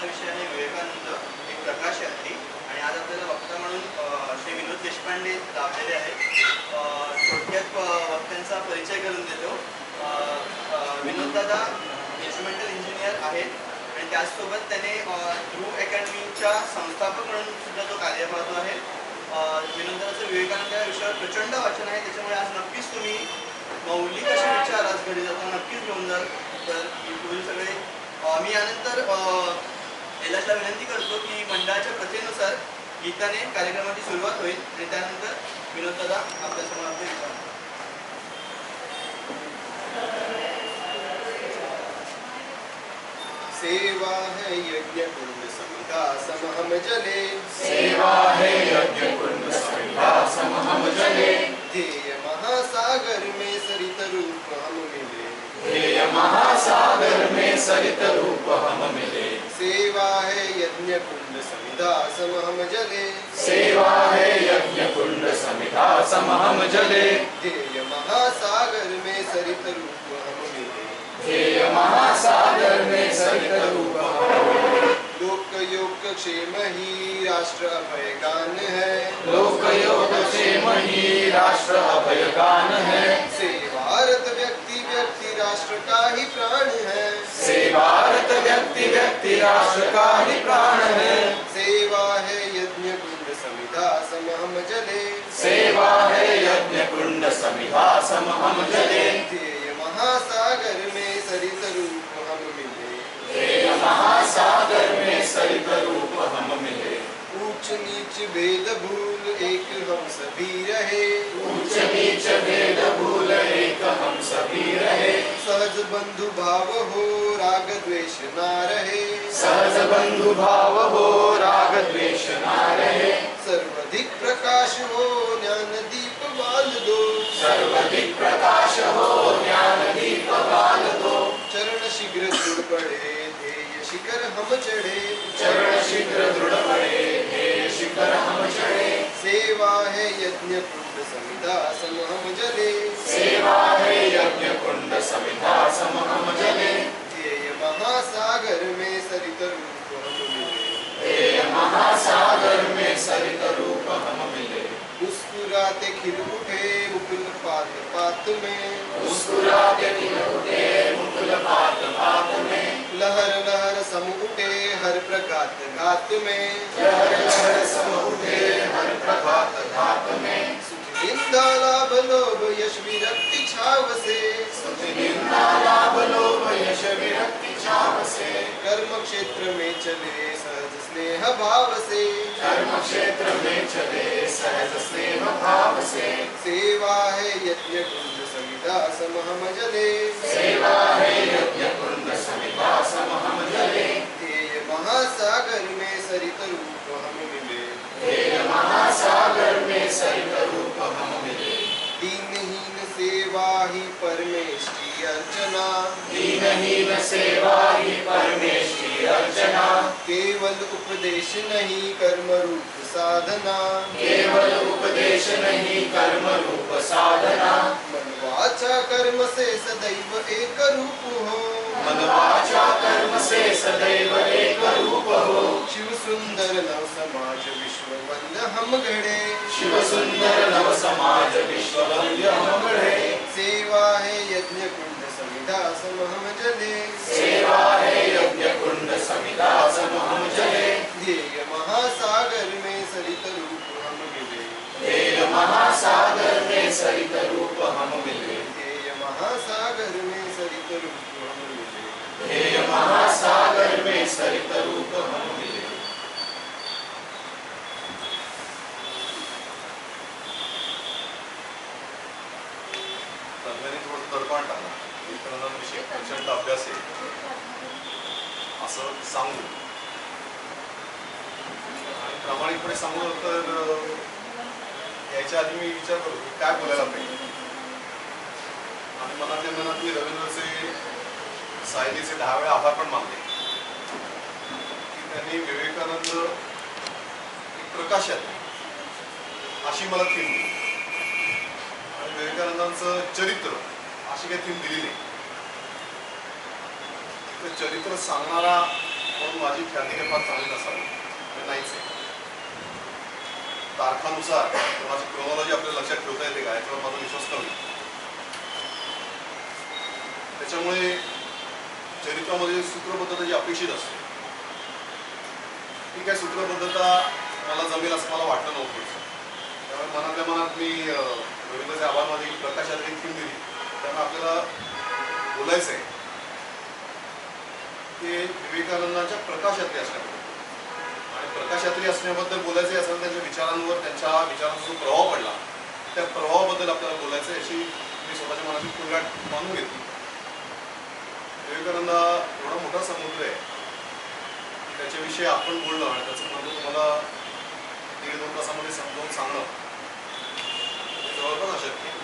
विषय आहे विवेकानंद, एक प्रकाश यात्री. आणि आज आपल्याला वक्ता म्हणून श्री विनोद देशपांडे लाभलेले आहेत. थोडक्यात वक्त्यांचा परिचय करून देतो. विनोददादा इन्स्ट्रुमेंटल इंजिनियर आहेत आणि त्याचसोबत त्याने ध्रुव अकॅडमीच्या संस्थापक म्हणून सुद्धा तो कार्य पाहतो आहे. विनोददादाचं विवेकानंद या विषयावर प्रचंड वाचन आहे, त्याच्यामुळे आज नक्कीच तुम्ही मौलिक असे विचार आज घरी जाताना नक्कीच घेऊन जाल. तर पुढील सगळे मी यानंतर कैलाशला विनंती करतो की मंडळाच्या प्रथेनुसार गीताने कार्यक्रमाची सुरुवात होईल आणि त्यानंतर विनोददादा आपल्यासमोर आपले विचार. सेवा है यज्ञ कुंड समिधा समहम जले, सेवा है यज्ञ कुंड समिधा समहम जले, ध्येय महासागर में सरित रूप हम मिले, ध्येय महासागर में सरित रूप हम मिले. सेवा है यज्ञ कुंड समिधा समहम जले, सेवा है यज्ञ कुंड समिधा समहम जले, ध्येय महासागर में सरित रूप हम मिले, ध्येय महासागर में सरित रूप हम मिले. लोक योग क्षेम ही राष्ट्र अभय गान है, लोक योग क्षेम ही राष्ट्र अभय गान है, सेवारत व्यक्ति व्यक्ति राष्ट्र का ही प्राण है, सेवारत व्यक्ति व्यक्ति राष्ट्र का ही प्राण है. सेवा है यज्ञ कुंड समिधा समहम जले, सेवा है यज्ञ कुंड समिधा समहम जले, ध्येय महासागर में सरित रूप हम मिले, ध्येय महासागर में सरित रूप हम मिले. ऊंच नीच भेद भूल एक हम सभी रहे, ऊंच नीच भेद भूल एक हम सभी रहे, सहज बंधु भाव हो राग द्वेष ना रहे, सहज बंधु भाव हो राग द्वेष ना रहे, सर्वाधिक प्रकाश हो ज्ञान दीप बाल दो, सर्वाधिक प्रकाश हो ज्ञान दीप बाल दो, चरण शीघ्र दृढ़ पड़े ध्येय शिखर हम चढ़े, चरण शीघ्र दृढ़ पड़े ध्येय शिखर हम चढ़े. सेवा है यज्ञ कुंड समिधा समहम जले, सेवा है यज्ञ कुंड समिधा समहम जले, ध्येय महासागर में सरित रूप हम मिले, ध्येय महासागर में सरित रूप हम मिले. मुस्कुराते खिल उठे मुकुल पात पात में, मुस्कुराते खिल उठे मुकुल पात पात में, लहर लहर सम उठे हर प्रघात घात में, लहर लहर सम उठे हर प्रभात घात में, सुख निंदा लाभ लोभ यश विरक्ति छाव से, स्तुति निंदा लाभ लोभ यश विरक्ति छाव से, कर्म क्षेत्र में चले सहज स्नेह भाव से, कर्म क्षेत्र में चले सहज स्नेह भाव से, सेवा है यज्ञ कुंड समिधा समहम जले, सेवा है यज्ञ कुंड समिधा समहम जले, ध्येय महासागर में सरित रूप हम मिले, ध्येय महासागर में सरित रूप हम मिले. दीनहीन सेवा ही परमेश की अर्चना, दीनहीन सेवा ही परमेश की अर्चना, केवल उपदेश नहीं कर्म रूप साधना, केवल उपदेश नहीं कर्म रूप साधना, मन वाचा कर्म से सदैव एक रूप हो, मन वाचा कर्म से सदैव एक रूप हो, शिव सुंदर नव समाज विश्व वंद हम गढ़े, शिव सुंदर नव समाज विश्व वंद्य हम गढ़े. सेवा है यज्ञ कुंड समिधा समहम जले, सेवा है यज्ञ कुंड समिधा समहम जले, ध्येय महासागर में सरित रूप हम मिले, ध्येय महासागर में सरित रूप हम मिले, ध्येय महासागर में सरित रूप हम मिले. ध्येय महासागर में सरित रूप हम मिले. तज्ञांनी थोडं तडपाण टाकला विवेकानंदांविषयी प्रचंड अभ्यास आहे असं सांगू आणि प्रामाणिकपणे सांगू तर याच्या आधी मी विचार करतो की काय बोलायला पाहिजे आणि मनातल्या मनात मी रवींद्रचे सायलीचे 10 वेळा आभार पण मानले की त्यांनी विवेकानंद एक प्रकाशात अशी मला थीम दिली आणि विवेकानंदांचं चरित्र अशी काही थीम दिली नाही. तर चरित्र सांगणारा म्हणून माझी ख्याती काही फार चांगली नसावी, हे नाहीच आहे. तारखानुसार माझी क्रोनॉलॉजी आपल्याला लक्षात ठेवता येते का याच्यावर माझा विश्वास कमी. त्याच्यामुळे चरित्रामध्ये सूत्रबद्धता जी अपेक्षित असते ती काय सूत्रबद्धता मला जमेल असं मला वाटलं नव्हतं. त्यामुळे मनातल्या मनात मी रवींद्रचे आभारमध्ये प्रकाशातली थीम दिली. त्यामुळे आपल्याला बोलायचं आहे ते विवेकानंदांच्या प्रकाशातली असण्याबद्दल. आणि प्रकाशातली असण्याबद्दल बोलायचं असेल त्यांच्या विचारांवर, त्यांच्या विचारांचा जो प्रभाव पडला त्या प्रभावाबद्दल आपल्याला बोलायचं याची मी स्वतःच्या मनाची फुलगाठ मानून घेतली. विवेकानंद एवढा मोठा समुद्र आहे की त्याच्याविषयी आपण बोलणं आणि त्याचं महत्त्व तुम्हाला 1-2 तासामध्ये समजावून सांगणं हे जवळपास अशक्य आहे.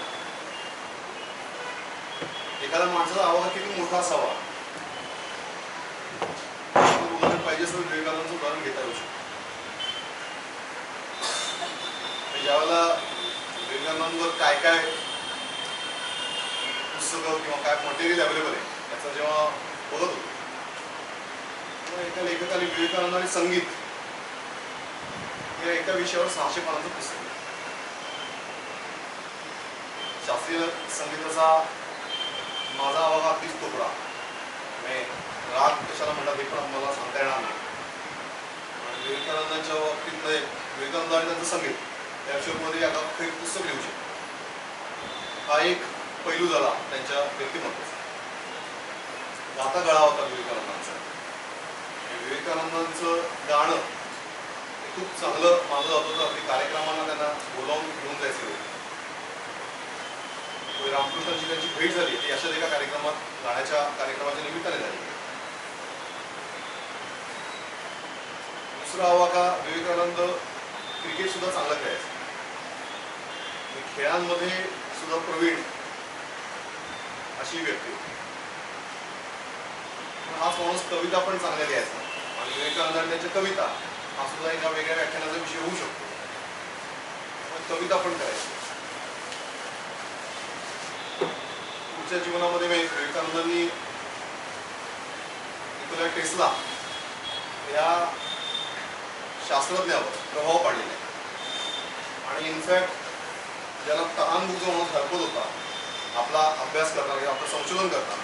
एखाद्या माणसाचा आवाज किती मोठा असावा उदाहरण पाहिजे असं विवेकानंदाचं उदाहरण घेता येऊ शकतं. ज्यावेळेला विवेकानंदांवर काय काय पुस्तकं किंवा काय मटेरियल अवेलेबल आहे त्याचा जेव्हा बघत होतो तेव्हा एका लेखकाने विवेकानंद आणि संगीत या एका विषयावर 600 पानांचं पुस्तक आहे. शास्त्रीय संगीताचा माझा आवाज अगदीच तुकडा राग कशाला म्हणतात हे पण मला सांगता येणार नाही. आणि विवेकानंदांच्या बाबतीतलं विवेकानंद आणि त्यांचं संगीत या विषयामध्ये आता काही पुस्तक लिहू शकतो. हा एक पैलू झाला त्यांच्या व्यक्तिमत्वाचा. गाता गळा होता विवेकानंदांचा. विवेकानंदांचं गाणं खूप चांगलं मानलं जात होतं. अगदी कार्यक्रमांना त्यांना बोलावून घेऊन जायचे होते. रामकृष्णाची त्यांची भेट झाली ती अशाच एका कार्यक्रमात गाण्याच्या कार्यक्रमाच्या निमित्ताने झाली. दुसरा हवा का विवेकानंद क्रिकेट सुद्धा चांगला खेळायचा. खेळांमध्ये सुद्धा प्रवीण अशी व्यक्ती होती. हाच माणूस कविता पण चांगल्या लिहायचा आणि विवेकानंद त्यांच्या कविता हा सुद्धा एका वेगळ्या व्याख्यानाचा विषय होऊ शकतो. कविता पण करायची. पुढच्या जीवनामध्ये विवेकानंदांनी निकोला टेस्ला या शास्त्रज्ञावर प्रभाव पाडलेला आहे. आणि इनफॅक्ट ज्याला तहानभूक जो माणूस हरपत होता आपला अभ्यास करताना किंवा आपलं संशोधन करताना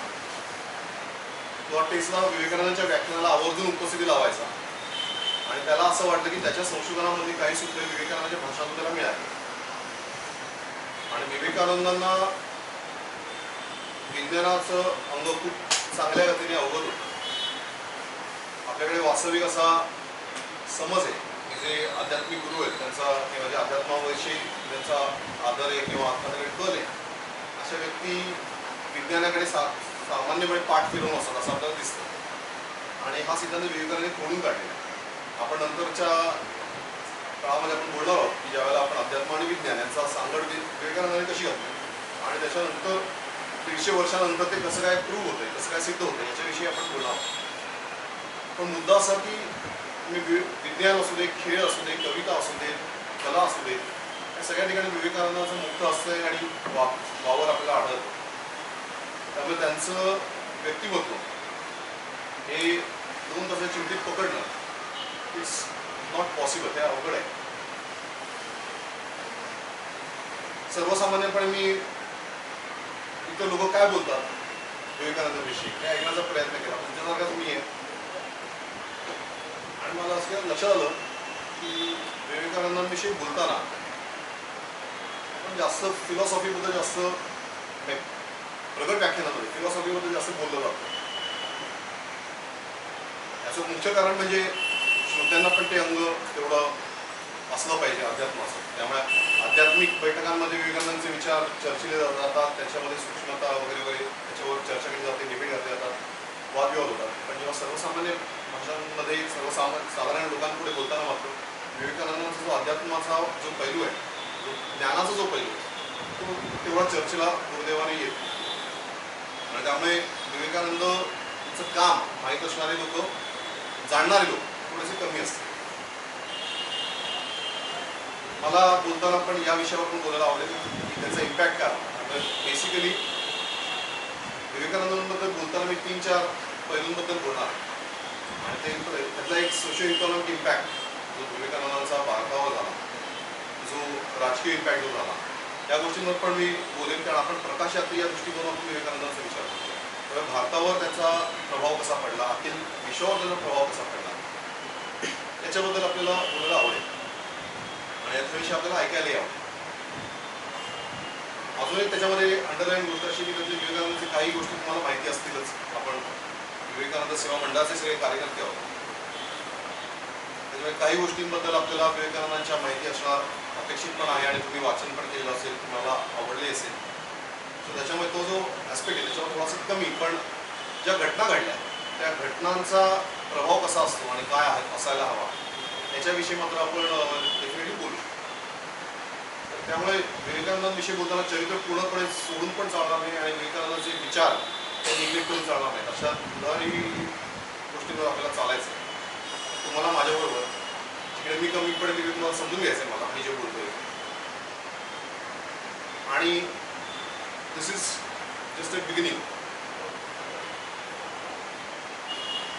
तो टेस्ला विवेकानंदांच्या व्याख्यानाला आवर्जून उपस्थिती लावायचा. आणि त्याला असं वाटलं की त्याच्या संशोधनामध्ये काही सूत्रे विवेकानंदांच्या भाषणातून त्याला मिळाली. आणि विवेकानंदांना विज्ञानाचं अंग खूप चांगल्या गतीने अवगत होतं. आपल्याकडे वास्तविक असा समज आहे की जे आध्यात्मिक गुरु आहेत त्यांचा म्हणजे अध्यात्माविषयी त्यांचा आदर आहे किंवा आत्मकडे कल आहे अशा व्यक्ती विज्ञानाकडे सामान्यपणे पाठ फिरवून असतात असं आपल्याला दिसतं. आणि हा सिद्धांत विवेकानंदांनी खोडून काढलेला. आपण नंतरच्या काळामध्ये आपण बोलणार आहोत की ज्यावेळेला आपण अध्यात्म आणि विज्ञान यांचा सांगड विवेकानंदांनी कशी घातली आणि त्याच्यानंतर 150 वर्षानंतर ते कसं काय प्रूव्ह होतंय कसं काय सिद्ध होतं याच्याविषयी आपण बोलणार आहोत. पण मुद्दा असा की विज्ञान असू दे, खेळ असू दे, कविता असू दे, कला असू दे या सगळ्या ठिकाणी विवेकानंदांचं मुक्त असतंय आणि वावर आपल्याला आढळतं. त्यामुळे त्यांचं व्यक्तिमत्व हे 2 तासाच्या चिमटीत पकडणं इट्स नॉट पॉसिबल. हे अवघड आहे. सर्वसामान्यपणे मी इतर लोक काय बोलतात विवेकानंदांविषयी हे ऐकण्याचा प्रयत्न केला. तुमच्यासारखाच मी आहे. आणि मला असं लक्षात आलं की विवेकानंदांविषयी बोलताना आपण जास्त फिलॉसॉफीबद्दल जास्त प्रगत व्याख्यानामध्ये फिलॉसॉफीबद्दल जास्त बोललं जातं. याचं मुख्य कारण म्हणजे श्रोत्यांना पण ते अंग तेवढं असलं पाहिजे अध्यात्माचं. त्यामुळे आध्यात्मिक बैठकांमध्ये विवेकानंदांचे विचार चर्चिले जातात. त्याच्यामध्ये सूक्ष्मता वगैरे वगैरे त्याच्यावर चर्चा केली जाते, डिबेट घातले जातात, वादविवाद होतात. पण जेव्हा सर्वसामान्य भाषांमध्ये साधारण लोकांपुढे बोलताना मात्र विवेकानंदांचा जो अध्यात्माचा जो पैलू आहे, जो ज्ञानाचा जो पैलू आहे तो तेवढा चर्चेला दुर्दैवाने येतो. आणि त्यामुळे विवेकानंदचं काम माहीत असणारे लोक, जाणणारे लोक थोडेसे कमी असतात. मला बोलताना पण या विषयावर पण बोलायला आवडेल की त्याचा इम्पॅक्ट काय. बेसिकली विवेकानंदांबद्दल बोलताना मी 3-4 पैलूंबद्दल बोलणार. आणि त्यातला एक सोशल इकॉनॉमिक इम्पॅक्ट जो विवेकानंदांचा भारतावर झाला, जो राजकीय इम्पॅक्ट जो झाला, त्या गोष्टींवर पण मी बोलेन. कारण आपण प्रकाशात या दृष्टिकोनातून विवेकानंदांचा विचार करतो. तर भारतावर त्याचा प्रभाव कसा पडला, अखिल विश्वावर त्याचा प्रभाव कसा पडला, याच्याबद्दल आपल्याला बोलायला आवडेल आणि याच्याविषयी आपल्याला ऐकायलाही आवडेल. अजून एक त्याच्यामध्ये अंडरलाईन गोष्ट अशी की त्यातली विवेकानंदांची काही गोष्टी तुम्हाला माहिती असतीलच. आपण विवेकानंद सेवा मंडळाचे सगळे कार्यकर्ते आहोत, त्याच्यामुळे काही गोष्टींबद्दल आपल्याला विवेकानंदांच्या माहिती असणार अपेक्षित पण आहे आणि तुम्ही वाचन पण केलेलं असेल, तुम्हाला आवडले असेल. सो त्याच्यामुळे तो जो ॲस्पेक्ट आहे त्याच्यावर थोडासा कमी, पण ज्या घटना घडल्या त्या घटनांचा प्रभाव कसा असतो आणि काय असायला हवा याच्याविषयी मात्र आपण डेफिनेटली बोलू. तर त्यामुळे विवेकानंदांविषयी बोलताना चरित्र पूर्णपणे सोडून पण चालणार नाही आणि विवेकानंदांचे विचार ते निग्लेक्ट करून चालणार नाहीत. अशा उदाहरणी गोष्टींवर आपल्याला चालायचं आहे. तुम्हाला माझ्याबरोबर जिकडे मी कमी पडेल तिकडे तुम्हाला समजून घ्यायचं आहे मला मी जे बोलतोय. आणि दिस इज जस्ट अ बिगिनिंग.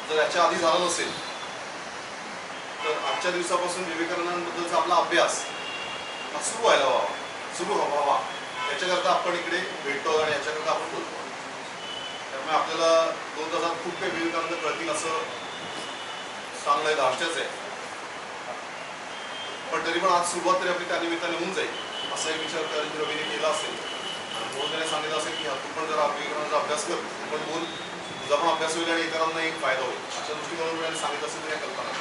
जर याच्या आधी झालं नसेल तर आजच्या दिवसापासून विवेकानंदांबद्दलचा आपला अभ्यास हा सुरू व्हावा याच्याकरता आपण इकडे भेटतो आणि याच्याकरता आपण बोलतो. त्यामुळे आपल्याला 2 तासात खूप काही विवेकानंद कळतील असं चांगलं धाष्ट्याच आहे. पण तरी पण आज सुरुवात तरी आपली त्या निमित्ताने होऊन जाईल असा एक विचार रवीने केला असेल आणि म्हणून त्याने सांगितलं असेल की तू पण जरा विवेकानंदाचा अभ्यास कर, तू पण बोल, तुझा पण अभ्यास होईल आणि इतरांना एक फायदा होईल अशा दृष्टीकोनातून त्याने सांगितलं असेल तर या कल्पना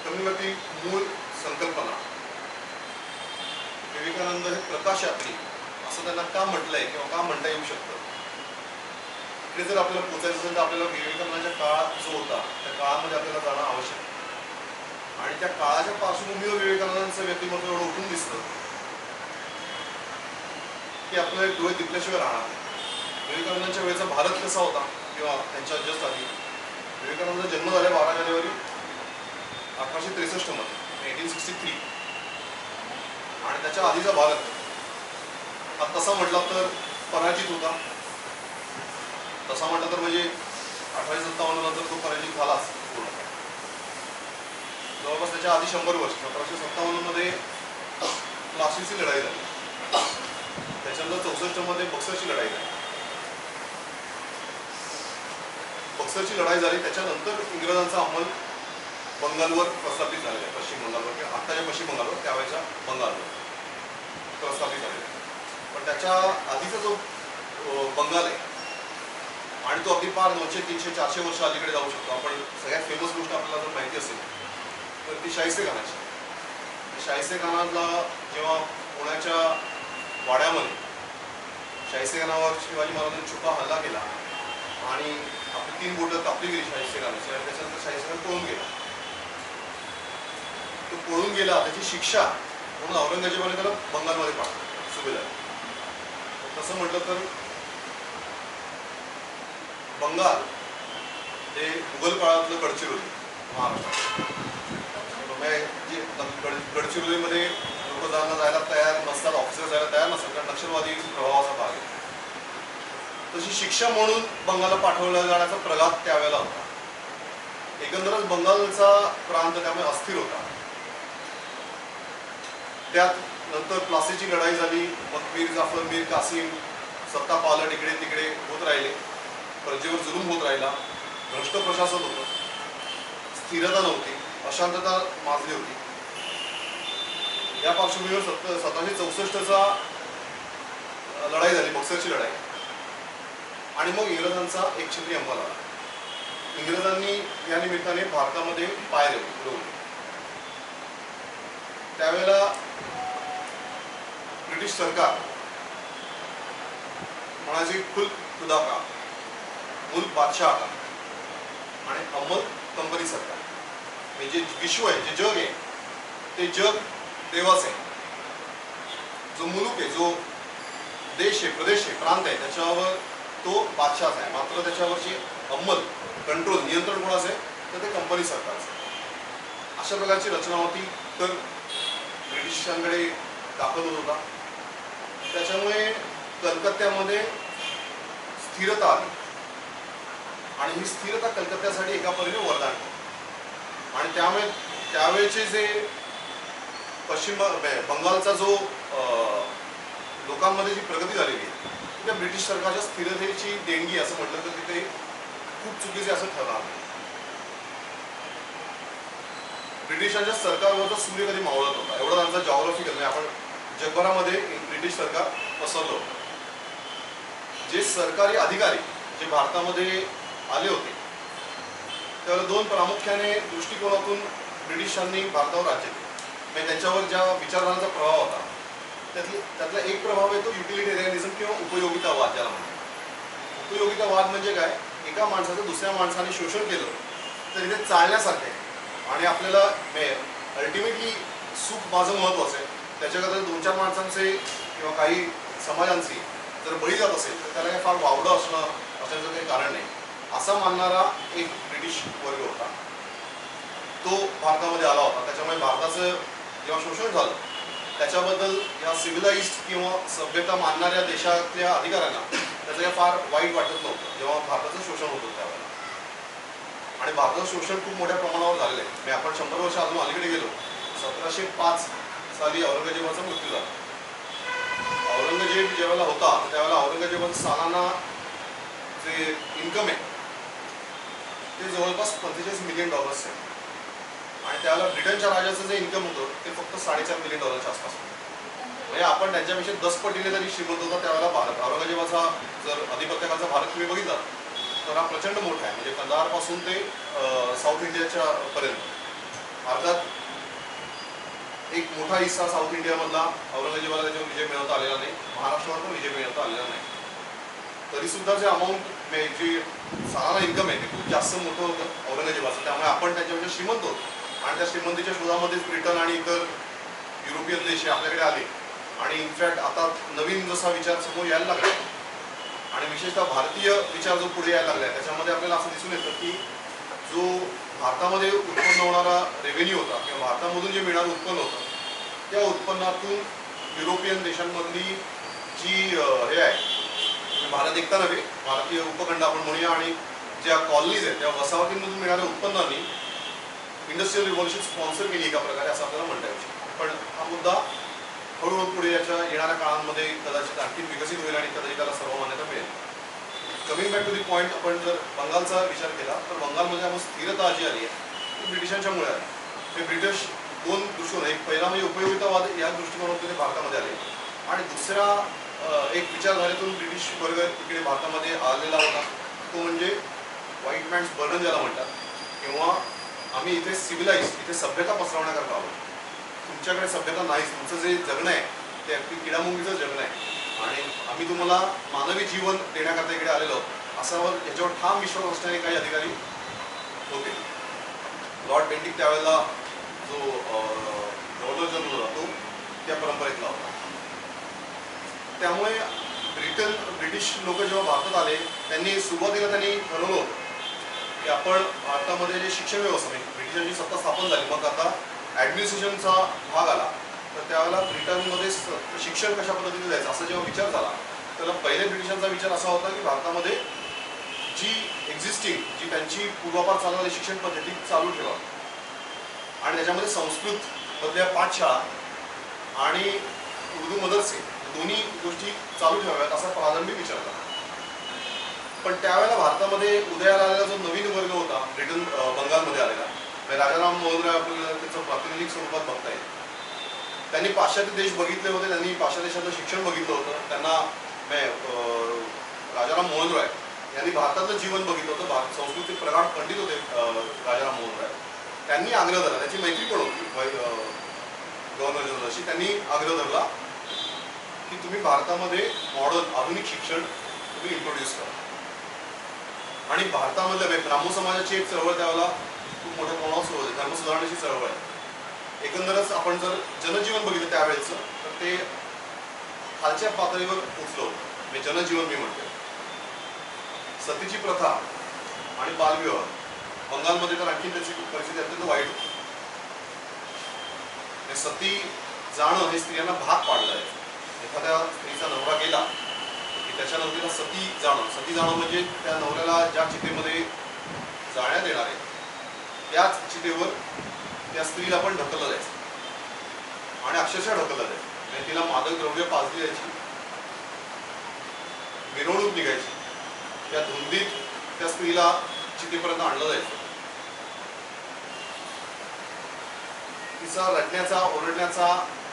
कमीवरती मूळ संकल्पना. विवेकानंद हे प्रकाशात्री असं त्यांना का म्हटलंय किंवा का म्हणता येऊ शकतं. इकडे जर आपल्याला पोचायचं असेल तर आपल्याला विवेकानंदाच्या काळ जो होता त्या काळामध्ये आपल्याला जाणं आवश्यक आहे. आणि त्या काळाच्या पार्श्वभूमीवर विवेकानंदांचं व्यक्तिमत्व एवढं उठून दिसतं की आपले डोळे दिपल्याशिवाय राहणार नाही. विवेकानंदांच्या वेळेचा भारत कसा होता किंवा त्यांच्या जस्ट आधी विवेकानंदांचा जन्म झाला 12 जानेवारी 1863 मध्ये 1863 आणि त्याच्या आधीचा भारत हा तसा म्हटला तर पराजित होता. तसा म्हटलं तर म्हणजे 1857 नंतर तो पराजित झालाच पूर्ण. जवळपास त्याच्या आधी 100 वर्ष 1757 मध्ये प्लासीची लढाई झाली, त्याच्यानंतर 64 मध्ये बक्सरची लढाई झाली. बक्सरची लढाई झाली त्याच्यानंतर इंग्रजांचा अंमल बंगालवर प्रस्थापित झालेला आहे. पश्चिम बंगालवर किंवा आत्ताच्या पश्चिम बंगालवर त्यावेळेच्या बंगालवर प्रस्थापित झालेला आहे. पण त्याच्या आधीचा जो बंगाल आहे आणि तो अगदी पार 200, 300, 400 वर्ष अलीकडे जाऊ शकतो. आपण सगळ्यात फेमस गोष्ट आपल्याला जर माहिती असेल तर ती शाहिस्ते खानाची. शाहिस्ते खानाला जेव्हा पुण्याच्या वाड्यामध्ये शाहिस्ते खानावर शिवाजी महाराजांनी छुपा हल्ला केला आणि आपली 3 बोटं कापली गेली शाहिस्ते खानाची आणि त्याच्यानंतर शाहिस्ते खान पळून गेला. तो पळून गेला त्याची शिक्षा म्हणून औरंगजेबाने त्याला बंगालमध्ये पाठवलं सुभेदार. तसं म्हटलं तर बंगाल हे मुघल काळातलं गडचिरोली महाराष्ट्रात. जे गडचिरोलीमध्ये लोक जायला तयार नसतात, ऑफिसर जायला तयार नसतात कारण नक्षलवादी प्रभावाचा भाग आहे. तशी शिक्षा म्हणून बंगालला पाठवलं जाण्याचा प्रघात त्यावेळेला होता. एकंदरच बंगालचा प्रांत त्यामुळे अस्थिर होता. त्यात नंतर प्लासीची लढाई झाली, मग मीर जाफर, मीर कासिम सत्ता पालट इकडे तिकडे होत राहिले, प्रजेवर जुलूम होत राहिला, भ्रष्ट प्रशासन होतं, स्थिरता नव्हती, अशांतता माजली होती. या पार्श्वभूमीवर 1764चा लढाई झाली, बक्सरची लढाई. आणि मग इंग्रजांचा एकछत्री अंमल आला. इंग्रजांनी या निमित्ताने भारतामध्ये पाय रोवले. त्यावेळेला ब्रिटिश सरकार म्हणायचे खुल खुदा का, मुल्क बादशाह का आणि अमल कंपनी सरकार. म्हणजे जे विश्व आहे, जे जग आहे ते जग देवाचं आहे. जो मुलूक आहे, जो देश आहे, प्रदेश आहे, प्रांत आहे, त्याच्यावर तो बादशाहच आहे. मात्र त्याच्यावरची अंमल, कंट्रोल, नियंत्रण कोणाचं आहे तर ते कंपनी सरकारचं आहे. अशा प्रकारची रचना होती. तर ब्रिटिशांकडे दाखल होत होता. त्याच्यामुळे कलकत्त्यामध्ये स्थिरता आली. आणि ही स्थिरता कलकत्त्यासाठी एका परीने वरदान ठरली. आणि त्यामुळे त्यावेळेचे जे पश्चिम बंगालचा जो लोकांमध्ये जी प्रगती झालेली आहे त्या ब्रिटिश सरकारच्या स्थिरतेची देणगी असं म्हटलं तर तिथे खूप चुकीचे असं ठरणार. ब्रिटिशांच्या सरकारवरचा सूर्य कधी मावळत होता एवढा त्यांचा जॉग्राफिकल म्हणजे आपण जगभरामध्ये ब्रिटिश सरकार पसरलं होतं. जे सरकारी अधिकारी जे भारतामध्ये आले होते त्यावेळेला दोन प्रामुख्याने दृष्टिकोनातून ब्रिटिशांनी भारतावर राज्य केलं. म्हणजे त्यांच्यावर ज्या विचारधारांचा प्रभाव होता त्यातला एक प्रभाव आहे तो युटिलिटेरियनिझम किंवा उपयोगितावाद ज्याला म्हणतात. उपयोगितावाद म्हणजे काय, एका माणसाचं दुसऱ्या माणसाने शोषण केलं तर इथे चालण्यासारखं आहे आणि आपल्याला अल्टिमेटली सुख माझं महत्त्वाचं आहे, त्याच्याकरता 2-4 माणसांचे किंवा काही समाजांचे जर बळी जात असेल तर त्याला काही फार वावडं असण्याचं काही कारण नाही असा मानणारा एक ब्रिटिश वर्ग होता. तो भारतामध्ये आला होता. त्याच्यामुळे भारताचं जेव्हा शोषण झालं त्याच्याबद्दल या सिव्हिलाइज्ड किंवा सभ्यता मानणाऱ्या देशातल्या अधिकाऱ्यांना त्याचं काही फार वाईट वाटत नव्हतं जेव्हा भारताचं शोषण होतं त्यावेळेला. आणि भारताचं शोषण खूप मोठ्या प्रमाणावर झालेलं आहे. म्हणजे आपण 100 वर्ष अजून अलीकडे गेलो 1705 साली औरंगजेबाचा मृत्यू झाला. औरंगजेब ज्यावेळेला होता त्यावेळेला औरंगजेबाचं सालाना जे इन्कम आहे ते जवळपास $45 मिलियन आहे आणि त्यावेळेला ब्रिटनच्या राजाचं जे इन्कम होतं ते फक्त $4.5 मिलियन आसपास होतं. म्हणजे आपण त्यांच्यापेक्षा 10 पटीने जरी श्रीमंत होता त्यावेळेला भारत औरंगजेबाचा जर अधिपत्याचा भारत तुम्ही बघितला तर हा प्रचंड मोठा आहे. म्हणजे कंदाहारपासून ते साऊथ इंडियाच्या पर्यंत अर्थात एक मोठा हिस्सा साऊथ इंडियामधला औरंगजेबाला त्याच्यावर विजय मिळवता आलेला नाही, महाराष्ट्रावर पण विजय मिळवता आलेला नाही. तरी सुद्धा जे अमाऊंट जे सालाना इन्कम आहे ते खूप जास्त मोठं होतं औरंगजेबाचं. त्यामुळे आपण त्याच्यापेक्षा श्रीमंत होतो आणि त्या श्रीमंतीच्या शोधामध्येच ब्रिटन आणि इतर युरोपियन देश आपल्याकडे आले आणि इनफॅक्ट आता नवीन जसा विचार समोर यायला लागला आणि विशेषतः भारतीय विचार जो पुढे यायला लागला त्याच्यामध्ये आपल्याला असं दिसून येतं की जो भारतामध्ये उत्पन्न होणारा रेव्हेन्यू होता किंवा भारतामधून जे मिळणारं उत्पन्न होतं त्या उत्पन्नातून युरोपियन देशांमधली जी हे आहे भारत एकता नव्हे भारतीय उपखंड आपण म्हणूया आणि ज्या कॉलनीज आहेत त्या वसाहतींमधून मिळणाऱ्या उत्पन्नाने इंडस्ट्रियल रिव्हॉल्युशन स्पॉन्सर केली एका प्रकारे असं आपल्याला म्हणता येऊ शकतं. पण हा मुद्दा हळूहळू पुढे याच्या येणाऱ्या काळांमध्ये कदाचित आणखी विकसित होईल आणि कदाचित त्याला सर्व मान्यता मिळेल. Coming back to the point, आपण जर बंगालचा विचार केला तर बंगालमध्ये आपण स्थिरता जी आली आहे ती ब्रिटिशांच्यामुळे आली. हे ब्रिटिश दोन दृष्टिकोन, एक पहिला म्हणजे उपयोगितावाद या दृष्टिकोनातून ते भारतामध्ये आले आणि दुसरा एक विचारधारेतून ब्रिटिश वर्ग इकडे भारतामध्ये आलेला होता तो म्हणजे व्हाईट मॅन्स बर्डन ज्याला म्हणतात किंवा आम्ही इथे सिव्हिलाइज इथे सभ्यता पसरवण्याकरता आलो. तुमच्याकडे सभ्यता नाहीच, तुमचं जे जगणं आहे ते अगदी किडामुंगीचं जगणं आहे आणि आम्ही तुम्हाला मानवी जीवन देण्याकरता इकडे आलेलो आहोत असावर याच्यावर ठाम विश्वास असणारे काही अधिकारी होते. लॉर्ड बेंटिक त्यावेळेला जो गव्हर्नर जनरल होता तो त्या परंपरेतला होता. त्यामुळे ब्रिटिश लोक जेव्हा भारतात आले त्यांनी सुरुवातीला ठरवलं होतं की आपण भारतामध्ये जे शिक्षण व्यवस्था म्हणजे ब्रिटिशांची सत्ता स्थापन झाली मग आता ॲडमिनिस्ट्रेशनचा भाग आला तर त्यावेळेला ब्रिटनमध्ये शिक्षण कशा पद्धतीने द्यायचं असा जेव्हा विचार झाला त्याला पहिले ब्रिटिशांचा विचार असा होता की भारतामध्ये जी एक्झिस्टिंग जी त्यांची पूर्वापार चालणारी शिक्षण पद्धती चालू ठेवा आणि त्याच्यामध्ये संस्कृत मधल्या पाठशाळा आणि उर्दू मदरसे दोन्ही गोष्टी चालू ठेवाव्यात असा प्रारंभी विचार झाला. पण त्यावेळेला भारतामध्ये उदयाला आलेला जो नवीन वर्ग होता बंगालमध्ये आलेला राजाराम मोहन राय आपल्याला त्याचं प्रातिनिधिक स्वरूपात बघता येईल. त्यांनी पाश्चात्य देश बघितले होते, त्यांनी पाश्चात्य देशाचं शिक्षण बघितलं होतं. त्यांना राजाराम मोहन राय यांनी भारतातलं जीवन बघितलं होतं. भारत संस्कृती प्रगाढ पंडित होते राजाराम मोहन राय. त्यांनी आग्रह धरला, त्याची मैत्री पण होती गव्हर्नर जनरलशी. त्यांनी आग्रह धरला की तुम्ही भारतामध्ये मॉडर्न आधुनिक शिक्षण तुम्ही इंट्रोड्यूस करा आणि भारतामधल्या ब्राह्मण समाजाची एक चळवळ त्यावेळेला खूप मोठ्या प्रमाणावर सुरू होते. धर्म सुधारणेची चळवळ आहे. एकंदरच आपण जर जनजीवन बघितलं त्यावेळेचं तर ते खालच्या पातळीवर पोचलं होतं. म्हणजे जनजीवन मी म्हणतो. सतीची प्रथा आणि बालविवाह बंगालमध्ये तर आणखी त्याची परिस्थिती अत्यंत वाईट होती. सती जाणं हे स्त्रियांना भाग पाडलं आहे. एखाद्या स्त्रीचा नवरा गेला की त्याच्या नवरीला सती जाणं म्हणजे त्या नवऱ्याला ज्या चितेमध्ये त्याच चितेवर त्या स्त्रीला पण ढकललं जायचं आणि अक्षरशः ढकललं जायचं. म्हणजे तिला मादक द्रव्य पाजली जायची, मिरवणूक निघायची, त्या धुंदीत त्या स्त्रीला चितेपर्यंत आणलं जायचं. तिचा रडण्याचा ओरडण्याचा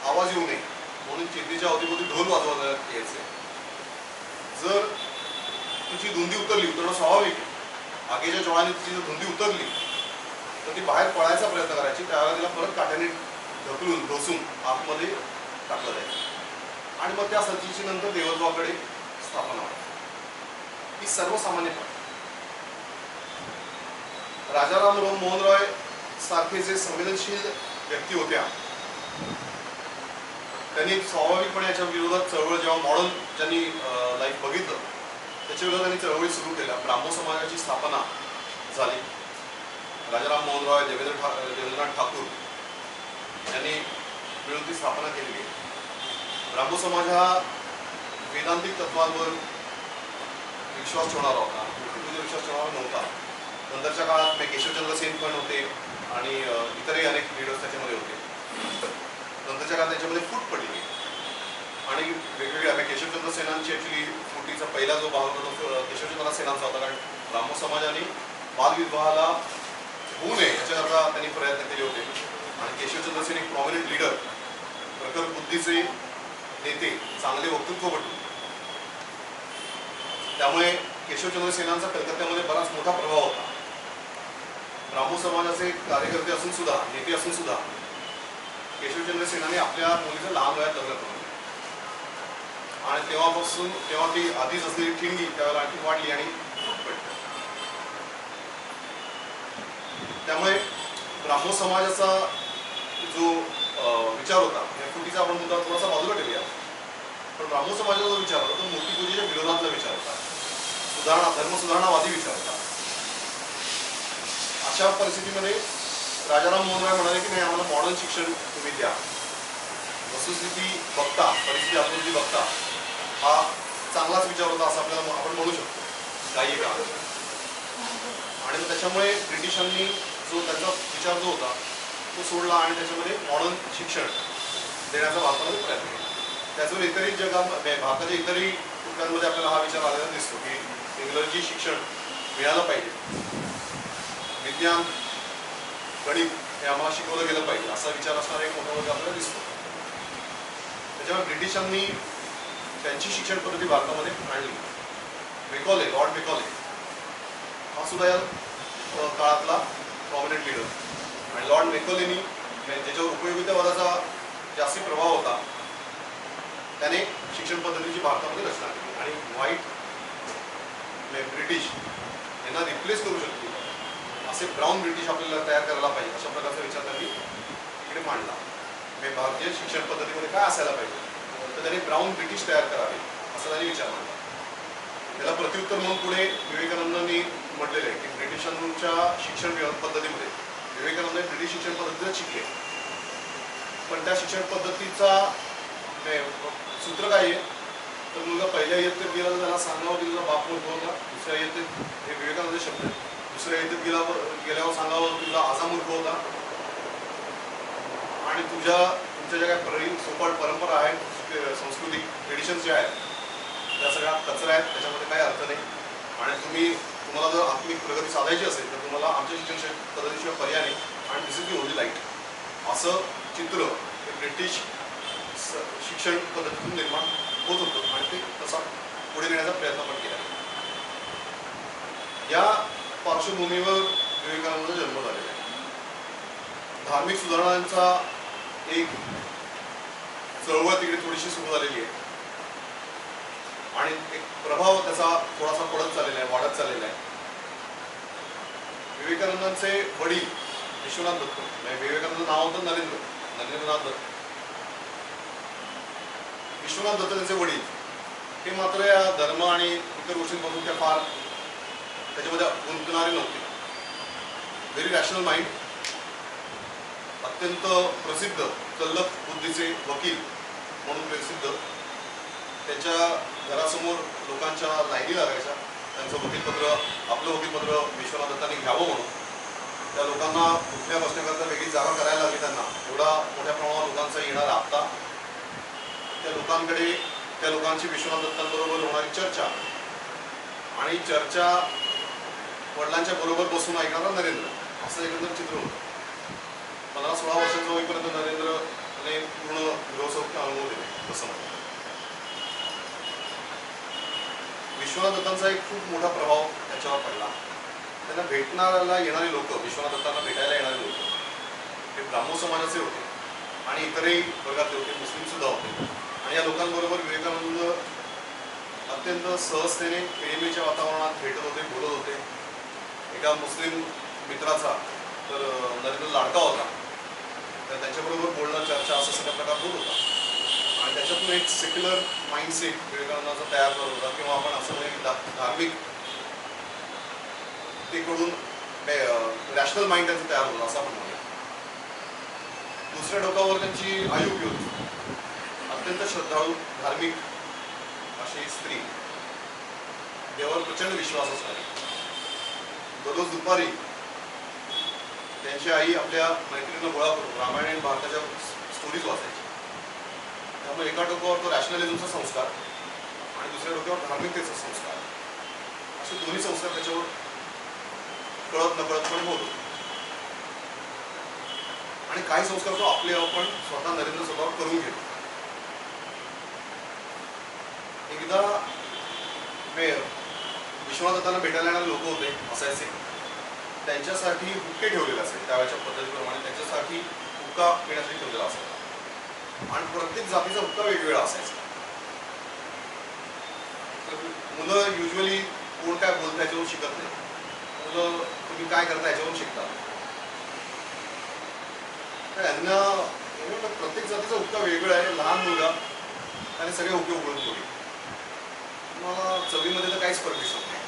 आवाज येऊ नये म्हणून चितेच्या अवतीभोवती ढोल वाजवला यायचे. जर तिची धुंदी उतरणं स्वाभाविक आहे, आगीच्या ज्वाळाने तिची जर धुंदी उतरली तर ती बाहेर पळायचा प्रयत्न करायची. त्यावेळेला तिला परत काठ्याने ढकलून ढोसून आतमध्ये टाकलं जायचं आणि मग त्या सतीची नंतर देवत्वाकडे स्थापना होती. ही सर्वसामान्यपणे राजाराम मोहन रॉय सारखे जे संवेदनशील व्यक्ती होत्या त्यांनी स्वाभाविकपणे याच्या विरोधात चळवळ, जेव्हा मॉडर्न ज्यांनी लाईफ बघितलं त्याच्या विरोधात त्यांनी चळवळी सुरू केल्या. ब्राह्मो समाजाची स्थापना झाली. राजाराम मोहन रॉय, देवेंद्रनाथ ठाकूर यांनी मिळून ती स्थापना केली आहे. ब्राह्मो समाज हा वेदांतिक तत्वांवर विश्वास ठेवणारा होता, विश्वास ठेवणारा नव्हता. नंतरच्या काळात केशवचंद्र सेन पण होते आणि इतरही अनेक लीडर्स त्याच्यामध्ये होते. नंतरच्या काळात त्याच्यामध्ये फूट पडली आणि वेगवेगळ्या केशवचंद्र सेनांची ॲक्च्युली फुटीचा पहिला जो भाग होता तो केशवचंद्र सेनांचा होता, कारण ब्राह्मो समाजाने बालविवाहाला होऊ नये याच्याकरता त्यांनी प्रयत्न केले होते. आणि केशवचंद्र सेन एक प्रॉमिनंट लीडर, प्रखर बुद्धीचे नेते, चांगले वक्तृत्वपटू, त्यामुळे केशवचंद्र सेनांचा कलकत्त्यामध्ये बराच मोठा प्रभाव होता. ब्राह्मो समाजाचे कार्यकर्ते असून सुद्धा, नेते असून सुद्धा केशवचंद्र सेनाने आपल्या मुलीचं लहान वयात लग्न करून आणि तेव्हा ती आधीच असलेली ठिणगी त्यावेळेला आणखी वाढली आणि पडली. त्यामुळे ब्राह्मो समाजाचा जो विचार होता, या फुटीचा आपण मुद्दा थोडासा बाजूला ठेवूया, पण ब्राह्मो समाजाचा जो विचार होता तो मूर्तिपूजेच्या विरोधातला विचार होता, धर्मसुधारणावादी विचार होता. अशा परिस्थितीमध्ये राजाराम मोहन रॉय म्हणाले की नाही, आम्हाला मॉडर्न शिक्षण तुम्ही द्या. वस्तुस्थिती बघता, परिस्थिती आकृती बघता हा चांगलाच विचार होता असं आपण म्हणू शकतो काही काळ. आणि मग त्याच्यामुळे ब्रिटिशांनी जो त्यांचा विचार जो होता तो सोडला आणि त्याच्यामध्ये मॉडर्न शिक्षण देण्याचा भारतामध्ये प्रयत्न केला. त्याचवेळी इतरही जगामध्ये, भारताच्या इतरही ठिकाणांमध्ये आपल्याला हा विचार आलेला दिसतो की इंग्रजी शिक्षण मिळालं पाहिजे, विज्ञान, गणित हे आम्हाला शिकवलं गेलं पाहिजे असा विचार असणारा एक मोठा वर्ग आपल्याला दिसतो. त्याच्यामुळे ब्रिटिशांनी त्यांची शिक्षण पद्धती भारतामध्ये आणली. मेकॉले, लॉर्ड मेकॉले हा सुद्धा या काळातला प्रॉमिनंट लीडर. आणि लॉर्ड मेकॉलेनी ज्याच्यावर उपयोगितावादाचा जास्ती प्रभाव होता त्याने शिक्षण पद्धतीची भारतामध्ये रचना केली आणि व्हाईट ब्रिटिश यांना रिप्लेस करू शकतो असे ब्राऊन ब्रिटिश आपल्याला तयार करायला पाहिजे अशा प्रकारचा विचार त्यांनी इकडे मांडला. म्हणजे भारतीय शिक्षण पद्धतीमध्ये काय असायला पाहिजे तर त्यांनी ब्राऊन ब्रिटिश तयार करावे असा त्यांनी विचार मांडला. त्याला प्रत्युत्तर म्हणून पुढे विवेकानंदांनी म्हटलेलं आहे की ब्रिटिशांच्या शिक्षण पद्धतीमध्ये विवेकानंद ब्रिटिश शिक्षण पद्धतीच शिकले, पण त्या शिक्षण पद्धतीचा सूत्र काय आहे तर मुलगा पहिल्या इयत्तेत गेला तर त्याला सांगावं की तुझा बाप मूर्ख होता, दुसऱ्या इयत्तेत, हे विवेकानंद शब्द आहे, दुसऱ्या इयत्तेत गेल्यावर सांगावं तुझा आजा मूर्ख होता आणि तुमच्या ज्या काही सोपाट परंपरा आहेत, संस्कृती, ट्रेडिशन्स जे आहेत त्या सगळ्या कचरा आहेत, त्याच्यामध्ये काही अर्थ नाही आणि तुम्हाला जर आत्मिक प्रगती साधायची असेल तर तुम्हाला आमच्या शिक्षण पद्धतीशिवाय पर्याय नाही आणि दिस इज दी ओनली लाईट असं चित्र हे ब्रिटिश शिक्षण पद्धतीतून निर्माण होत होतं आणि ते तसा पुढे नेण्याचा प्रयत्न पण केला. या पार्श्वभूमीवर विवेकानंदांचा जन्म झालेला आहे. धार्मिक सुधारणांचा एक चळवळ तिकडे थोडीशी सुरू झालेली आहे आणि एक प्रभाव त्याचा थोडासा पडत चाललेला आहे, वाढत चाललेला आहे. विवेकानंदांचे वडील विश्वनाथ दत्त, विवेकानंद नाव होतं नरेंद्रनाथ दत्त. विश्वनाथ दत्त त्यांचे वडील हे मात्र या धर्म आणि इतर गोष्टींपासून त्या फार त्याच्यामध्ये गुंतणारे नव्हते. व्हेरी रॅशनल माइंड, अत्यंत प्रसिद्ध तल्लख बुद्धीचे वकील म्हणून प्रसिद्ध. त्यांच्या घरासमोर लोकांच्या लाईनी लागायच्या त्यांचं वकीलपत्र, आपलं वकीलपत्र विश्वनाथ दत्तांनी घ्यावं म्हणून. त्या लोकांना उठण्या बसण्याकरता वेगळी जागा करायला लागली त्यांना. एवढा मोठ्या प्रमाणात लोकांचा येणार आता त्या लोकांची विश्वनाथ दत्तांबरोबर होणारी चर्चा आणि चर्चा वडिलांच्या बरोबर बसून ऐकणारा नरेंद्र, असं एकंदर चित्र होतं. 15-16 वर्षाचं होईपर्यंत नरेंद्रने पूर्ण गृहसौख्य अनुभव दिले असं म्हणतात. विश्वनाथ दत्तांचा एक खूप मोठा प्रभाव त्याच्यावर पडला. त्यांना भेटणाऱ्याला येणारे लोक, विश्वनाथ दत्तांना भेटायला येणारे लोक हे ब्राह्मण समाजाचे होते आणि इतरही वर्गातले होते, मुस्लिम सुद्धा होते. आणि या लोकांबरोबर विवेकानंद अत्यंत सहजतेने प्रेमीच्या वातावरणात भेटत होते, बोलत होते. एका मुस्लिम मित्राचा तर नरेंद्र लाडका होता, तर त्याच्याबरोबर बोलणं, चर्चा असं सगळा प्रकार होत होता. आणि त्याच्यातून एक सेक्युलर माइंडसेट विवेकानंदाचा तयार करत होता, किंवा आपण असं म्हणजे धार्मिक ते कडून रॅशनल माइंड त्यांचं तयार होतं असं आपण म्हणूया. दुसऱ्या डोकावर त्यांची आयुक्य होती, अत्यंत श्रद्धाळू धार्मिक अशी स्त्री, देवावर प्रचंड विश्वास असणारी. दररोज दुपारी त्यांची आई आपल्या मैत्रिणींना गोळा करून रामायण आणि भारताच्या स्टोरीज वाचायची. त्यामुळे एका डोक्यावर तो रॅशनलिझमचा संस्कार आणि दुसऱ्या डोक्यावर धार्मिकतेचा संस्कार, असे दोन्ही संस्कार त्याच्यावर कळत नकळतपणे होत होते. आणि काही संस्कार तो आपले आपण स्वतः नरेंद्र स्वतःवर करून घेतो. एकदा विश्वनाथ दत्तांना भेटायला येणारे लोक होते असायचे, त्यांच्यासाठी हुक्के ठेवलेले असायचे त्यावेळेच्या पद्धतीप्रमाणे. त्यांच्यासाठी हुक्का पिण्यासाठी ठेवलेला असायचा आणि प्रत्येक जातीचा हुक्का वेगवेगळा असायचा. मुलं युजली कोण काय बोलतं याच्यावरून शिकत नाही, मुलं तुम्ही काय करता याच्यावरून शिकतात. यांना प्रत्येक जातीचा हुक्का वेगळा आहे. लहान मुलगा आणि सगळे हुक्के उघडून ठेवले. मला चवीमध्ये तर काहीच फरक दिसत नाही.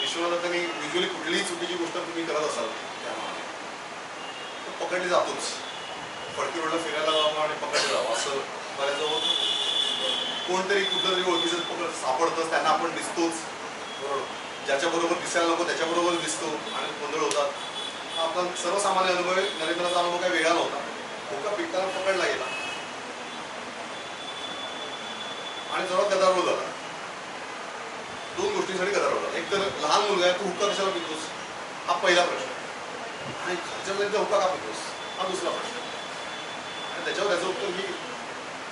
विश्वनाथ दत्तांनी युजली कुठलीही चुकीची गोष्ट तुम्ही करत असाल त्यामुळे तर पकडले जातोच. फडकी रोडला फिरायला जावं आणि पकडले जावं असं बऱ्याच होतं. कोणतरी कुठलं तरी ओळखीचं पकड सापडतंच, त्यांना आपण दिसतोच. बरोबर, ज्याच्याबरोबर दिसायला नको त्याच्याबरोबर दिसतो आणि गोंधळ होतात. हा आपला सर्वसामान्य अनुभव आहे. नरेंद्राचा अनुभव काही वेगळा नव्हता. हुक्का पिकताना पकडला गेला आणि जरा गदारोळ झाला. दोन गोष्टींसाठी गदारोळ झाला. एक तर लहान मुलगा आहे, तू हुक्का कशाला पितोस हा पहिला प्रश्न, आणि घरच्या मुलांचा हुक्का का पितोस हा दुसरा प्रश्न. आणि त्याच्यावर त्याचं उत्तर की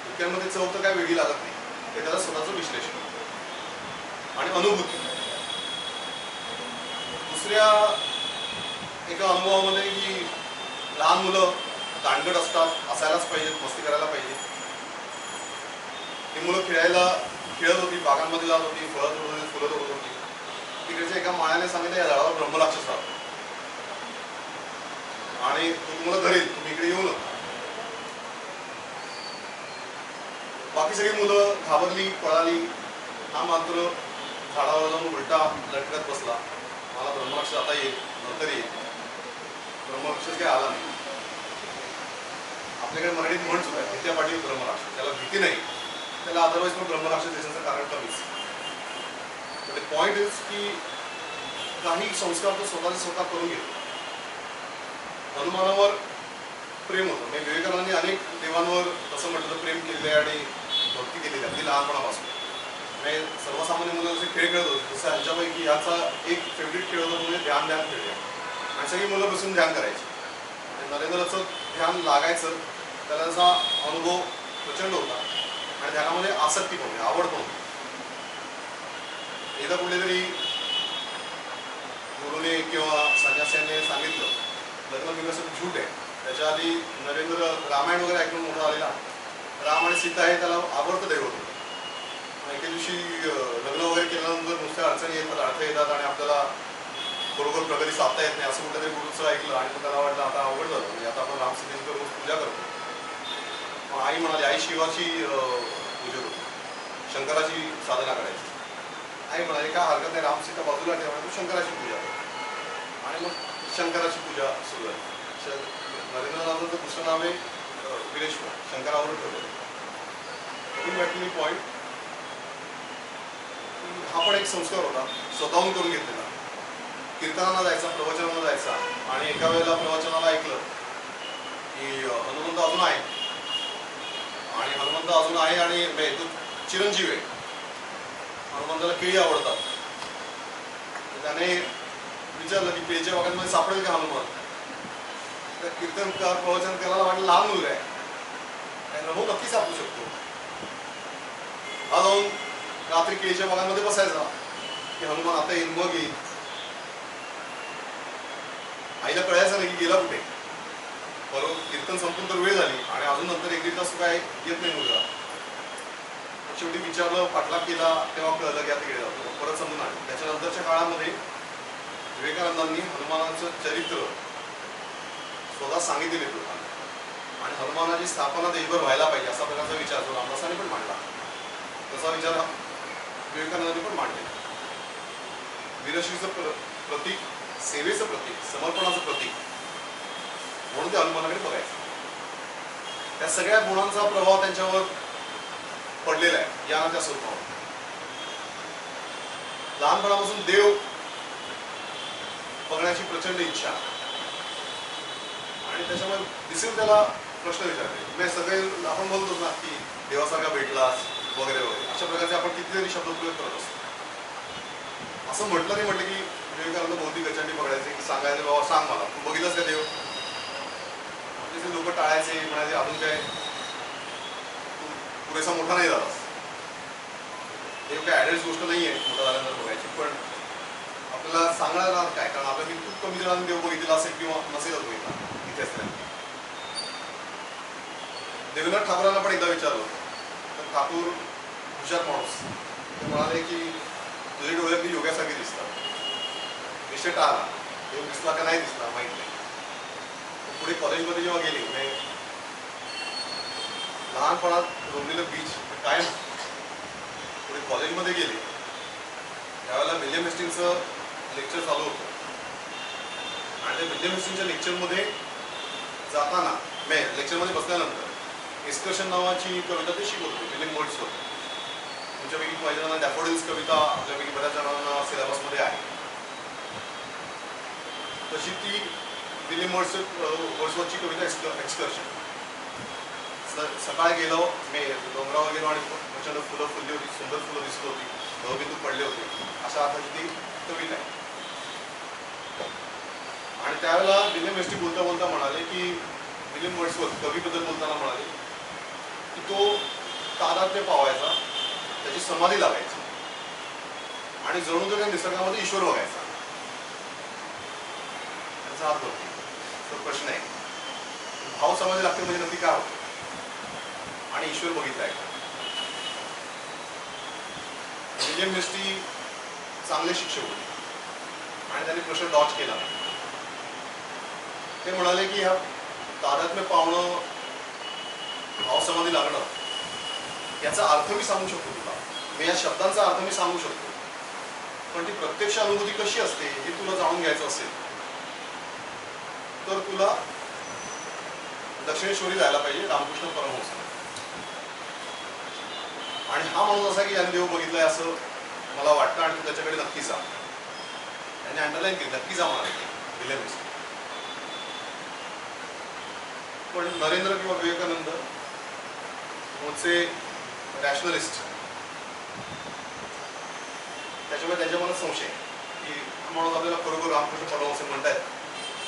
हुक्क्यांमध्ये चव तर काय वेगळी लागत नाही, हे त्याला स्वतःचं विश्लेषण आणि अनुभूती. दुसऱ्या एका अनुभवामध्ये की लहान मुलं दांडगट असतात, असायलाच पाहिजेत, मस्ती करायला पाहिजे. ही मुलं खेळत होती, बागांमध्ये जात होती, फळं तोडत होती, फुलं तोडत होती. तिकडच्या एका माळ्याने सांगितलं या झाडावर ब्रह्मराक्षस राहतो आणि तो तुम्हाला धरेल, तुम्ही इकडे येऊ नका. बाकी सगळी मुलं घाबरली, पळाली. हा मात्र झाडावर जाऊन उलटा लटकत बसला. मला ब्रह्मराक्षस आता येईल, नंतर येईल. ब्रह्मराक्षस काही आला नाही. आपल्याकडे मराठीत म्हण सुद्धा आहे, भीत्या पाटील ब्रह्मराक्षस. त्याला भीती नाही, त्याला अदरवाईज पण ब्रह्मराक्षस देण्याचं कारण कमीच. द पॉइंट इज की काही संस्कार तो स्वतः करून घेतो. हनुमानावर प्रेम होतं. म्हणजे विवेकानंदांनी अनेक देवांवर तसं म्हटलं तर प्रेम केले आणि भक्ती केलेली अगदी लहानपणापासून. म्हणजे सर्वसामान्य मुलं जसे खेळ खेळत होते तसं ह्यांच्यापैकी ह्याचा एक फेवरेट खेळ होता म्हणजे ध्यान खेळूया. आणि सगळी मुलं बसून ध्यान करायची. नरेंद्राचं ध्यान लागायचं, त्याला त्याचा अनुभव प्रचंड होता आणि ध्यानामध्ये आसक्ती पण होती, आवड पण होती. एकदा कुठले तरी गुरुने किंवा संन्यासाने सांगितलं लग्न बिग्न झूट आहे. त्याच्या आधी नरेंद्र रामायण वगैरे ऐकून मोठा आलेला. राम आणि सीता हे त्याला आवडतं दैवत होतं. एके दिवशी लग्न वगैरे केल्यानंतर नुसत्या अडचणी येतात, अडथळे येतात आणि आपल्याला बरोबर प्रगती साधता येत नाही असं कुठलं तरी गुरुचं ऐकलं आणि त्याला वाटलं आता अवघड झालं, म्हणजे आता आपण रामसीतेची रोज पूजा करतो. मग आई म्हणाली, आई शिवाची पूजा करतो, शंकराची साधना करायची. आई म्हणाली काय हरकत नाही, रामसीता बाजूला ठेवा, तू शंकराची पूजा कर. आणि मग शंकराची पूजा सुरू आहे. नरेंद्रनाथांचं दुसरं नाव आहे विरेश्वर, शंकरावरून ठेवलेलं. पॉईंट हा पण एक संस्कार होता, स्वतःहून करून घेतलेला. कीर्तनाला जायचा, प्रवचनाला जायचा आणि एका वेळेला प्रवचनाला ऐकलं की हनुमंत अजून आहे आणि हनुमंत अजून आहे आणि तो चिरंजीव आहे, हनुमंताला केळी आवडतात. त्याने विचारलं की केळीच्या बागांमध्ये सापडेल का हनुमान. तर कीर्तनकार प्रवचन करायला वाटलं लहान मुलगा आहे, हो नक्की सापडू शकतो. हा जाऊन रात्री केळीच्या बागांमध्ये बसायचा की हनुमान आता येईल मग येईल. आईला कळायचं नाही की गेला कुठे. बरोबर कीर्तन संपून तर वेळ झाली आणि अजून नंतर एक दीड तास काय येत नाही मुलगा. शेवटी विचारलं, पाठलाग केला, तेव्हा कळलं की आता गेला जातो. परत समजून आलं. त्याच्यानंतरच्या काळामध्ये विवेकानंदांनी हनुमानाचं चरित्र स्वतः सांगितलेले लोकांना आणि हनुमानाची स्थापना देशभर व्हायला पाहिजे असा प्रकारचा विचार जो रामदासांनी पण मांडला, तसा विचार विवेकानंदांनी पण मांडले. वीरश्रीचं प्रतीक, सेवेचं प्रतीक, समर्पणाचं प्रतीक म्हणून ते हनुमानाकडे बघायचं. त्या सगळ्या गुणांचा प्रभाव त्यांच्यावर पडलेला आहे या त्या स्वरूपावर. लहानपणापासून देव बघण्याची प्रचंड इच्छा आणि त्याच्यामुळे दिसेल त्याला प्रश्न विचारले. मी सगळे आपण बोलतो ना की देवासारखा भेटलास वगैरे वगैरे अशा प्रकारचे आपण कितीतरी शब्दप्रयोग करत असतो. असं म्हटलं नाही म्हटलं की विवेकानंद भौतिक गचांडी पकडायचे की सांगायचे बाबा सांग मला तू बघितलंस का देव. आपले लोक टाळायचे, म्हणायचे अजून काय तू पुरेसा मोठा नाही झालास. देव काय ॲडल्ट गोष्ट नाही आहे मोठा झाल्यानंतर बघायची. पण आपल्याला सांगण्याला काय, कारण आपल्या मी खूप कमी जणांनी देव बघितलेला असेल किंवा नसेलच बघितला इथे असताना. देवेंद्र ठाकूरांना पण एकदा विचारलं तर ठाकूर हुशार माणूस ते म्हणाले की तुझे डोळे अगदी योग्यासारखे दिसतात. विषय टाळला, देव दिसला का नाही दिसला माहीत नाही. पुढे कॉलेजमध्ये जेव्हा गेले म्हणजे लहानपणात रोवलेलं बीच कायम पुढे कॉलेजमध्ये गेले त्यावेळेला विल्यम हेस्टिंगचं लेक्चर चालू होतं आणि त्या विल्यम हेस्टिंगच्या लेक्चरमध्ये जाताना लेक्चरमध्ये बसल्यानंतर एक्सकर्शन नावाची कविता ते शिकवत होते. William Wordsworth. तुमच्यापैकी काही जणांना डॅफोडिल्स कविता आपल्यापैकी बऱ्याच जणांना सिलेबसमध्ये आहे. तशी ती विलियम वर्ड्सवर्थची कविता एक्सकर्शन. सकाळी गेलो डोंगरावर गेलो आणि प्रचंड फुलं फुलली होती, सुंदर फुलं दिसत होती, दवबिंदू पडले होते, अशा अर्थाची ती कविता आहे. आणि त्यावेळेला विलियम हेस्टिंग बोलता बोलता म्हणाले की विलियम वर्ड्सवर्थ कवीबद्दल बोलताना म्हणाले की तो तादात्म्य पावायचा, त्याची समाधी लागायची आणि जणू तो त्या निसर्गामध्ये ईश्वर बघायचा. त्याचा अर्थ होतो. तो प्रश्न आहे भाव समाधी लागते म्हणजे नक्की काय होतं आणि ईश्वर बघितलाय का. विलियम हेस्टिंग चांगले शिक्षक होते आणि त्यांनी प्रश्न डॉच केला नाही. ते म्हणाले की ह्या तादात्म्य पावणं, भावसमाधी लागणं याचा अर्थ मी सांगू शकतो तुला, मी या शब्दांचा अर्थ मी सांगू शकतो, पण ती प्रत्यक्ष अनुभूती कशी असते हे तुला जाणून घ्यायचं असेल तर तुला दक्षिणेश्वरी जायला पाहिजे, रामकृष्ण परमहंस. आणि हा माणूस असा की याने देव बघितलाय असं मला वाटतं आणि तू त्याच्याकडे नक्की जा. त्यांनी अंडरलाईन केली नक्की जा म्हणाले विलियम हेस्टिंग. पण नरेंद्र किंवा विवेकानंद मूळचे रॅशनलिस्ट, त्याच्यामुळे त्यांच्या मनात संशय की हा माणूस आपल्याला खरोखर रामकृष्ण परमहंस म्हणतायत,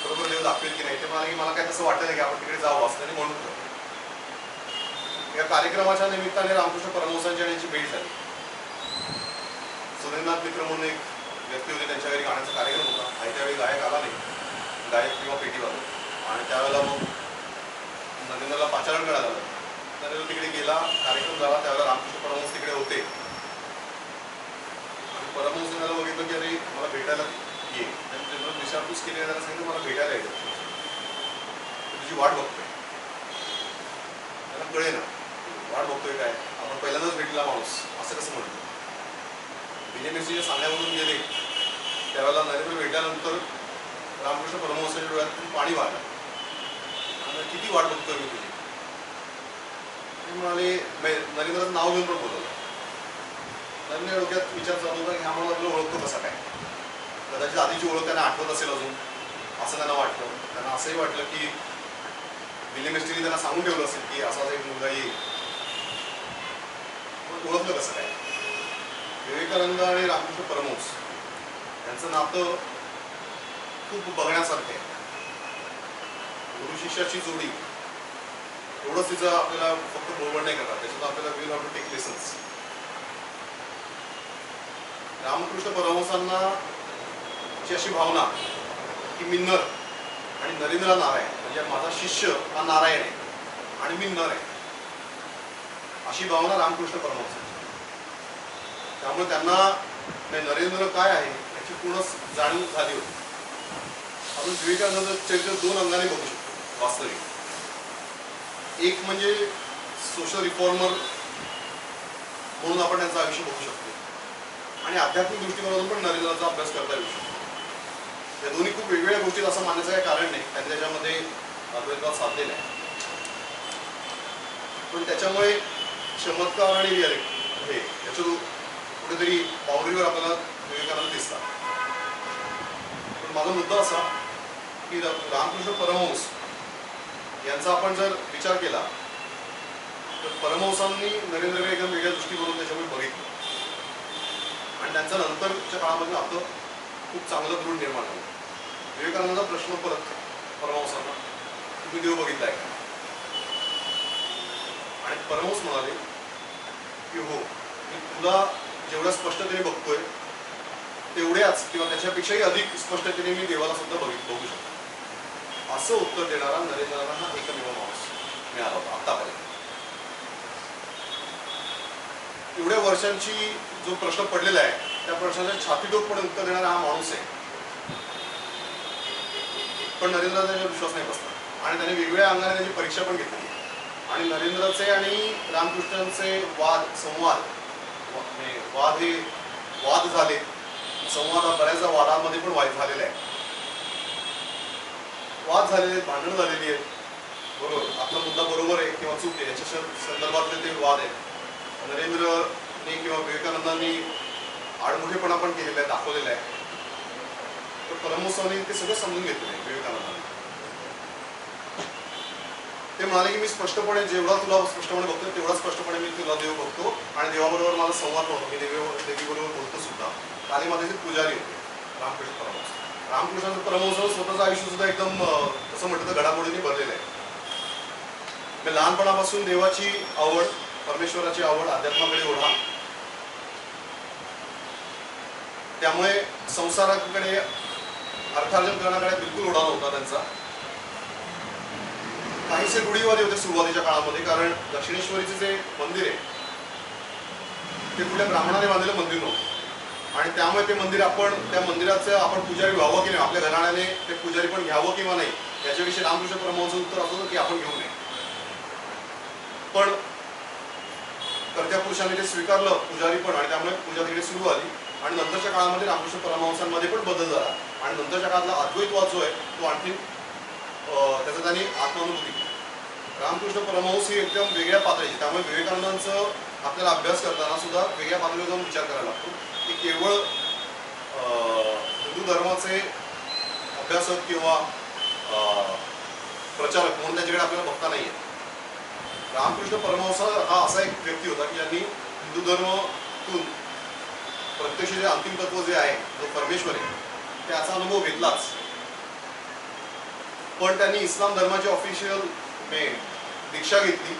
खरोखर देव दाखवेल की नाही. ते म्हणाले की मला काय तसं वाटतं नाही की आपण तिकडे जावं असं त्यांनी म्हणून. या कार्यक्रमाच्या निमित्ताने रामकृष्ण परमहंसांची आणि यांची भेट झाली. सुरेंद्रनाथ मित्र म्हणून एक व्यक्ती होते, त्यांच्या घरी गाण्याचा कार्यक्रम होता आणि त्यावेळी गायक आला नाही, गायक किंवा पेटीवाला. आणि त्यावेळेला मग नरेंद्रला पाचारण करायला लागलं. नरेंद्र तिकडे गेला, कार्यक्रम झाला, त्यावेळेला रामकृष्ण परमहंस तिकडे होते आणि परमहंस त्याला बघितलं की अरे मला भेटायला ये. त्यांनी विचारपूस केली, त्याला सांगितलं मला भेटायला यायचं, तुझी वाट बघतोय. त्याला कळे ना वाट बघतोय काय, आपण पहिल्यांदाच भेटला माणूस असं कसं म्हणतो. विलियम हेस्टिंगच्या सांगण्यामधून गेले त्यावेळेला नरेंद्र भेटल्यानंतर रामकृष्ण परमहंसाच्या डोळ्यातून पाणी वाहलं. किती वाट बघतोय मी तुझी. म्हणाले नरेंद्रचं नाव घेऊन पण बोलवलं. नरेंद्र डोक्यात विचार चालू होता की हा मला तुला ओळखतो कसा काय. कदाचित आधीची ओळख त्यांना आठवत असेल अजून, असं त्यांना वाटलं. त्यांना असंही वाटलं की विल्यम एस्टीनी त्यांना सांगून ठेवलं असेल की असा एक मुलगा येईल. ओळखलं कसं काय? विवेकानंद आणि रामकृष्ण परमहंस यांचं नातं खूप बघण्यासारखं आहे. गुरु शिष्याची जोडी एवढंच तिचं आपल्याला फक्त बोलवण नाही करतात, त्याच्यात आपल्याला will have to take lessons. Ramakrishna परमहंसांना ची अशी भावना की मी नर आणि नरेंद्र नारायण, म्हणजे माझा शिष्य हा नारायण आहे आणि मी नर आहे, अशी भावना रामकृष्ण परमहंसांची. त्यामुळे त्यांना नरेंद्र काय आहे याची पूर्ण जाणीव झाली होती. आपण विवेकानंद चरित्र दोन अंगाने बघू शकतो वास्तविक. एक म्हणजे सोशल रिफॉर्मर म्हणून आपण त्यांचं आयुष्य बघू शकतो आणि आध्यात्मिक दृष्टिकोनातून पण नरेंद्राचा अभ्यास करता येऊ शकतो. या दोन्ही खूप वेगवेगळ्या गोष्टीत असं मानण्याचं काही कारण नाही, त्यांनी त्याच्यामध्ये अद्वैतवाद साधलेला आहे. पण त्याच्यामुळे चमत्कार आणि रियालिटी हे याच्या कुठेतरी बाउंड्रीवर आपल्याला विवेकानंद दिसतात. पण माझा मुद्दा असा की रामकृष्ण परमहंस यांचा आपण जर विचार केला तर परमहंसांनी नरेंद्रकडे एकदम वेगळ्या दृष्टीकोनातून त्याच्यामुळे बघितलं आणि त्यांच्या नंतरच्या काळामध्ये नातं खूप चांगलं दृढ निर्माण झालं. विवेकानंदाचा प्रश्न परत परमहंसांना, तुम्ही देव बघितलाय का? आणि परमहंस म्हणाले की हो, मी तुला जेवढ्या स्पष्टतेने बघतोय तेवढ्याच किंवा त्याच्यापेक्षाही अधिक स्पष्टतेने मी देवाला सुद्धा बघू शकतो. असं उत्तर देणारा नरेंद्रांना हा एकमेव माणूस मिळाला होता आतापर्यंत. एवढ्या वर्षांची जो प्रश्न पडलेला आहे त्या प्रश्नाच्या छातीतोडपणे उत्तर देणारा हा माणूस आहे. पण नरेंद्राचा त्याच्यावर विश्वास नाही बसला आणि त्याने वेगवेगळ्या अंगाने त्याची परीक्षा पण घेतली आणि नरेंद्राचे आणि रामकृष्णांचे वाद झाले. संवाद हा बऱ्याचदा वादांमध्ये पण झालेला आहे. वाद झालेले आहेत, भांडणं झालेली आहेत, बरोबर, आपला मुद्दा बरोबर आहे किंवा चूक आहे याच्या संदर्भातले ते वाद आहेत. नरेंद्रने किंवा विवेकानंदांनी आडमुठेपणा पण केलेला आहे, दाखवलेला आहे. तर परमहंसांनी ते सगळं समजून घेतलेलं आहे विवेकानंदांनी. ते म्हणाले की मी स्पष्टपणे जेवढा तुला स्पष्टपणे बघतो तेवढा स्पष्टपणे मी तुला देव बघतो आणि देवाबरोबर माझा संवाद होतो. मी देवीबरोबर बोलतो सुद्धा. काली माझे पुजारी होते रामकृष्ण परमहंस. रामकृष्णाचं परमहंस स्वतःचं आयुष्य सुद्धा एकदम असं म्हटलं तर घडामोडींनी भरलेलं आहे. मी लहानपणापासून देवाची आवड, परमेश्वराची आवड, अध्यात्माकडे ओढा, त्यामुळे संसाराकडे अर्थार्जन करण्याकडे बिलकुल ओढा नव्हता त्यांचा. काहीसे रूढीवादी होते सुरुवातीच्या काळामध्ये, कारण दक्षिणेश्वरीचे जे मंदिर आहे ते कुठल्या ब्राह्मणाने बांधलेलं मंदिर नव्हतं आणि त्यामुळे ते मंदिर त्या मंदिराचं आपण पुजारी व्हावं की नाही, आपल्या घराण्याने ते पुजारी पण घ्यावं किंवा नाही याच्याविषयी रामकृष्ण परमहंसाचं उत्तर असं होतं की आपण घेऊ नये. पण कर्त्या पुरुषांनी ते स्वीकारलं पुजारी पण आणि त्यामुळे पूजा तिकडे सुरू झाली आणि नंतरच्या काळामध्ये रामकृष्ण परमहंसांमध्ये पण बदल झाला आणि नंतरच्या काळातला अद्वैतवाद जो आहे तो आणखी त्याचा त्यांनी आत्मानुभूती केली. रामकृष्ण परमहंस ही एकदम वेगळ्या पातळीची, त्यामुळे विवेकानंदांचं आपल्याला अभ्यास करताना सुद्धा वेगळ्या पातळीवर जाऊन विचार करायला लागतो की केवळ हिंदू धर्माचे अभ्यासक किंवा प्रचारक म्हणून त्यांच्याकडे आपल्याला बघता नाही येत. रामकृष्ण परमहंस हा असा एक व्यक्ती होता की ज्यांनी हिंदू धर्मातून प्रत्यक्ष जे अंतिम तत्व जे आहे, जो परमेश्वर आहे, त्याचा अनुभव घेतलाच. पण त्यांनी इस्लाम धर्माची ऑफिशियल दीक्षा घेतली.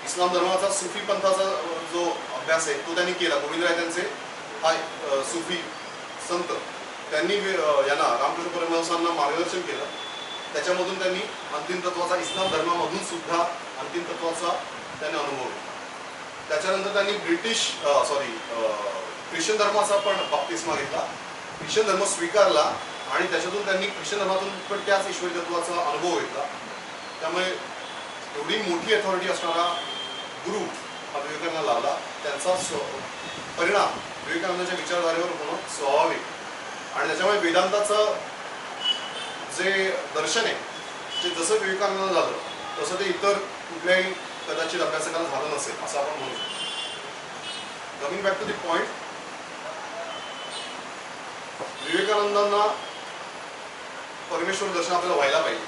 इस्लाम धर्माचा सुफी पंथाचा जो अभ्यास आहे तो त्यांनी केला. गोविंदराय त्यांचे हा सुफी संत, त्यांनी यांना रामकृष्ण परमहंसांना मार्गदर्शन केलं. त्याच्यामधून त्यांनी अंतिम तत्वाचा, इस्लाम धर्मामधून सुद्धा अंतिम तत्वाचा त्यांनी अनुभव घेतला. त्याच्यानंतर त्यांनी ख्रिश्चन धर्माचा पण बाप्तिस्मा घेतला, ख्रिश्चन धर्म स्वीकारला आणि त्याच्यातून त्यांनी ख्रिश्चन धर्मातून पण त्याच ईश्वरी तत्वाचा अनुभव घेतला. त्यामुळे एवढी मोठी अथॉरिटी असणारा गुरु हा विवेकानंदाला लाभला. त्यांचा परिणाम विवेकानंदाच्या विचारधारेवर होणं स्वाभाविक आणि त्याच्यामुळे वेदांताचं जे दर्शन आहे ते जसं विवेकानंद झालं तसं ते इतर कुठल्याही कदाचित अभ्यासकाला झालं नसेल असं आपण म्हणू शकतो. Coming back to the point, विवेकानंदांना परमेश्वर दर्शन आपल्याला व्हायला पाहिजे.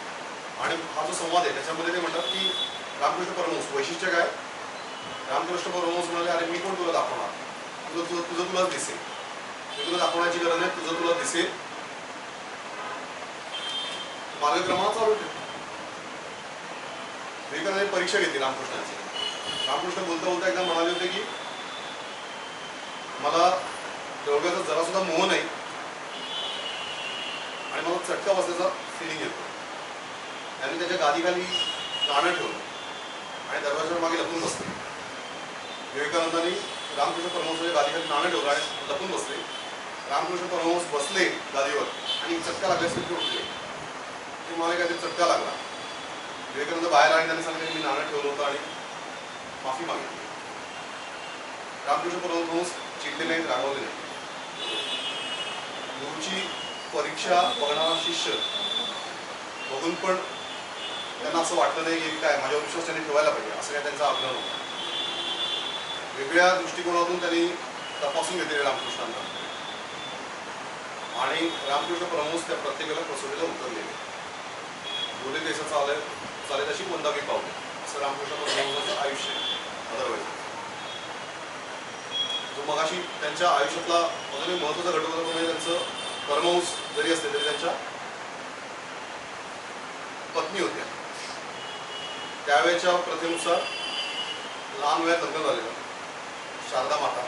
आणि हा जो संवाद आहे त्याच्यामध्ये ते म्हणतात की रामकृष्ण परमहंस वैशिष्ट्य काय. रामकृष्ण परमहंस म्हणाले, अरे मी कोण तुला दाखवणार, तुलाच दिसेल, मी तुला दाखवण्याची गरज नाही, तुला दिसेल. मार्गक्रमणात चालू ठेव. विवेकानंदांनी परीक्षा घेतली रामकृष्णाची. रामकृष्ण बोलता बोलता एकदा म्हणाले होते की मला द्रव्याचा जरा सुद्धा मोह नाही आणि मला चटका बसल्याचा फिलिंग येतो. त्यांनी त्याच्या गादीखाली नाणं ठेवलं आणि दरवाजाच्या मागे लपून बसले. विवेकानंदांनी रामकृष्ण परमहंसाच्या गादीखाली नाणं ठेवलं आणि लपून बसले. रामकृष्ण परमहंस बसले गादीवर आणि चटका लागल्यासारखे उठले. ते मला काहीतरी चटका लागला. विवेकानंद बाहेर आले, त्यांनी सांगितलं मी नाणं ठेवलं होतं आणि माफी मागितली. रामकृष्ण परमहंस चिडले नाहीत, रागवले नाही. गुरुची परीक्षा बघणारा शिष्य बघून पण त्यांना असं वाटलं नाही की काय माझ्यावर विश्वास त्यांनी ठेवायला पाहिजे, असं काय त्यांचा आग्रह नव्हता. वेगळ्या दृष्टिकोनातून त्यांनी तपासून घेतलेले रामकृष्णांना आणि रामकृष्ण परमहंस त्या प्रत्येकाला कसोटीला उतरलेले. बोले देशा चाले तशी वंदावी पावले, असं रामकृष्ण परमहंसाचं आयुष्य आहे. अदरवाईज जो मगाशी त्यांच्या आयुष्यातला अजूनही महत्त्वाचा घटक होता तो म्हणजे त्यांचं परमहंस जरी असले तरी त्यांच्या पत्नी होत्या. त्यावेळेच्या प्रथेनुसार लहान वयात लग्न झालेलं. शारदा माता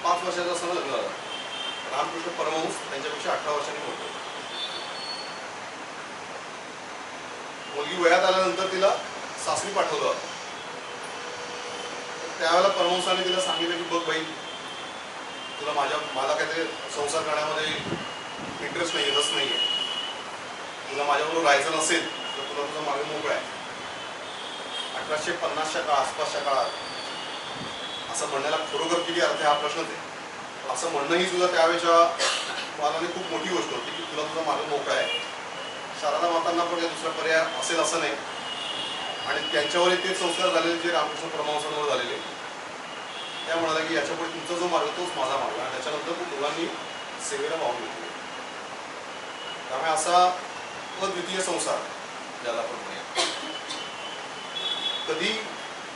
5 वर्षाचा असताना लग्न झालं. रामकृष्ण परमहंस त्यांच्यापेक्षा 18 वर्षांनी मोठे. मुलगी वयात आल्यानंतर तिला सासरी पाठवलं. त्यावेळेला परमहंसाने तिला सांगितलं की बघ बाई, तुला मला काय ते संसार करण्यामध्ये इंटरेस्ट नाही, रस नाही आहे, तुला माझ्याबरोबर राहायचं नसेल तर तुला तुझा मार्ग मोकळा आहे. 1850च्या आसपासच्या काळात असं म्हणण्याला खरोखर किती अर्थ आहे हा प्रश्नच आहे. असं म्हणणंही सुद्धा त्यावेळेच्या मानाने खूप मोठी गोष्ट होती की तुला तुझा मार्ग मोकळा आहे. शारदा मातांना पण काही दुसरा पर्याय असेल असं नाही आणि त्यांच्यावर ते संस्कार झालेले जे रामकृष्ण परमहंसांवर झालेले. त्या म्हणाल्या की याच्यापुढे तुमचा जो मार्ग तोच माझा मार्ग. आणि त्याच्यानंतर मुलांनी सेवेला वाहून घेतले. त्यामुळे असा अद्वितीय संसार ज्याला आपण म्हणूया.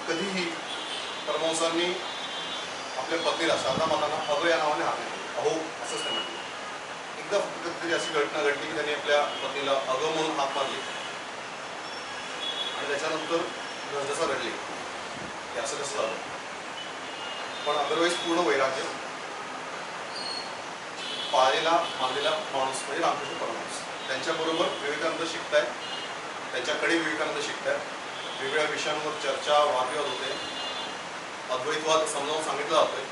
कधीही परमहंसांनी आपल्या पत्नीला शारदा मातांना अगं या नावाने हाक नाही, अहो असंच नाही म्हटलं. एकदा फक्त कधीतरी अशी घटना घडली की त्यांनी आपल्या पत्नीला अगं म्हणून हाक मारली आणि त्याच्यानंतर जसं रडले की असं कसं झालं. पण अदरवाईज पूर्ण वैराग्य पाळलेला मानलेला माणूस म्हणजे रामकृष्ण परमहंस. त्यांच्याबरोबर विवेकानंद शिकतायत, त्यांच्याकडे विवेकानंद शिकतायत. वेगवेगळ्या विषयांवर चर्चा वादविवाद होते, अद्वैतवाद समजावून सांगितलं जातोय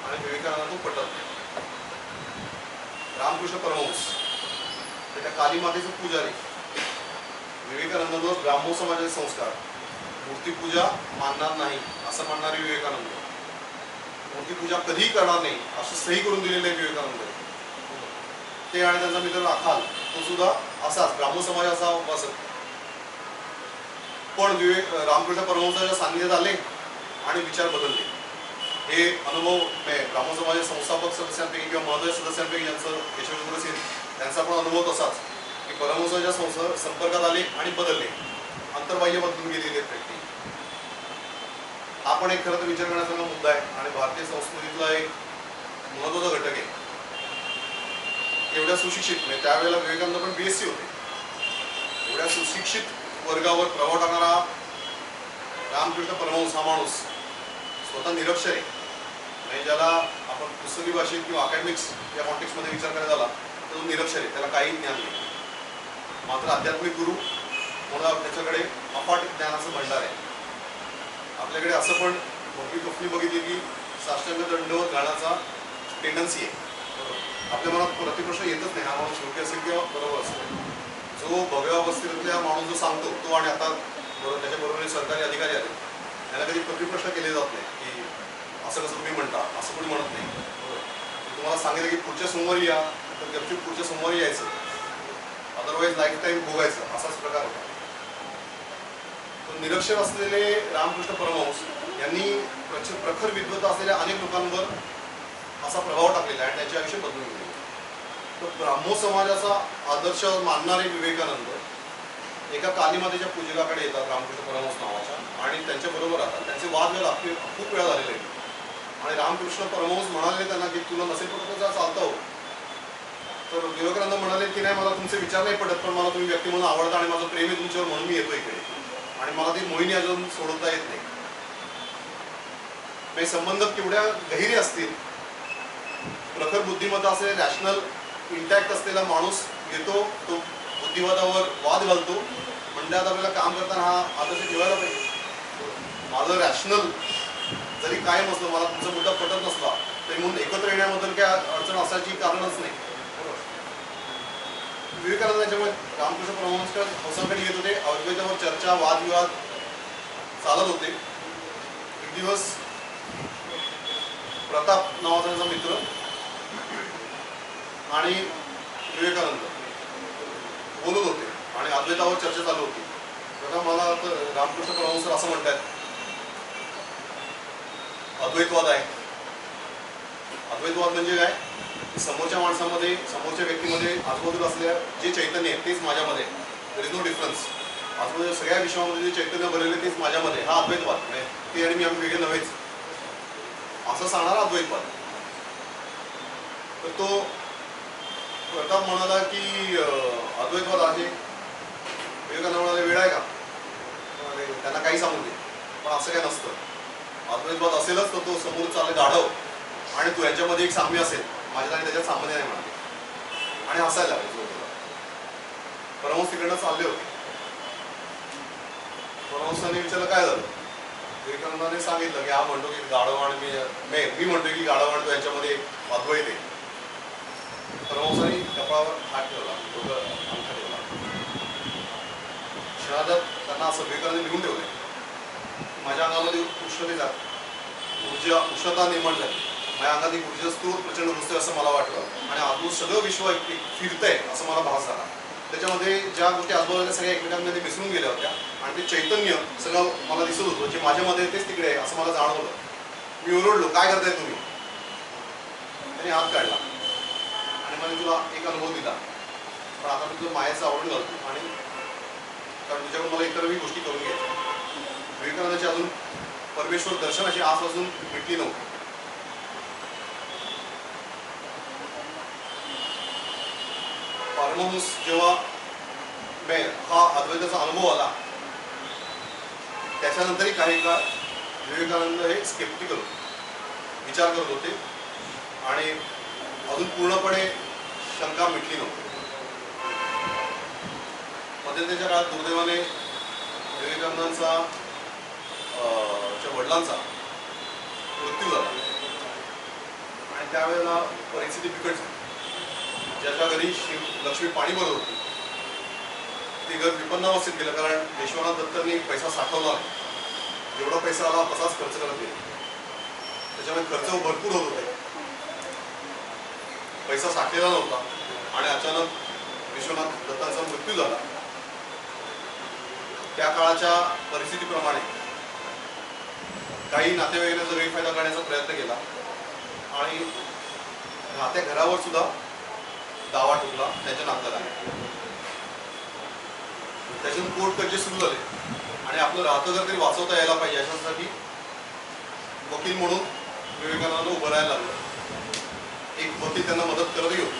आणि विवेकानंद पटत नाही. रामकृष्ण परमहंस त्या कालीमातेचे पुजारी, विवेकानंदांवर ब्राह्मो समाजाचे संस्कार, मूर्तीपूजा मानणार नाही असं म्हणणारे विवेकानंद, मूर्तीपूजा कधीही करणार नाही असं सही करून दिलेलं आहे विवेकानंद. ते आणि त्यांचा मित्र राखाल तो सुद्धा असाच ब्राह्मो समाजाचा उपासक. पण रामकृष्ण परमहंसाच्या सान्निध्यात आले आणि विचार बदलले. हे अनुभव ब्राह्मण समाजाच्या संस्थापक सदस्यांपैकी किंवा महत्त्वाच्या सदस्यांपैकी ज्यांचं यशवंत असेल त्यांचा पण अनुभव तसाच की परमहंसाच्या संपर्कात आले आणि बदलले, अंतर्बाह्य बदलून गेलेले व्यक्ती. हा पण एक खरं तर विचार करण्याचा मुद्दा आहे आणि भारतीय संस्कृतीतला एक महत्त्वाचा घटक आहे. एवढ्या सुशिक्षित म्हणजे त्यावेळेला विवेकानंद पण BSc होते. एवढ्या सुशिक्षित वर्गावर प्रभाव टाकणारा रामकृष्ण परमहंस हा माणूस स्वतः निरक्षर आहे. म्हणजे ज्याला आपण पुस्तकी भाषेत किंवा अकॅडमिक्स या कॉन्टेक्समध्ये विचार करायला झाला तर तो निरक्षर आहे, त्याला काही ज्ञान नाही. मात्र आध्यात्मिक गुरु म्हणून त्याच्याकडे अफाट ज्ञानाचं भंडार आहे. आपल्याकडे असं पण भव्य कफनी बघितली की साष्टांग दंडवत घालण्याचा टेंडन्सी आहे. आपल्या मनात प्रतिप्रश्न येतच नाही, हा माणूस योग्य असेल किंवा बरोबर असेल. जो भव्यावस्थेतल्या माणूस जो सांगतो तो आणि आता बरोबर त्याच्याबरोबर सरकारी अधिकारी आले त्यांना कधी प्रतिप्रश्न केले जात नाही की असं कसं तुम्ही म्हणता, असं कोणी म्हणत नाही. तुम्हाला सांगितलं की पुढच्या सोमवारी या तर गपचूप पुढच्या सोमवारी यायचं, अदरवाईज लाईफ टाईम भोगायचं, असाच प्रकार होता. निरक्षर असलेले रामकृष्ण परमहंस यांनी प्रखर विद्वत्ता असलेल्या अनेक लोकांवर असा प्रभाव टाकलेला आहे आणि त्यांचे आयुष्य बदलून गेले. तर ब्राह्मो समाजाचा आदर्श मानणारे विवेकानंद एका कालीमातेच्या पूजकाकडे येतात, रामकृष्ण परमहंस नावाच्या, आणि त्यांच्याबरोबर राहतात. त्यांचे वादविवाद खूप वेळा झालेले आहेत. आणि रामकृष्ण परमहंस म्हणाले त्यांना की तुला नसेल पडत जा चालता हो. तर विवेकानंद म्हणाले की नाही, मला तुमचे विचार नाही पडत, पण मला तुम्ही व्यक्ती म्हणून आवडता आणि माझं प्रेम आहे तुमच्यावर म्हणून मी येतो इकडे, आणि मला ती मोहिनी अजून सोडवता येत नाही. म्हणजे संबंध केवढ्या गहिरे असतील, प्रखर बुद्धिमत्ता असेल, रॅशनल इंटॅक्ट असलेला माणूस येतो, तो बुद्धिवादावर वाद घालतो, म्हणजे आता आपल्याला काम करताना हा आदर्श ठेवायला पाहिजे. माझं रॅशनल जरी कायम असलं, मला तुमचा मुद्दा पटत नसला तरी म्हणून एकत्र येण्याबद्दल काय अडचण असायची कारणच नाही. विवेकानंद त्याच्यामुळे रामकृष्ण परमहंस हौसाकडे येत होते, अद्वैतावर चर्चा, वादविवाद चालत होते. एक दिवस प्रताप नावाचा त्याचा मित्र आणि विवेकानंद बोलत होते आणि अद्वैतावर चर्चा चालू होती. बघा, मला तर रामकृष्ण परमहंस असं म्हणतात, अद्वैतवाद आहे. अद्वैतवाद म्हणजे काय? समोरच्या माणसामध्ये, समोरच्या व्यक्तीमध्ये आजूबाजूला असलेल्या जे चैतन्य आहे तेच माझ्यामध्ये, देयर इज नो डिफरन्स. आजूबाजूच्या सगळ्या विश्वामध्ये जे चैतन्य भरलेले तेच माझ्यामध्ये, हा अद्वैतवाद. ते आणि मी आम्ही वेगळे नव्हेच असं सांगणारा अद्वैतवाद. तर तो प्रताप म्हणाला की अद्वैतवाद आहे. विवेकानंद म्हणाले वेळ आहे का, त्यांना काही सांगू दे, पण असं काय नसतं. अद्वैतवाद असेलच तर तो समोर चालले गाढव आणि तू यांच्यामध्ये एक साम्य असेल, माझ्यात आणि त्याच्यात सामान्य नाही म्हणाले, आणि हसायला लागले. परमहंस तिकडनं चालले होते. परमहंसाने विचारलं काय झालं. विवेकानंदाने सांगितलं की हा म्हणतो की गाढव आणि मी म्हणतो की गाढव आणि तो यांच्यामध्ये अद्वैत आहे. परमहंसाने कपाळावर हात ठेवला, डोकं अंगठा ठेवला. शहादात त्यांना असं विवेकानंद लिहून ठेवले, माझ्या अंगामध्ये उष्णता निर्माण झाली, माझ्या अंगात एक ऊर्जा स्त्रोत प्रचंड रुजतोय असं मला वाटलं, आणि आजूबाजू सगळं विश्व फिरतंय असं मला भास झाला. त्याच्यामध्ये ज्या गोष्टी आजूबाजूला सगळ्या एकमेकांमध्ये मिसळून गेल्या होत्या आणि ते चैतन्य सगळं मला दिसत होतं, जे माझ्यामध्ये तेच तिकडे आहे असं मला जाणवलं. मी ओरडलो, काय करताय तुम्ही. त्याने हात काढला आणि मला तुला एक अनुभव दिला, पण आता मी तुझं मायाचं आवडून घालतो, आणि कारण तुझ्याकडून मला इतरही गोष्टी करून घ्यायच्या. विवेकानंदाची अजून परमेश्वर दर्शनाची आस अजून मिटली नव्हती. परमहंस जेव्हा हा अद्वैताचा अनुभव आला, त्याच्यानंतरही काही काळ विवेकानंद हे स्केप्टिकल विचार करत होते आणि अजून पूर्णपणे शंका मिटली नव्हती. मध्यंतरीच्या काळात दुर्दैवाने विवेकानंदांचा वडिलांचा मृत्यू झाला, आणि त्यावेळेला परिस्थिती बिकट झाली. ज्याच्या घरी लक्ष्मी पाणी भरत होती ते घर विपन्नावस्थेत गेलं, कारण विश्वनाथ दत्तांनी पैसा साठवला नाही. जेवढा पैसा आला तसाच खर्च करत गेला. त्याच्यामुळे खर्च भरपूर होत होते, पैसा साठलेला नव्हता, आणि अचानक विश्वनाथ दत्तांचा मृत्यू झाला. त्या काळाच्या परिस्थितीप्रमाणे काही नातेवाईकांचा गैरफायदा करण्याचा प्रयत्न केला, आणि नात्या घरावर सुद्धा दावा ठोकला त्यांच्या नात्याला. त्याच्यातून कोर्ट कचे सुरू झाले, आणि आपलं राहतं जर तरी वाचवता यायला पाहिजे याच्यासाठी वकील म्हणून विवेकानंद उभं राहायला लागलं. एक वकील त्यांना मदत करतही होती,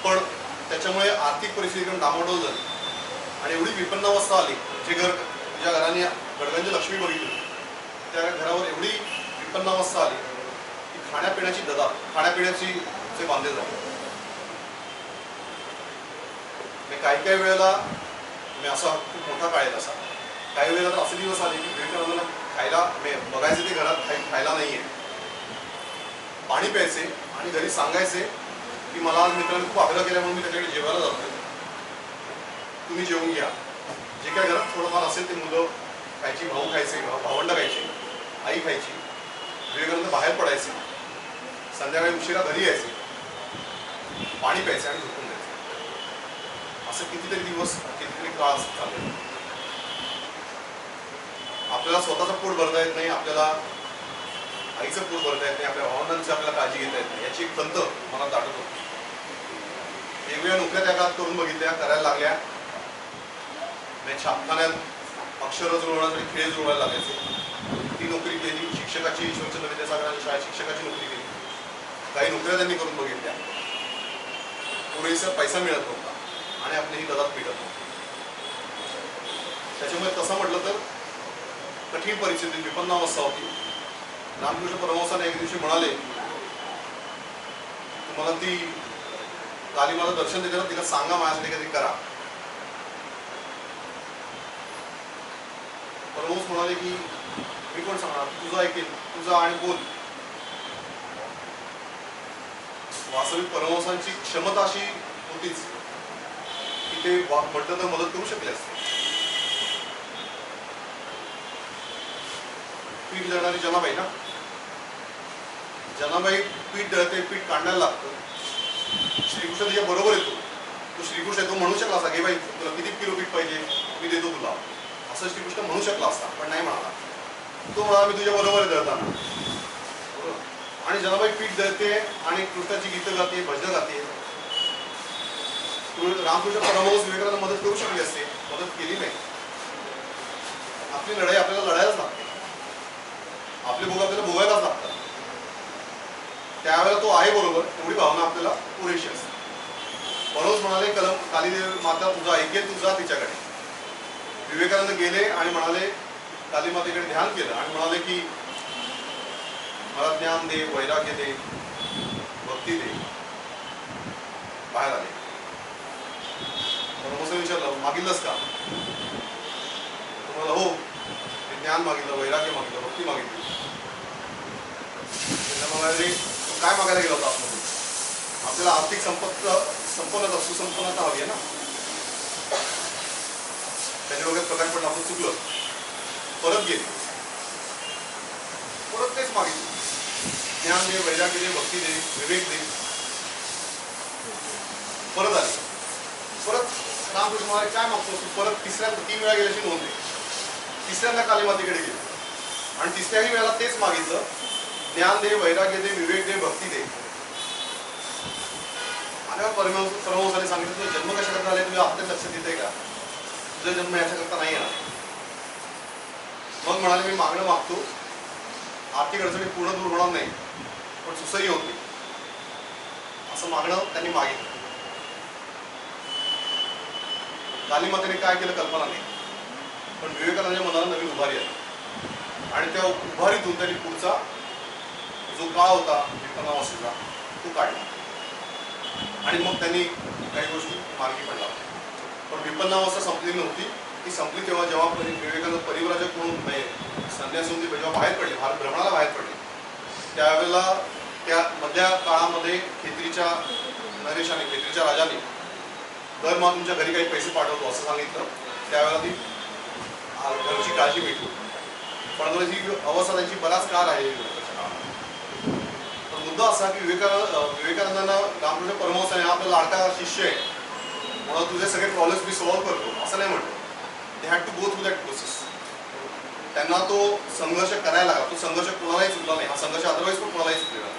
पण त्याच्यामुळे आर्थिक परिस्थिती डामाडोल झाली, आणि एवढी विपन्नावस्था आली. जे घर, ज्या घराने गडगंज लक्ष्मी बघितली त्या घरावर एवढी विपन्नावस्था आली की खाण्यापिण्याची ददा, खाण्यापिण्याची जे बांधले झाले. काही काही वेळेला मी असा खूप मोठा काळ आहे तसा, काही वेळेला तर असे दिवस आले की विवेकानंदांना खायला बघायचे ते घरात खायला नाहीये, पाणी प्यायचे, आणि घरी सांगायचे की मला आज मित्रांनी खूप आग्रह केल्यामुळे मी त्याच्याकडे जेवायला जातोय, तुम्ही जेवून घ्या. जे काय घरात थोडंफार असेल ते मुलं खायची, भाऊ खायचे, भावंड खायचे, आई खायची. विवेकानंद बाहेर पडायचे, संध्याकाळी उशिरा घरी यायचे, पाणी प्यायचे आणि झोपून द्यायचे. असं कितीतरी दिवस, कितीतरी काळ चालले. आपल्याला स्वतःचं पोट भरता येत नाही, आपल्याला आईचं पोट भरता येत नाही, आपल्या भावनांची आपल्याला काळजी घेता येत नाही, याची एक खंत मनात नोकऱ्या त्या काळात करून बघितल्या, करायला लागल्या. म्हणजे छापखान्यात अक्षरं जुळवण्यासाठी खेळ जुळवायला लागायचे. ती नोकरी केली. शिक्षकाची ईश्वरचंद्र विद्यासागरांच्या शाळेत शिक्षकाची नोकरी केली. काही नोकऱ्या त्यांनी करून बघितल्या. पुरेसा पैसा मिळत नव्हता आणि आपली ही ददात मिळत नव्हती. त्याच्यामुळे तसं म्हटलं तर कठीण परिस्थिती, विपन्नावस्था होती. रामकृष्ण परमहंसाने एक दिवशी म्हणाले, तुम्हाला ती तालीमाला दर्शन देते ना, तिला सांगा माझ्यासाठी काहीतरी करा. परमहंस म्हणाले की मी कोण सांगणार, तुझं ऐकेल, तुझा आणि बोल. वास्तविक परमहंसांची क्षमता अशी होतीच की ते म्हटलं तर मदत करू शकले असते. पीठ दळणारी जनाबाई ना, जनाबाई पीठ दळते, पीठ काढण्याला लागतं. श्रीकृष्ण तिच्या बरोबर येतो. तो श्रीकृष्ण येतो म्हणू शकला असता, घे बाई तुला किती किलो पीठ पाहिजे मी देतो तुला, असं श्रीकृष्ण म्हणू शकला असता, पण नाही म्हणाला. तो म्हणाला मी तुझ्या बरोबर आहे दळताना. आणि जनाबाई पीठ दळते आणि कृष्णाची गीतं गाते, भजनं गाते. रामकृष्ण परमहंस विवेकानंद मदत करू शकले असते, मदत केली नाही. आपली लढाई आपल्याला लढायलाच लागते, आपले भोग आपल्याला भोगायलाच लागतात. त्यावेळेला तो आहे बरोबर, एवढी भावना आपल्याला पुरेशी असते. परमहंस म्हणाले कालीदेव माता तुझा ऐकेल, तू जा तिच्याकडे. विवेकानंद गेले आणि म्हणाले, काली मातेकडे ध्यान केलं आणि म्हणाले की मला ज्ञान दे, वैराग्य दे, भक्ती दे. बाहेर आले. परमहंसाने विचारलं मागितलंस का? तुम्हाला हो, ज्ञान मागितलं, वैराग्य मागितलं, भक्ती मागितली. त्यांना म्हणाले काय मागायला गेला होता आतमध्ये? आपल्याला आर्थिक संपन्नता, सुसंपन्नता हवी आहे ना. त्याच्या वगैरे प्रकाश पडला, आपण चुकलं. परत गेले, परत तेच मागितलं, ज्ञान दे, वैराग्य दे, भक्ती दे, विवेक दे. परत आले. परत रामकृष्ण महाराज काय मागतो तू? परत तिसऱ्यांदा 3 वेळा गेल्याची नोंद आहे. तिसऱ्यांदा कालीमातेकडे गेले आणि तिसऱ्याही वेळेला तेच मागितलं, ज्ञान दे, वैराग्य दे, विवेक दे, भक्ती दे. आणि परमहंसाने सांगितलं तुझा जन्म कशाकरता झाला, तुझ्या आपल्यात लक्षात येते का? तुझा जन्म याच्याकरता नाही येणार. मग म्हणाले मी मागणं मागतो, आर्थिक अडचणी पूर्ण दूर होणार नाही पण सुसह्य होते, असं मागणं त्यांनी मागितलं. कालीमातेने काय केलं कल्पना नाही, पण विवेकानंदाच्या मनाला नवीन उभारी आली आणि त्या उभारीतून त्यांनी पुढचा जो काळ होता विपन्नावस्थेचा तो काढला आणि मग त्यांनी काही गोष्टी मार्गी पडला. पण विपन्नावस्था संपली नव्हती. ती संपली तेव्हा जेव्हा विवेकानंद परिव्राजक म्हणून संन्यासून ते जेव्हा बाहेर पडले, भारत भ्रमणाला बाहेर पडले, त्यावेळेला त्या मधल्या काळामध्ये खेत्रीच्या नरेशाने, खेत्रीच्या राजाने दरमहा तुमच्या घरी काही पैसे पाठवतो असं सांगितलं. त्यावेळेला ती घरची काळजी मिळतो. पण ही अवस्था त्यांची बराच काळ आहे. पण मुद्दा असा की विवेकानंदांना रामकृष्ण परमहंसाने हा आपला लाडका शिष्य आहे म्हणून तुझे सगळे प्रॉब्लेम्स मी सॉल्व्ह करतो असं नाही म्हटलं. They had to go through that process. त्यांना तो संघर्ष करायला लागला. तो संघर्ष कोणालाही चुकला नाही. हा संघर्ष अदरवाईज पण कोणालाही चुकलेला नाही.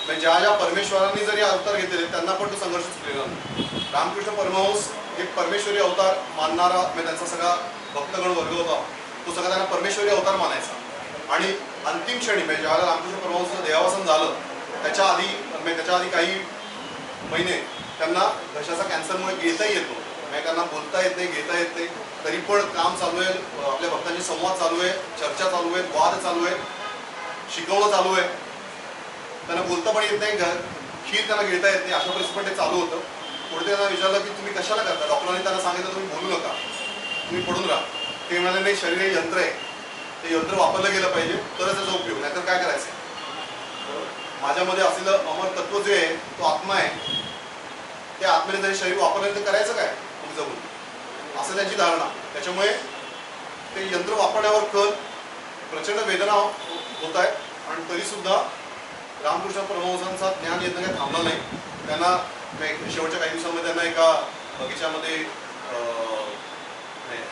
म्हणजे ज्या ज्या परमेश्वरांनी जरी अवतार घेतलेले त्यांना पण तो संघर्ष चुकलेला नाही. रामकृष्ण परमहंस एक परमेश्वरी अवतार मानणारा, म्हणजे त्यांचा सगळा भक्तगण वर्ग होता, तो सगळा त्यांना परमेश्वरी अवतार मानायचा. आणि अंतिम क्षणी म्हणजे ज्यावेळेला रामकृष्ण परमहंसाचं देहावसन झालं त्याच्या आधी काही महिने त्यांना घशाचा कॅन्सरमुळे घेता येत नव्हतं. म्हणजे त्यांना बोलता येत नाही, घेता येत नाही. तरी पण काम चालू आहे, आपल्या भक्तांचे संवाद चालू आहे, चर्चा चालू आहे, वाद चालू आहे, शिकवणं चालू आहे. त्यांना बोलता पण येत नाही, खीर त्यांना घेता येत नाही. अशा परिस्थितीत पण ते चालू होतं. पुढे त्यांना विचारलं की तुम्ही कशाला करता? डॉक्टरांनी त्यांना सांगितलं तुम्ही बोलू नका, तुम्ही पडून राहा. ते म्हणाले नाही, शरीर हे यंत्र आहे, ते यंत्र वापरलं गेलं पाहिजे तरच त्याचा उपयोग, नाहीतर काय करायचं. माझ्यामध्ये असलेलं अमर तत्व जे आहे तो आत्मा आहे, त्या आत्म्याने जरी शरीर वापरलं तर करायचं काय मग जगून, असं त्यांची धारणा. त्याच्यामुळे ते यंत्र वापरण्यावर कल, प्रचंड वेदना होत आहे. आणि तरीसुद्धा रामकृष्ण परमहंसांचा ज्ञान येत काही थांबला नाही. त्यांना शेवटच्या काही दिवसांमध्ये त्यांना एका बगीच्यामध्ये,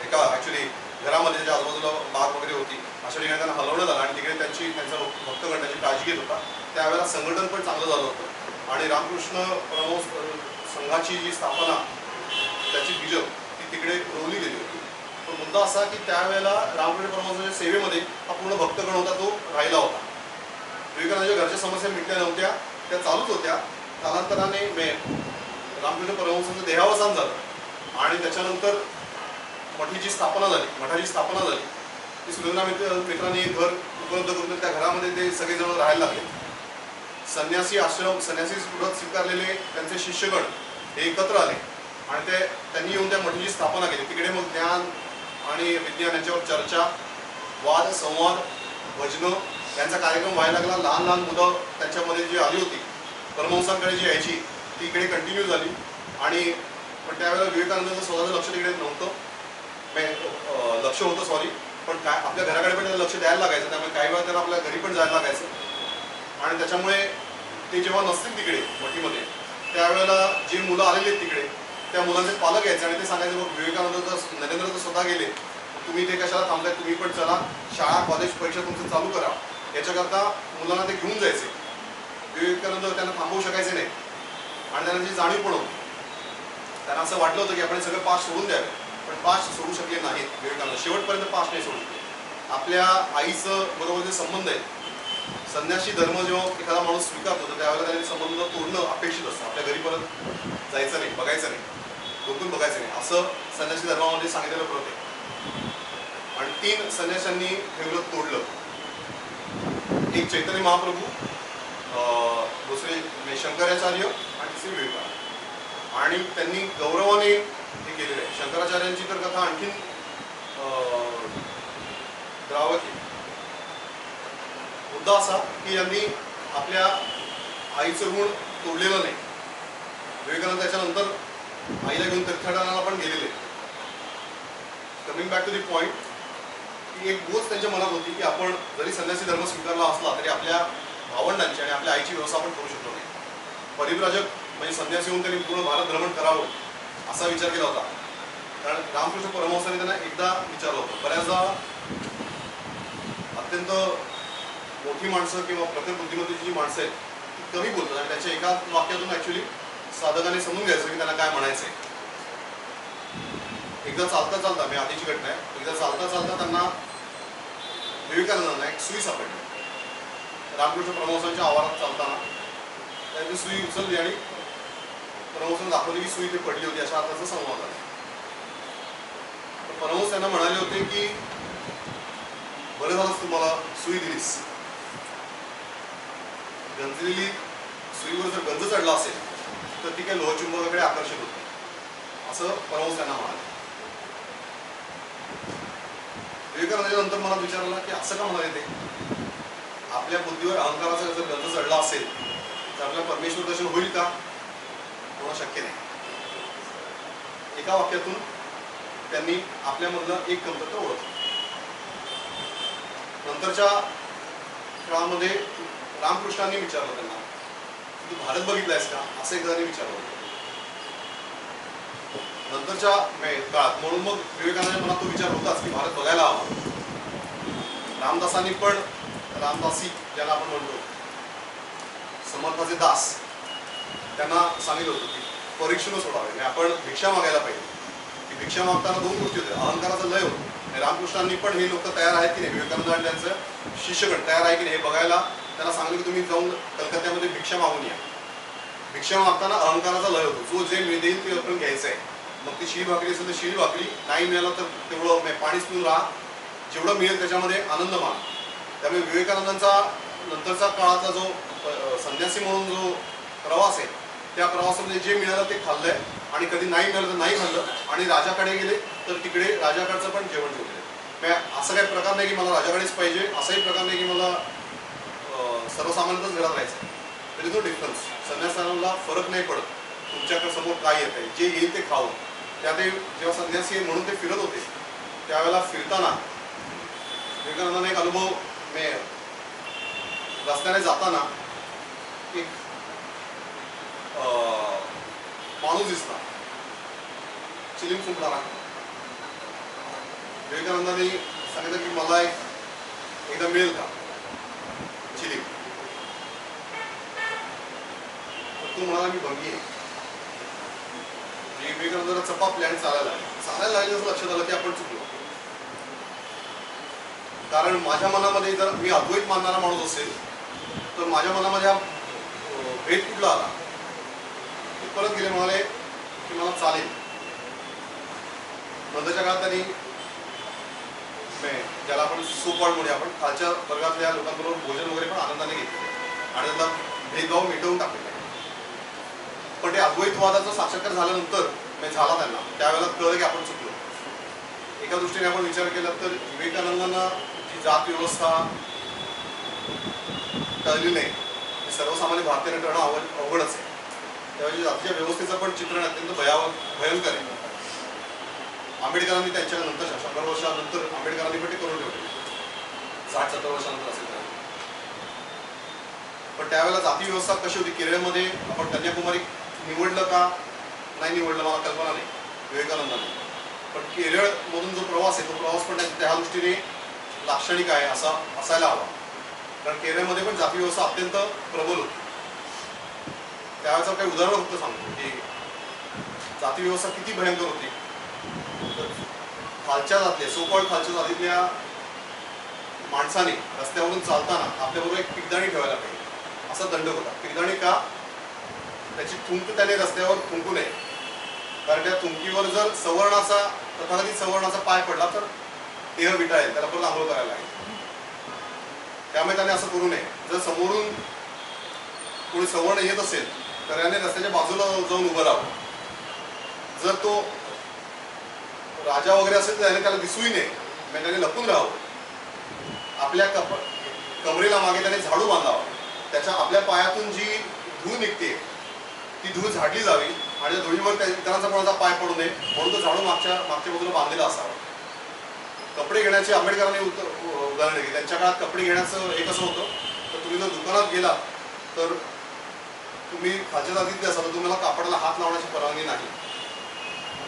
एका ॲक्च्युली घरामध्ये त्याच्या आजूबाजूला बाग वगैरे होती, अशा ठिकाणी त्यांना हलवण्यात आलं आणि तिकडे त्यांचा भक्तगण त्याची काळजी घेत होता. त्यावेळेला संघटन पण चांगलं झालं होतं आणि रामकृष्ण परमहंस संघाची जी स्थापना त्याची बीजं ती तिकडे रोवली गेली होती. पण मुद्दा असा की त्यावेळेला रामकृष्ण परमहंसाच्या सेवेमध्ये हा पूर्ण भक्तगण होता तो राहिला होता. विवेकानंदाच्या घरच्या समस्या मिटल्या नव्हत्या, त्या चालूच होत्या. कालांतराने रामकृष्ण परमहंसाचं देहावसान झालं आणि त्याच्यानंतर मठाची स्थापना झाली. ती सुरेंद्र मित्रांनी एक घर उपलब्ध करून त्या घरामध्ये ते सगळेजण राहायला लागले. संन्यासी व्रत स्वीकारलेले त्यांचे शिष्यगण हे एकत्र आले आणि त्यांनी येऊन त्या मठाची स्थापना केली. तिकडे मग ज्ञान आणि विज्ञान यांच्यावर चर्चा, वाद संवाद, भजनं यांचा कार्यक्रम व्हायला लागला. लहान लहान मुलं त्यांच्यामध्ये जी आली होती परमहंसांकडे जी यायची ती इकडे कंटिन्यू झाली. आणि पण त्यावेळेला विवेकानंदाचं स्वतःचं लक्ष तिकडे नव्हतं, लक्ष होतं सॉरी, पण काय आपल्या घराकडे पण लक्ष द्यायला लागायचं. त्यामुळे काही वेळा त्यांना आपल्या घरी पण जायला लागायचं. आणि त्याच्यामुळे ते जेव्हा नसतील तिकडे मठीमध्ये त्यावेळेला जे मुलं आलेले आहेत तिकडे त्या मुलांचे पालक यायचे आणि ते सांगायचे बघ नरेंद्र तर स्वतः गेले, तुम्ही ते कशाला थांबताय, तुम्ही पण चला शाळा कॉलेज परीक्षा तुमचं चालू करा. याच्याकरता मुलांना ते घेऊन जायचे. विवेकानंद त्यांना थांबवू शकायचे नाही आणि त्यांना जी जाणीव पण होती. त्यांना असं वाटलं होतं की आपण सगळं पास सोडून द्यावे, पण पास सोडू शकले नाहीत. विवेकानंद शेवटपर्यंत पास नाही सोडू शकले. आपल्या आईचं बरोबर जे संबंध आहे, संन्यासी धर्म जेव्हा एखादा माणूस स्वीकारतो तर त्यावेळेला त्यांनी संबंध तोडणं अपेक्षित असतं. आपल्या घरी परत जायचं नाही, बघायचं नाही, डोकून बघायचं नाही, असं संन्यासी धर्मामध्ये सांगितलेलं व्रत आहे. आणि 3 संन्याशांनी हे व्रत तोडलं. एक चैतन्य महाप्रभू, दुसरे शंकराचार्य आणि तिसरे विवेकानंद. आणि त्यांनी गौरवाने हे केलेलं आहे. शंकराचार्यांची तर कथा आणखीन द्रावक आहे. मुद्दा असा की यांनी आपल्या आईचं ऋण तोडलेलं नाही. विवेकानंद त्याच्यानंतर आईला घेऊन तीर्थाटनाला पण गेलेले. Coming back to the point की एक गोष्ट त्यांच्या मनात होती की आपण जरी संन्यासी धर्म स्वीकारला असला तरी आपल्या भावंडांची आणि आपल्या आईची व्यवस्था आपण करू शकतो नाही. परिव्राजक म्हणजे संन्यासी होऊन त्यांनी पूर्ण भारत भ्रमण करावं असा विचार केला होता. कारण रामकृष्ण परमहंसांनी त्यांना एकदा विचारलं होतं. बऱ्याचदा अत्यंत मोठी माणसं किंवा प्रत्येक बुद्धिमत्तेची जी माणसं आहेत ती कमी बोलतात आणि त्याच्या एका वाक्यातून ॲक्च्युली साधकाने समजून घ्यायचं की त्यांना काय म्हणायचं आहे. एकदा चालता मी आधीची घटना आहे, एकदा चालता त्यांना विवेकानंदांना एक सुई सापडली. रामकृष्ण परमहंसांच्या आवारात चालताना त्यांनी सुई उचलली आणि परमहंसांना दाखवली की सुई ते पडली होती. अशा अर्थाचा संवाद आला. परमहंस त्यांना म्हणाले होते की बरं झालंच तुम्हाला सुई दिलीस. गंजलेली सुईवर जर गंज चढला असेल तर ती काही लोहचुंबकाकडे आकर्षित होते, असं परमहंस त्यांना म्हणाले. विवेकानंदाच्या नंतर मला विचारला की असं का म्हणाले ते, आपल्या बुद्धीवर अहंकाराचा जर गंज चढला असेल तर आपल्याला परमेश्वर दर्शन होईल का, होणं शक्य नाही. एका वाक्यातून त्यांनी आपल्यामधलं एक कमतरता ओळखलं. नंतरच्या काळामध्ये रामकृष्णांनी विचारलं त्यांना, तू भारत बघितलायस का, असं एकदा विचारलं. नंतरच्या काळात म्हणून मग विवेकानंदाच्या मनात तो विचार होताच की भारत बघायला हवा. रामदासांनी पण, रामदासी ज्याला आपण म्हणतो, समर्थाचे दास, त्यांना सांगितलं होतं की परीक्षेनं सोडावे, म्हणजे आपण भिक्षा मागायला पाहिजे. की भिक्षा मागताना 2 गोष्टी होत्या, अहंकाराचा लय होतो. रामकृष्णांनी पण हे लोक तयार आहेत की नाही, विवेकानंद आणि त्यांचं शिष्यगण तयार आहे की नाही हे बघायला त्यांना सांगितलं की तुम्ही जाऊन कलकत्त्यामध्ये भिक्षा मागून या. भिक्षा मागताना अहंकाराचा लय होतो. जो जे मिळेल ते आपण घ्यायचं आहे. मग ती शिळी भाकरी असेल तर शिळी भाकरी, नाही मिळालं तर तेवढं पाणीच पिऊन राहा, जेवढं मिळेल त्याच्यामध्ये आनंद मान. त्यामुळे विवेकानंदांचा नंतरचा काळाचा जो संन्यासी म्हणून जो प्रवास आहे त्या प्रवासामध्ये जे मिळालं ते खाल्लंय आणि कधी नाही मिळालं तर नाही खाल्लं. आणि राजाकडे गेले तर तिकडे राजाकडचं पण जेवण जेवले. असं काही प्रकार नाही की मला राजाकडेच पाहिजे, असाही प्रकार नाही की मला सर्वसामान्यतच घरात राहायचं. तरी तो डिफरन्स, संन्यासाला फरक नाही पडत तुमच्याकडे समोर काय येत आहे, जे येईल ते खावं. त्या ते जेव्हा संन्यासी म्हणून ते फिरत होते त्यावेळेला फिरताना विवेकानंदांना एक अनुभव, रस्त्याने जाताना एक माणूस दिसला चिलीम फुंकणारा. विवेकानंदांनी सांगितलं की मला एकदा मिळेल का चिलीम. तो म्हणाला मी भंगी आहे. विवेकानंदाला चपापले आणि चालायला लागले असं लक्षात आलं की आपण चुकलो. कारण माझ्या मनामध्ये जर मी अद्वैत मानणारा माणूस असेल तर माझ्या मनामध्ये हा भेद कुठला आला. ते परत गेले, म्हणाले की मला चालेल. नंतरच्या काळात त्यांनी ज्याला आपण सोपवाड म्हणूया, आपण खालच्या वर्गातल्या लोकांबरोबर भोजन वगैरे पण आनंदाने घेतले आणि त्याचा भेदभाव मिटवून टाकलेला. पण ते अद्वैतवादाचा साक्षात्कार झाल्यानंतर झाला त्यांना, त्यावेळेला कळलं की आपण चुकलो. एका दृष्टीने आपण विचार केला तर विवेकानंदांना जी जात व्यवस्था कळली नाही, सर्वसामान्य भारतीयांना करणं अवघडच आहे. त्यावेळी जातीच्या व्यवस्थेचं पण चित्रण अत्यंत भयंकर आहे. आंबेडकरांनी त्यांच्या नंतर 100 वर्षानंतर आंबेडकरांनी पण ते करून ठेवले, 60-70 वर्षानंतर असेल त्यावेळी. पण त्यावेळेला जाती व्यवस्था कशी होती? केरळमध्ये आपण कन्याकुमारी निवडलं का नाही निवडलं मला कल्पना नाही विवेकानंदांनी, पण केरळमधून जो प्रवास आहे तो प्रवास पण त्या दृष्टीने लाक्षणिक आहे असा असायला हवा. कारण केरळमध्ये पण जाती व्यवस्था अत्यंत प्रबल होती. त्यावेळेचं काही उदाहरण फक्त सांगतो की जाती व्यवस्था किती भयंकर होती. खालच्या जातल्या सोकॉल्ड खालच्या जातीतल्या माणसाने रस्त्यावरून चालताना आपल्याबरोबर एक पिकदाणी ठेवायला पाहिजे असा दंड होता. पिकदाणी का? त्याची थुंक त्याने रस्त्यावर थुंकू नये, कारण त्या थुंकीवर जर तथाकथित सवर्णाचा पाय पडला तर देह विटाळेल, त्याला परत आंघोळ करायला लागेल. त्यामुळे त्याने असं करू नये. जर समोरून कोणी सवर्ण येत असेल तर याने रस्त्याच्या बाजूला जाऊन उभं राहावं. जर तो राजा वगैरे असेल तर त्याने त्याला दिसूही नये, म्हणजे त्याने लपून राहावं. आपल्या कमरेला मागे त्याने झाडू बांधावा. त्याच्या आपल्या पायातून जी धूळ निघते ती धूळ झाडली जावी आणि त्या धुळीवर इतरांचा कोणाचा पाय पडू नये म्हणून तो झाडू मागच्या बाजूला बांधलेला असावा. कपडे घेण्याचे आंबेडकरांनी उदाहरण दिले. त्यांच्या काळात कपडे घेण्याचं हे कसं होतं तर तुम्ही जर दुकानात गेला तर तुम्ही खालच्या जातीतले असाल तर तुम्हाला कापडाला हात लावण्याची परवानगी नाही.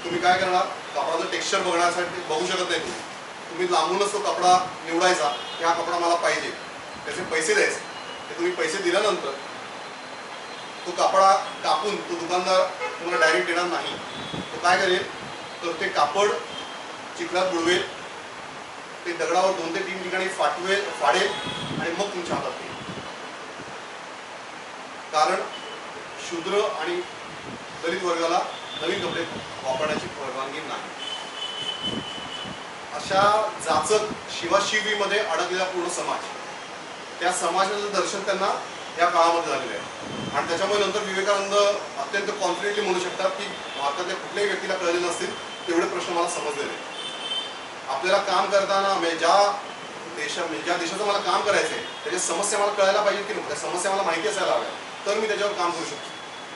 तुम्ही काय करणार? कापडाचं टेक्स्चर बघण्यासाठी बघू शकत नाही. तुम्ही लांबूनच तो कपडा निवडायचा की हा कपडा मला पाहिजे, त्याचे पैसे द्यायचे. ते तुम्ही पैसे दिल्यानंतर तो कपडा कापून तो दुकानदार तुम्हाला डायरेक्ट देणार नाही. तो काय करेल तर ते कापड चिखलात बुडवेल, ते दगडावर 2 ते 3 ठिकाणी फाडेल आणि मग तुमच्या हातात देईल. कारण शूद्र आणि दलित वर्गाला नवीन कपडे वापरण्याची परवानगी नाही. अशा जाचक शिवाशिवीमध्ये अडकलेला पूर्ण समाज, त्या समाजाचं दर्शन त्यांना या काळामध्ये झालेलं आहे. आणि त्याच्यामुळे नंतर विवेकानंद अत्यंत कॉन्फिडेंटली म्हणू शकतात की भारतातल्या कुठल्याही व्यक्तीला कळले नसतील तेवढे प्रश्न मला समजलेले. आपल्याला काम करताना ज्या देशाचं मला काम करायचं आहे त्याच्या समस्या मला कळायला पाहिजे की नको, त्या समस्या मला माहिती असायला हव्या, तर मी त्याच्यावर काम करू शकतो.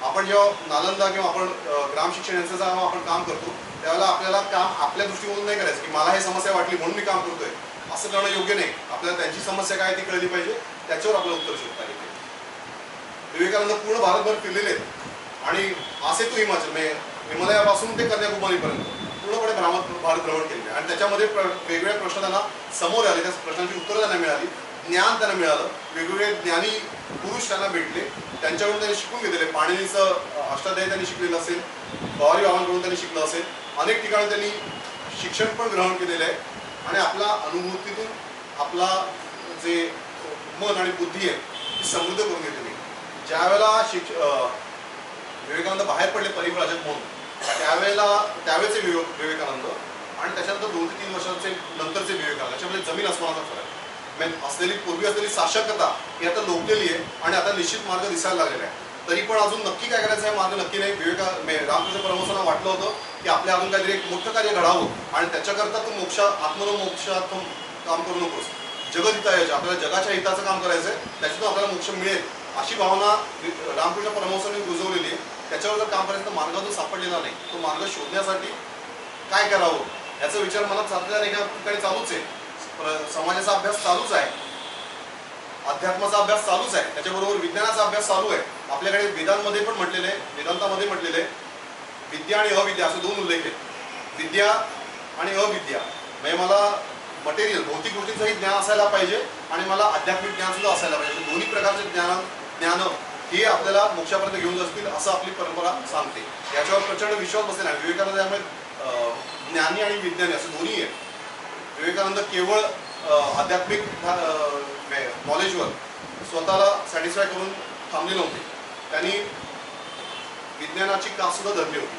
आपण जेव्हा नालंदा किंवा आपण ग्राम शिक्षण यांचं जेव्हा आपण काम करतो त्यावेळेला आपल्याला काम आपल्या दृष्टीकोनातून नाही करायचं की मला हे समस्या वाटली म्हणून मी काम करतोय, असं करणं योग्य नाही. आपल्याला त्यांची समस्या काय ती कळली पाहिजे, त्याच्यावर आपल्याला उत्तर शोधता येते. विवेकानंद पूर्ण भारतभर फिरलेले आहेत आणि असे तो हिमालयापासून ते कन्याकुमारीपर्यंत पूर्णपणे भारत भ्रमण केलेले आणि त्याच्यामध्ये वेगवेगळे प्रश्न त्यांना समोर आले, त्या प्रश्नांची उत्तरं त्यांना मिळाली, ज्ञान त्यांना मिळालं, वेगवेगळे ज्ञानी पुरुष त्यांना भेटले, त्यांच्याकडून त्यांनी शिकून घेतलेले. पाणिनीचं अष्टाध्यायी त्यांनी शिकलेलं असेल, पवारी बाबांकडून त्यांनी शिकलं असेल, अनेक ठिकाणी त्यांनी शिक्षण पण ग्रहण केलेलं आहे आणि आपल्या अनुभूतीतून आपला जे मन आणि बुद्धी आहे ती समृद्ध करून घेतलेली. ज्यावेळेला विवेकानंद बाहेर पडले परिव्राजक म्हणून त्यावेळेचे विवेकानंद आणि त्याच्यानंतर 2 ते 3 वर्षांचे नंतरचे विवेकानंद याच्यामध्ये जमीन आसमानाचा फरक आहे. पूर्वी असलेली साशक्तता ही आता लोकलेली आहे आणि आता निश्चित मार्ग दिसायला लागलेला आहे. तरी पण अजून नक्की काय करायचं आहे मार्ग नक्की नाही. रामकृष्ण परमहंसांना वाटलं होतं की आपल्या अजून काहीतरी एक मोठं कार्य घडावं आणि त्याच्याकरता तू आत्मनोमोक्षार्थम काम करू नकोस, जगहितायाचे आपल्याला जगाच्या हिताचं काम करायचं आहे, त्याच्यातून आपल्याला मोक्ष मिळेल अशी भावना रामकृष्ण परमहंसांनी रुजवलेली आहे. त्याच्यावर जर काम करायचं तर मार्ग जो सापडलेला नाही, तो मार्ग शोधण्यासाठी काय करावं याचा विचार मला चाललेला एका ठिकाणी चालूच आहे. समाजाचा अभ्यास चालूच आहे, अध्यात्माचा अभ्यास चालूच आहे, त्याच्याबरोबर विज्ञानाचा अभ्यास चालू आहे. आपल्याकडे वेदांमध्ये पण म्हटलेलं आहे, वेदांतामध्ये म्हटलेलं आहे विद्या आणि अविद्या असे 2 उल्लेख आहेत. विद्या आणि अविद्या म्हणजे मला मटेरियल भौतिक गोष्टींचंही ज्ञान असायला पाहिजे आणि मला आध्यात्मिक ज्ञान सुद्धा असायला पाहिजे. दोन्ही प्रकारचे ज्ञान हे आपल्याला मोक्षापर्यंत घेऊन जातील असं आपली परंपरा सांगते. याच्यावर प्रचंड विश्वास बसलेला आहे. विवेकानंद त्यामुळे ज्ञानी आणि विज्ञानी असं दोन्ही आहे. विवेकानंद केवळ आध्यात्मिक नॉलेजवर स्वतःला सॅटिस्फाय करून थांबले नव्हते. त्यांनी विज्ञानाची कास सुद्धा धरली होती.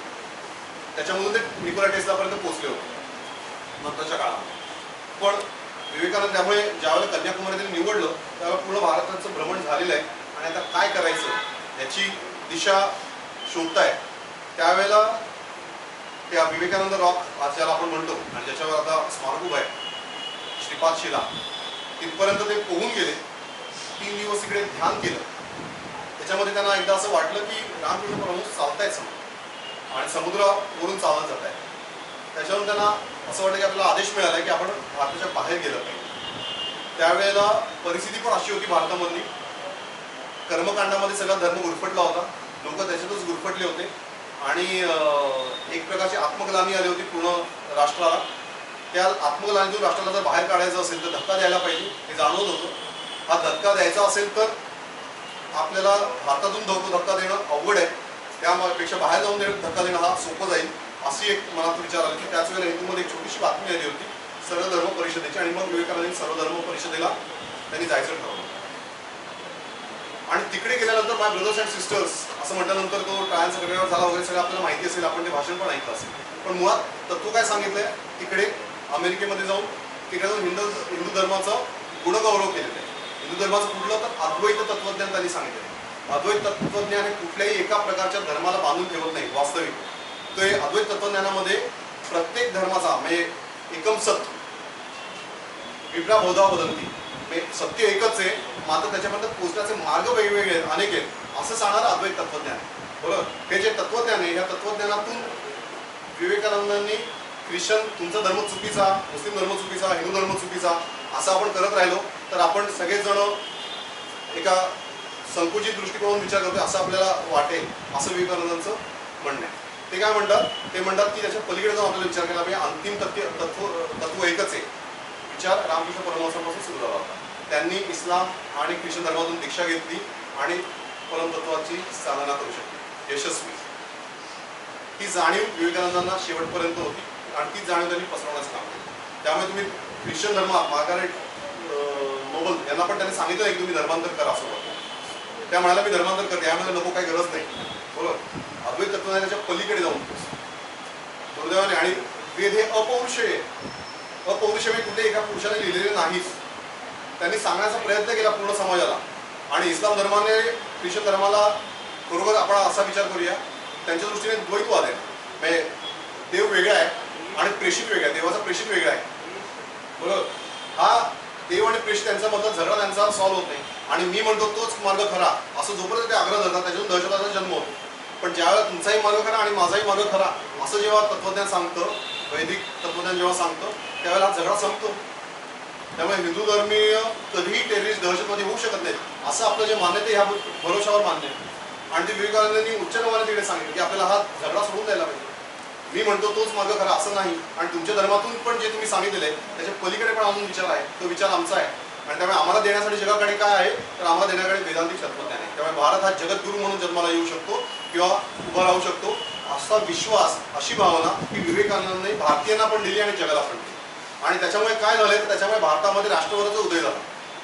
त्याच्यामधून ते निकोला टेस्लापर्यंत पोहोचले होते नंतरच्या काळात. पण विवेकानंद त्यामुळे ज्यावेळेला कन्याकुमारीतील निवडलं त्यावेळेला पूर्ण भारताचं भ्रमण झालेलं आहे आणि आता काय करायचं याची दिशा शोधताय. त्यावेळेला त्या विवेकानंद रॉक आज ज्याला आपण म्हणतो आणि ज्याच्यावर आता स्मारक उभं आहे श्रीपाद शिला, तिथपर्यंत ते पोहून गेले. 3 दिवस इकडे ध्यान केलं. त्याच्यामध्ये त्यांना एकदा असं वाटलं की रामकृष्ण परमहंस चालतायत समोर आणि समुद्रावरून चालत जात आहे. त्याच्यावरून त्यांना असं वाटलं की आपल्याला आदेश मिळाला की आपण भारताच्या बाहेर गेलं पाहिजे. त्यावेळेला परिस्थिती पण अशी होती भारतामधली, कर्मकांडामध्ये सगळा धर्म गुरफटला होता. लोक त्याच्यातच गुरफटले होते आणि एक प्रकारची आत्मग्लानी आली होती पूर्ण राष्ट्राला. त्या आत्मग्लानीतून राष्ट्राला जर बाहेर काढायचं असेल तर धक्का द्यायला पाहिजे हे जाणवत होतं. हा धक्का द्यायचा असेल तर आपल्याला भारतातून धक्का देणं अवघड आहे, त्यापेक्षा बाहेर जाऊन धक्का देणं हा सोपं जाईल अशी एक मनात विचार आला. की त्याच वेळेला हिंदूमध्ये एक छोटीशी बातमी आली होती सर्वधर्म परिषदेची आणि मग विवेकानंद सर्वधर्म परिषदेला त्यांनी जायचं ठरवलं. आणि तिकडे गेल्यानंतर माय ब्रदर्स अँड सिस्टर्स असं म्हटल्यानंतर तो ट्रायल सेक्रेटरीवर झाला वगैरे सगळं आपल्याला माहिती असेल, आपण ते भाषण पण ऐकलं असेल. पण मुळात तत्व काय सांगितलंय तिकडे अमेरिकेमध्ये जाऊन तिकडे जाऊन हिंदू धर्माचं गुणगौरव केलेलं आहे. हिंदू धर्माचं कुठलं तर अद्वैत तत्वज्ञान त्यांनी सांगितलं. अद्वैत तत्वज्ञान हे कुठल्याही एका प्रकारच्या धर्माला बांधून ठेवत नाही. वास्तविक तो हे अद्वैत तत्वज्ञानामध्ये प्रत्येक धर्माचा म्हणजे एकम सत्य विप्रा बहुधा वदंती, सत्य एकच आहे मात्र त्याच्यापर्यंत पोहोचण्याचे मार्ग वेगवेगळे आहेत, अनेक आहेत असं सांगणारं अद्वैत तत्वज्ञान. बरोबर. हे जे तत्वज्ञान आहे या तत्वज्ञानातून विवेकानंदांनी ख्रिश्चन तुमचा धर्म चुकीचा, मुस्लिम धर्म चुकीचा, हिंदू धर्म चुकीचा असं आपण करत राहिलो तर आपण सगळेच जण एका संकुचित दृष्टिकोनातून विचार करतोय असं आपल्याला वाटेल असं विवेकानंदांचं म्हणणं आहे. ते काय म्हणतात, ते म्हणतात की त्याच्या पलीकडे जाऊन आपल्याला विचार केला पाहिजे. अंतिम तत्व एकच आहे. विचार रामकृष्ण परमहंसापासून सुरू झाला होता. त्यांनी इस्लाम आणि ख्रिश्चन धर्मातून दीक्षा घेतली आणि परमतत्वाची साधना करू शकली यशस्वी. ही जाणीव विवेकानंदांना शेवटपर्यंत होती आणि ती जाणीव त्यांनी पसरवण्याचं काम केलं. त्यामुळे तुम्ही ख्रिश्चन धर्मात मार्गारेट नोबल यांना पण त्यांनी सांगितलं आहे की तुम्ही धर्मांतर करा असं. त्या म्हणाला मी धर्मांतर करते, यामध्ये नको काही गरज नाही. बरोबर. अद्वैत तत्वज्ञानाच्या पलीकडे जाऊन दुर्दैवाने आणि वेद हे अपौरुषेय अपौरुषेय कुठे एका पुरुषाने लिहिलेले नाहीच. त्यांनी सांगण्याचा प्रयत्न केला पूर्ण समाजाला. आणि इस्लाम धर्माने ख्रिश्चन धर्माला बरोबर आपण असा विचार करूया त्यांच्या दृष्टीने द्वैतवाद आहे. म्हणजे देव वेगळा आहे आणि प्रेषित वेगळा आहे, देवाचा प्रेषित वेगळा आहे. बरोबर. हा देव आणि प्रेषित त्यांच्याबद्दल झगडा त्यांचा सॉल्व्ह होत नाही आणि मी म्हणतो तोच मार्ग खरा असं जोपर्यंत ते आग्रह धरतात त्याच्यातून दहशतवादाचा जन्म होतो. पण ज्यावेळेला तुमचाही मार्ग खरा आणि माझाही मार्ग खरा असं जेव्हा तत्वज्ञान सांगतं, वैदिक तत्वज्ञान जेव्हा सांगतं त्यावेळेला हा झगडा संपतो. त्यामुळे हिंदू धर्मीय कधीही टेररिस्ट दहशतवादी होऊ शकत नाहीत असं आपलं जे मान्यता ह्या भरोशावर मान्य आहे. आणि ते विवेकानंदांनी उच्च क्रमाने तिकडे सांगितलं की आपल्याला हा झगडा सोडून द्यायला पाहिजे. मी म्हणतो तोच मार्ग खरा असं नाही आणि तुमच्या धर्मातून पण जे तुम्ही सांगितलेलं आहे त्याच्या पलीकडे पण अजून विचार आहे, तो विचार आमचा आहे. आणि त्यामुळे आम्हाला देण्यासाठी जगाकडे काय आहे तर आम्हाला देण्याकडे वेदांतिक तत्वज्ञान आहे. त्यामुळे भारत हा जगद्गुरू म्हणून जन्माला येऊ शकतो किंवा उभा राहू शकतो असा विश्वास, अशी भावना ही विवेकानंदांनी भारतीयांना पण दिली आणि जगाला पण दिली. आणि त्याच्यामुळे काय झालंय तर त्याच्यामुळे भारतामध्ये राष्ट्रवादाचा उदय झाला.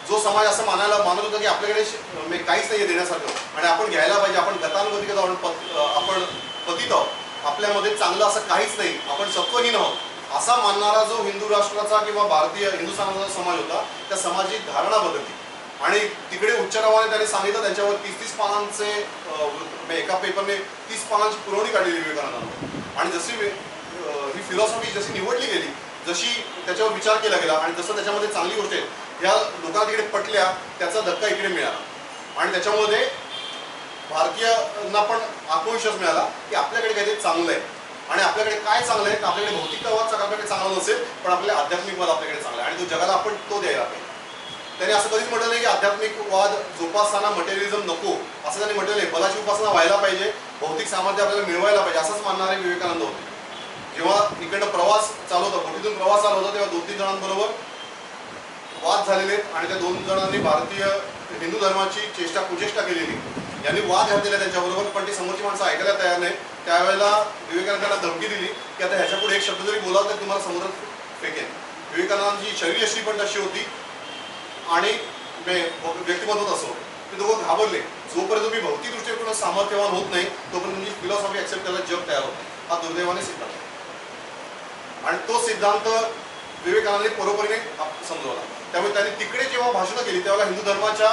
जो समाज असं मानत होता की आपल्याकडे काहीच नाही देण्यासारखं आणि आपण घ्यायला पाहिजे, आपण गतानुगतिक आपण पतित आहोत, आपल्यामध्ये चांगलं असं काहीच नाही, आपण सत्वहीन आहोत असा मानणारा जो हिंदू राष्ट्राचा किंवा भारतीय हिंदुस्थानाचा समाज होता त्या समाजाची धारणा बदलली. आणि तिकडे उच्चारावाने त्यांनी सांगितलं त्यांच्यावर 30-30 पानांचे एका पेपरने 30 पानांची पुरवणी काढलेली विवेकानंदांनी. आणि जशी ही फिलॉसॉफी जशी निवडली गेली, जशी त्याच्यावर विचार केला गेला आणि जसं त्याच्यामध्ये चांगली गोष्ट आहे या लोकांना तिकडे पटल्या त्याचा धक्का इकडे मिळाला. आणि त्याच्यामध्ये भारतीयांना पण आत्मविश्वास मिळाला की आपल्याकडे काहीतरी चांगलं आहे. आणि आपल्याकडे काय चांगलं आहे तर आपल्याकडे भौतिकवाद आपल्याकडे चांगला नसेल पण आपल्याला आध्यात्मिकवाद आपल्याकडे चांगला आहे आणि तो जगाला आपण तो द्यायला पाहिजे. त्यांनी असं कधीच म्हटलं नाही की आध्यात्मिकवाद जोपासताना मटेरियलिझम नको, असं त्यांनी म्हटलं नाही. बलाची उपासना व्हायला पाहिजे, भौतिक सामर्थ्य आपल्याला मिळवायला पाहिजे असंच मानणारे विवेकानंद होते. जेव्हा इकडनं प्रवास चालू होता, बोटीतून प्रवास चालू होता तेव्हा 2-3 जणांबरोबर वाद झालेले आणि त्या 2 जणांनी भारतीय हिंदू धर्माची कुचेष्टा केलेली यांनी वाद घातलेला त्यांच्याबरोबर, पण ती समोरची माणसं ऐकायला तयार नाही. त्यावेळेला विवेकानंदांना धमकी दिली की आता ह्याच्या पुढे एक शब्द जरी बोलावं तर तुम्हाला समुद्रात फेकेन. विवेकानंदांची शरीरयष्टी पण तशी होती आणि व्यक्तिमत्व असो, ते दोघं घाबरले. जोपर्यंत तुम्ही भौतिकदृष्ट्या पूर्ण सामर्थ्यवान होत नाही तोपर्यंत तुमची फिलॉसॉफी ऍक्सेप्ट करायला जग तयार होतं. हा दुर्दैवाने सिद्धांत आणि तो सिद्धांत विवेकानंदांनी परोपरीने समजवला. त्यामुळे त्यांनी तिकडे जेव्हा भाषणं केली त्यावेळेला हिंदू धर्माच्या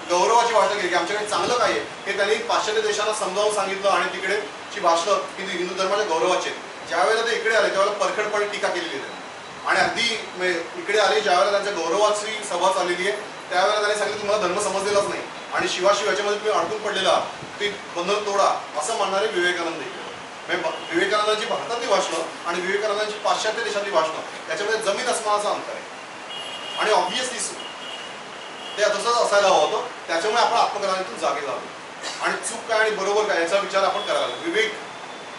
गौरवाची भाषणं केली की आमच्याकडे चांगलं काय आहे हे त्यांनी पाश्चात्य देशांना समजावून सांगितलं आणि तिकडेची भाषणं ही हिंदू धर्माच्या गौरवाची आहेत. ज्यावेळेला ते इकडे आले त्यावेळेला परखडपणे टीका केलेली आहे आणि अगदी इकडे आले ज्यावेळेला त्यांच्या गौरवाची सभा चाललेली आहे त्यावेळेला त्यांनी सांगितलं तुम्हाला धर्म समजलेलाच नाही आणि शिवाशिव याच्यामध्ये तुम्ही अडकून पडलेला ते बंधन तोडा असं म्हणणारे विवेकानंद. विवेकानंदांची भारतातली भाषणं आणि विवेकानंदांची पाश्चात्य देशातली भाषणं याच्यामध्ये जमीन अस्मानाचा अंतर आहे आणि ऑब्व्हियसली ते तसंच असायला हवं होतं. त्याच्यामुळे आपण आत्मकथनातून जागे झालो आणि चूक काय आणि बरोबर काय याचा विचार आपण करायला. विवेक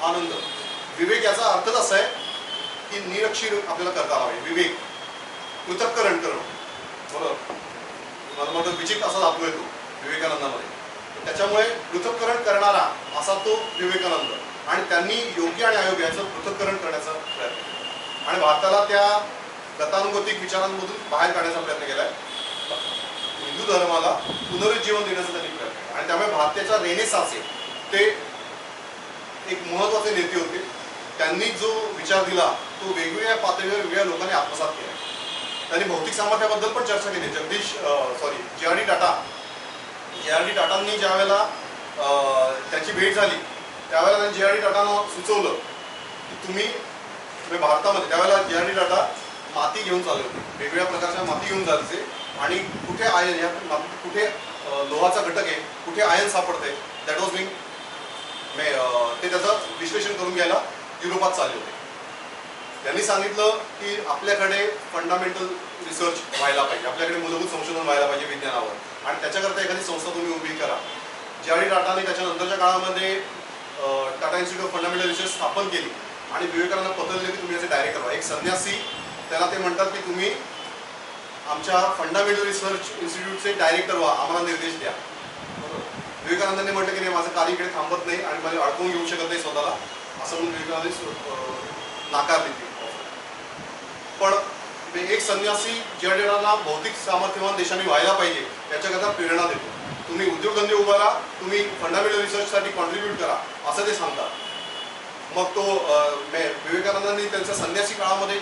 आनंद, विवेक याचा अर्थच असा आहे की निरक्षीर आपल्याला करता हवे. विवेक पृथक्करण करणं, बरोबर. मला म्हणतो विचित्र असा जातो येतो विवेकानंदामध्ये. त्याच्यामुळे पृथक्करण करणारा असा तो विवेकानंद आणि त्यांनी योग्य आणि अयोग्य याचं पृथक्करण करण्याचा प्रयत्न केला आणि भारताला त्या गतानुगतिक विचारांमधून बाहेर काढण्याचा प्रयत्न केलाय. हिंदू धर्माला पुनरुज्जीवन देण्याचा त्यांनी प्रयत्न केला आणि त्यामुळे भारताच्या रेनेसान्स आहे ते एक महत्त्वाचे नेते होते. त्यांनी जो विचार दिला तो वेगवेगळ्या पातळीवर वेगवेगळ्या लोकांनी आत्मसात केला. त्यांनी भौतिक सामर्थ्याबद्दल पण चर्चा केली. जे.आर.डी. टाटांनी ज्या वेळेला त्यांची भेट झाली त्यावेळेला त्यांनी जे.आर.डी. टाटांना सुचवलं की तुम्ही भारतामध्ये त्यावेळेला जे.आर.डी. टाटा माती घेऊन चालले होते, वेगवेगळ्या प्रकारच्या माती घेऊन जायचे आणि कुठे आयन या मातीत कुठे लोहाचा घटक आहे, कुठे आयन सापडते, दॅट वॉज बिंग ते त्याचं विश्लेषण करून घ्यायला युरोपात चालले होते. त्यांनी सांगितलं की आपल्याकडे फंडामेंटल रिसर्च व्हायला पाहिजे, आपल्याकडे मूलभूत संशोधन व्हायला पाहिजे विज्ञानावर आणि त्याच्याकरता एखादी संस्था तुम्ही उभी करा. जे.आर.डी. टाटाने त्याच्यानंतरच्या काळामध्ये Tata institute of fundamental research स्थापन केली आणि विवेकानंद पत्र दिले की तुम्ही याचे डायरेक्टर व्हा. एक संन्यासी त्याला ते म्हणतात की तुम्ही आमच्या फंडामेंटल रिसर्च इन्स्टिट्यूटचे डायरेक्टर व्हा, आम्हाला निर्देश द्या. विवेकानंदांनी म्हटलं की नाही माझं कार्य इकडे थांबत नाही आणि मला अडकवून घेऊ शकत नाही स्वतःला असं म्हणून विवेकानंदांनी नाकारली ती. पण एक संन्यासी जे.आर.डी. भौतिक सामर्थ्यवान देशांनी व्हायला पाहिजे याच्याकरता प्रेरणा देतो. तुम्ही उद्योगधंदे उभारा, तुम्ही फंडामेंटल रिसर्चसाठी कॉन्ट्रीब्यूट करा असं ते सांगतात. मग तो विवेकानंदांनी त्यांच्या संन्यासी काळामध्ये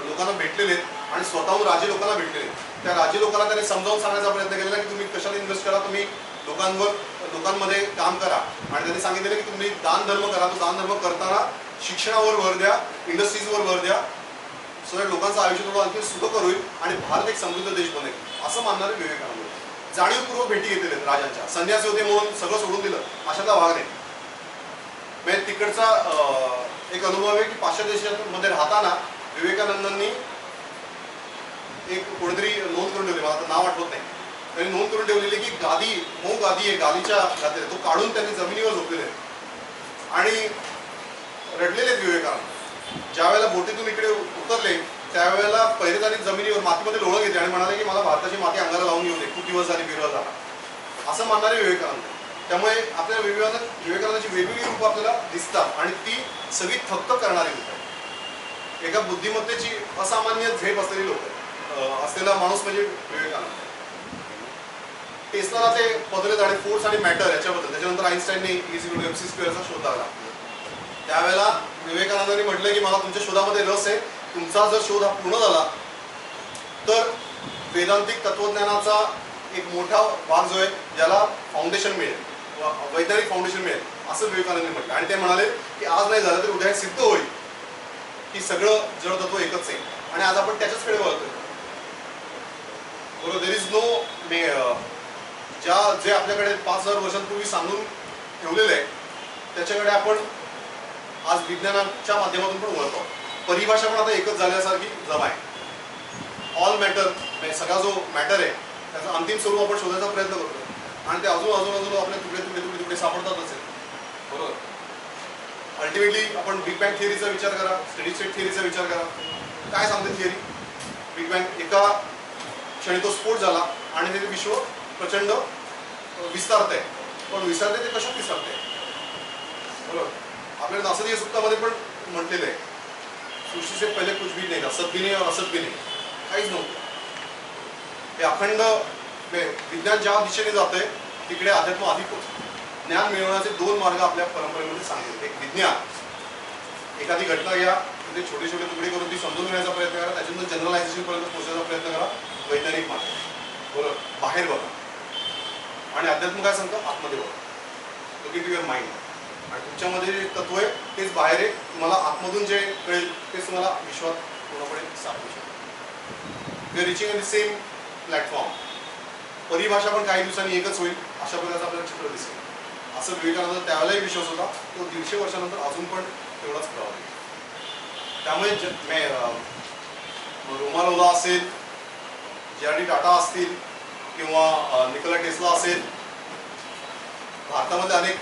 लोकांना भेटलेले आणि स्वतःहून राजे लोकांना भेटलेले. त्या राजे लोकांना त्यांनी समजावून सांगण्याचा प्रयत्न केलेला की तुम्ही कशाला इन्व्हेस्ट करा, तुम्ही लोकांमध्ये काम करा आणि त्यांनी सांगितलेलं की तुम्ही दान धर्म करा. तो दान धर्म करताना शिक्षणावर भर द्या, इंडस्ट्रीजवर भर द्या, सो दॅट लोकांचं आयुष्य थोडं आणखी सुखकर होईल आणि भारत एक समृद्ध देश बनेल असं मानणारे विवेकानंद. जाणीवपूर्वक भेटी घेतलेल्या आहेत राजांच्या. संन्यासी होते म्हणून सगळं सोडून दिलं अशातला भाग नाही. म्हणजे तिकडचा एक अनुभव आहे की पाश्चात्य देशांमध्ये राहताना विवेकानंदांनी एक कोणीतरी नोंद करून ठेवली, मला आता नाव आठवत नाही, त्यांनी नोंद करून ठेवलेली की गादी मऊ गादी आहे, गादीच्या गादी तो काढून त्यांनी जमिनीवर झोपलेले आणि रडलेले विवेकानंद. ज्या वेळेला बोटीतून इकडे उतरले त्यावेळेला पहिले त्यांनी जमिनीवर मातीमध्ये लोळं घेतले आणि म्हणाले की मला भारताची माती अंगाला लावून घेऊ दे, खूप दिवस झाले विरोध झाला असं मानणारे विवेकानंद. त्यामुळे आपल्या विवेकानंदाची वेगवेगळी रूपं आपल्याला दिसतात आणि ती सगळी थक्क करणारी रूप आहेत. एका बुद्धिमत्तेची असामान्य झेप असलेली लोक असलेला माणूस म्हणजे विवेकानंद. टेस्लाला ते पदरेत आणि फोर्स आणि मॅटर याच्याबद्दल त्याच्यानंतर आईन्स्टाईनने E=mc² चा शोध लागला. त्यावेळेला विवेकानंदांनी म्हटलं की मला तुमच्या शोधामध्ये रस आहे, तुमचा जर शोध हा पूर्ण झाला तर वेदांतिक तत्वज्ञानाचा एक मोठा भाग जो आहे ज्याला फाउंडेशन मिळेल, वैज्ञानिक फाउंडेशन मिळेल असं विवेकानंदांनी म्हटलं. आणि ते म्हणाले की आज नाही झालं तर उद्या सिद्ध होईल की सगळं जडतत्व एकच आहे आणि आज आपण त्याच्याचकडे वळतोय. बरोबर. देर इज नो जे आपल्याकडे 5000 वर्षांपूर्वी सांगून ठेवलेलं आहे त्याच्याकडे आपण आज विज्ञानाच्या माध्यमातून पण वळतो. परिभाषा पण आता एकच झाल्यासारखी जमा आहे. ऑल मॅटर म्हणजे सगळा जो मॅटर आहे त्याचं अंतिम स्वरूप आपण शोधायचा प्रयत्न करतो आणि ते अजून आपल्या तुकडे सापडतातच आहे. बरोबर. अल्टिमेटली आपण बिग बँग थिअरीचा विचार करा, स्टेडी स्टेट थिअरीचा विचार करा. काय सांगते थिअरी? बिग बँग एका क्षणी तो स्फोट झाला आणि ते विश्व प्रचंड विस्तारत आहे. पण विसरले ते कशात विसरते? बरोबर. आपल्याला नासदीय सूक्तामध्ये पण म्हटलेलं आहे, सृष्टी से पहिले कुछ भी नाही, असत भी नाही और असत भी नाही, काहीच नव्हतं. हे अखंड विज्ञान ज्या दिशेने जातंय तिकडे अध्यात्म अधिक होतं. ज्ञान मिळवण्याचे 2 मार्ग आपल्या परंपरेमध्ये सांगितले. एक विज्ञान, एखादी घटना घ्या, ते छोटे छोटे तुकडे करून ती समजून घेण्याचा प्रयत्न करा, त्याच्यानंतर जनरलायझेशन पर्यंत पोहोचण्याचा प्रयत्न करा. वैज्ञानिक मार्ग, बरोबर, बाहेर बघा. आणि अध्यात्म काय सांगतं? आतमध्ये बघा. Look into your mind. आणि तुमच्यामध्ये जे तत्व आहे तेच बाहेर आहे. तुम्हाला आतमधून जे कळेल तेच तुम्हाला विश्वात पूर्णपणे सापडू शकतो. We are reaching in the same platform. परिभाषा पण काही दिवसांनी एकच होईल अशा प्रकारचं आपल्याला चित्र दिसेल. असं विवेकानंद त्यावेळेलाही विश्वास होता. तो 150 वर्षानंतर अजून पण तेवढाच प्रभाव आहे. त्यामुळे रोमालोला असेल, जे.आर.डी. टाटा असतील किंवा निकोला टेस्ला असेल, भारतामध्ये अनेक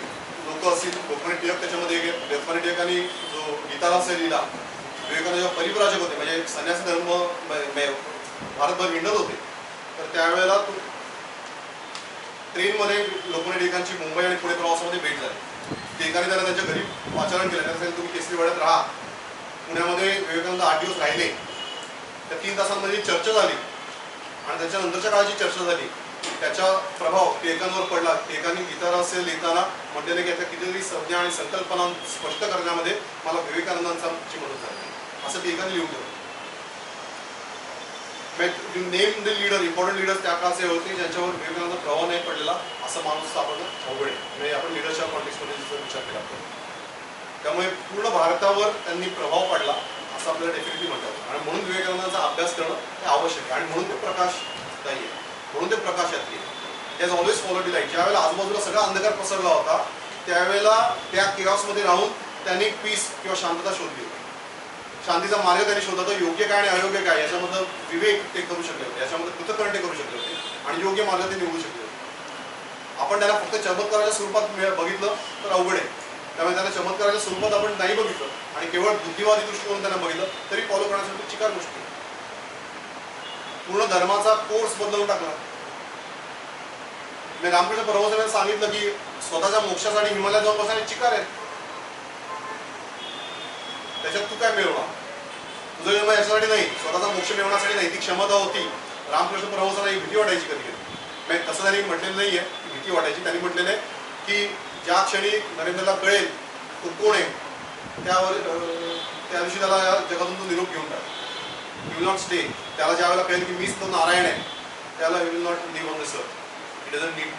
लोक असतील. लोकमान्य टिळक त्याच्यामध्ये गेले. लोकमान्य टिळकांनी जो गीतारहस्य लिहिला, विवेकानंद जेव्हा परिव्राजक होते, म्हणजे संन्यासी धर्म भारतभर हिंडत होते, तर त्यावेळेला ट्रेनमध्ये लोकमान्य टिळकांची मुंबई आणि पुणे प्रवासामध्ये भेट झाली. टिळकांनी त्यांना त्यांच्या घरी आचरण केलं. त्यांना तुम्ही केसरीवाड्यात राहा. पुण्यामध्ये विवेकानंद 8 दिवस राहिले. त्या 3 तासांमध्ये चर्चा झाली आणि त्याच्यानंतरच्या काळाची चर्चा झाली. त्याचा प्रभाव टिळकांवर पडला. टिळकांनी गीतारहस्य लिहिताना म्हटलेले की याच्या कितीतरी संज्ञा आणि संकल्पना स्पष्ट करण्यामध्ये मला विवेकानंदांची मदत झाली, असं टिळकांनी लिहून ठेवलं. Name the leader, important leaders त्या काळचे होते ज्यांच्यावर विवेकानंद प्रभाव नाही पडलेला असं माणूस सापडणं अवघड आहे. म्हणजे आपण लीडरच्या कॉन्टेक्स्टमध्ये जर विचार केला तर. त्यामुळे पूर्ण भारतावर त्यांनी प्रभाव पडला असं आपल्याला डेफिनेटली म्हणतात. आणि म्हणून विवेकानंदांचा अभ्यास करणं हे आवश्यक आहे. आणि म्हणून ते प्रकाशदायी आहे, म्हणून ते प्रकाशात येईल. त्याज ऑलवेज फॉलो दी लाईट. ज्यावेळेला आजूबाजूला सगळा अंधकार पसरला होता त्यावेळेला त्या केऑसमध्ये राहून त्यांनी पीस किंवा शांतता शोधली होती. शांतीचा मार्ग त्यांनी शोधला होता. योग्य काय आणि अयोग्य काय याच्यामधलं विवेक ते करू शकले होते, याच्यामध्ये पृथक्करण ते करू शकले होते आणि योग्य मार्ग ते निवडू शकले होते. आपण त्याला फक्त चमत्काराच्या स्वरूपात बघितलं तर अवघड आहे. त्यामुळे त्यांना चमत्काराच्या स्वरूपात आपण नाही बघितलं आणि केवळ बुद्धिवादी दृष्टिकोन त्यांना बघितलं तरी फॉलो करण्यासाठी चिकार गोष्टी. पूर्ण धर्माचा कोर्स बदलवून टाकला. मी रामकृष्ण परमहंसांनी सांगितलं की स्वतःच्या मोक्षासाठी हिमालयात जाऊन बसायला चिकार आहे. त्याच्यात तू काय मिळवणार? तुझं जन्म याच्यासाठी नाही, स्वतःचा मोक्ष मिळवण्यासाठी नाही. ती क्षमता होती. रामकृष्ण परमहंसांना ही भीती वाटायची कधी कधी. मी तसं त्यांनी म्हटलेलं नाहीये की भीती वाटायची. त्यांनी म्हटलेलं आहे की ज्या क्षणी नरेंद्रला कळेल तो कोण आहे त्या दिवशी त्याला जगातून तो निरोप घेऊन टाक. You will not stay. त्याला ज्या वेळेला कळेल की मीच तो नारायण आहे त्याला you will not live on this earth. It doesn't need.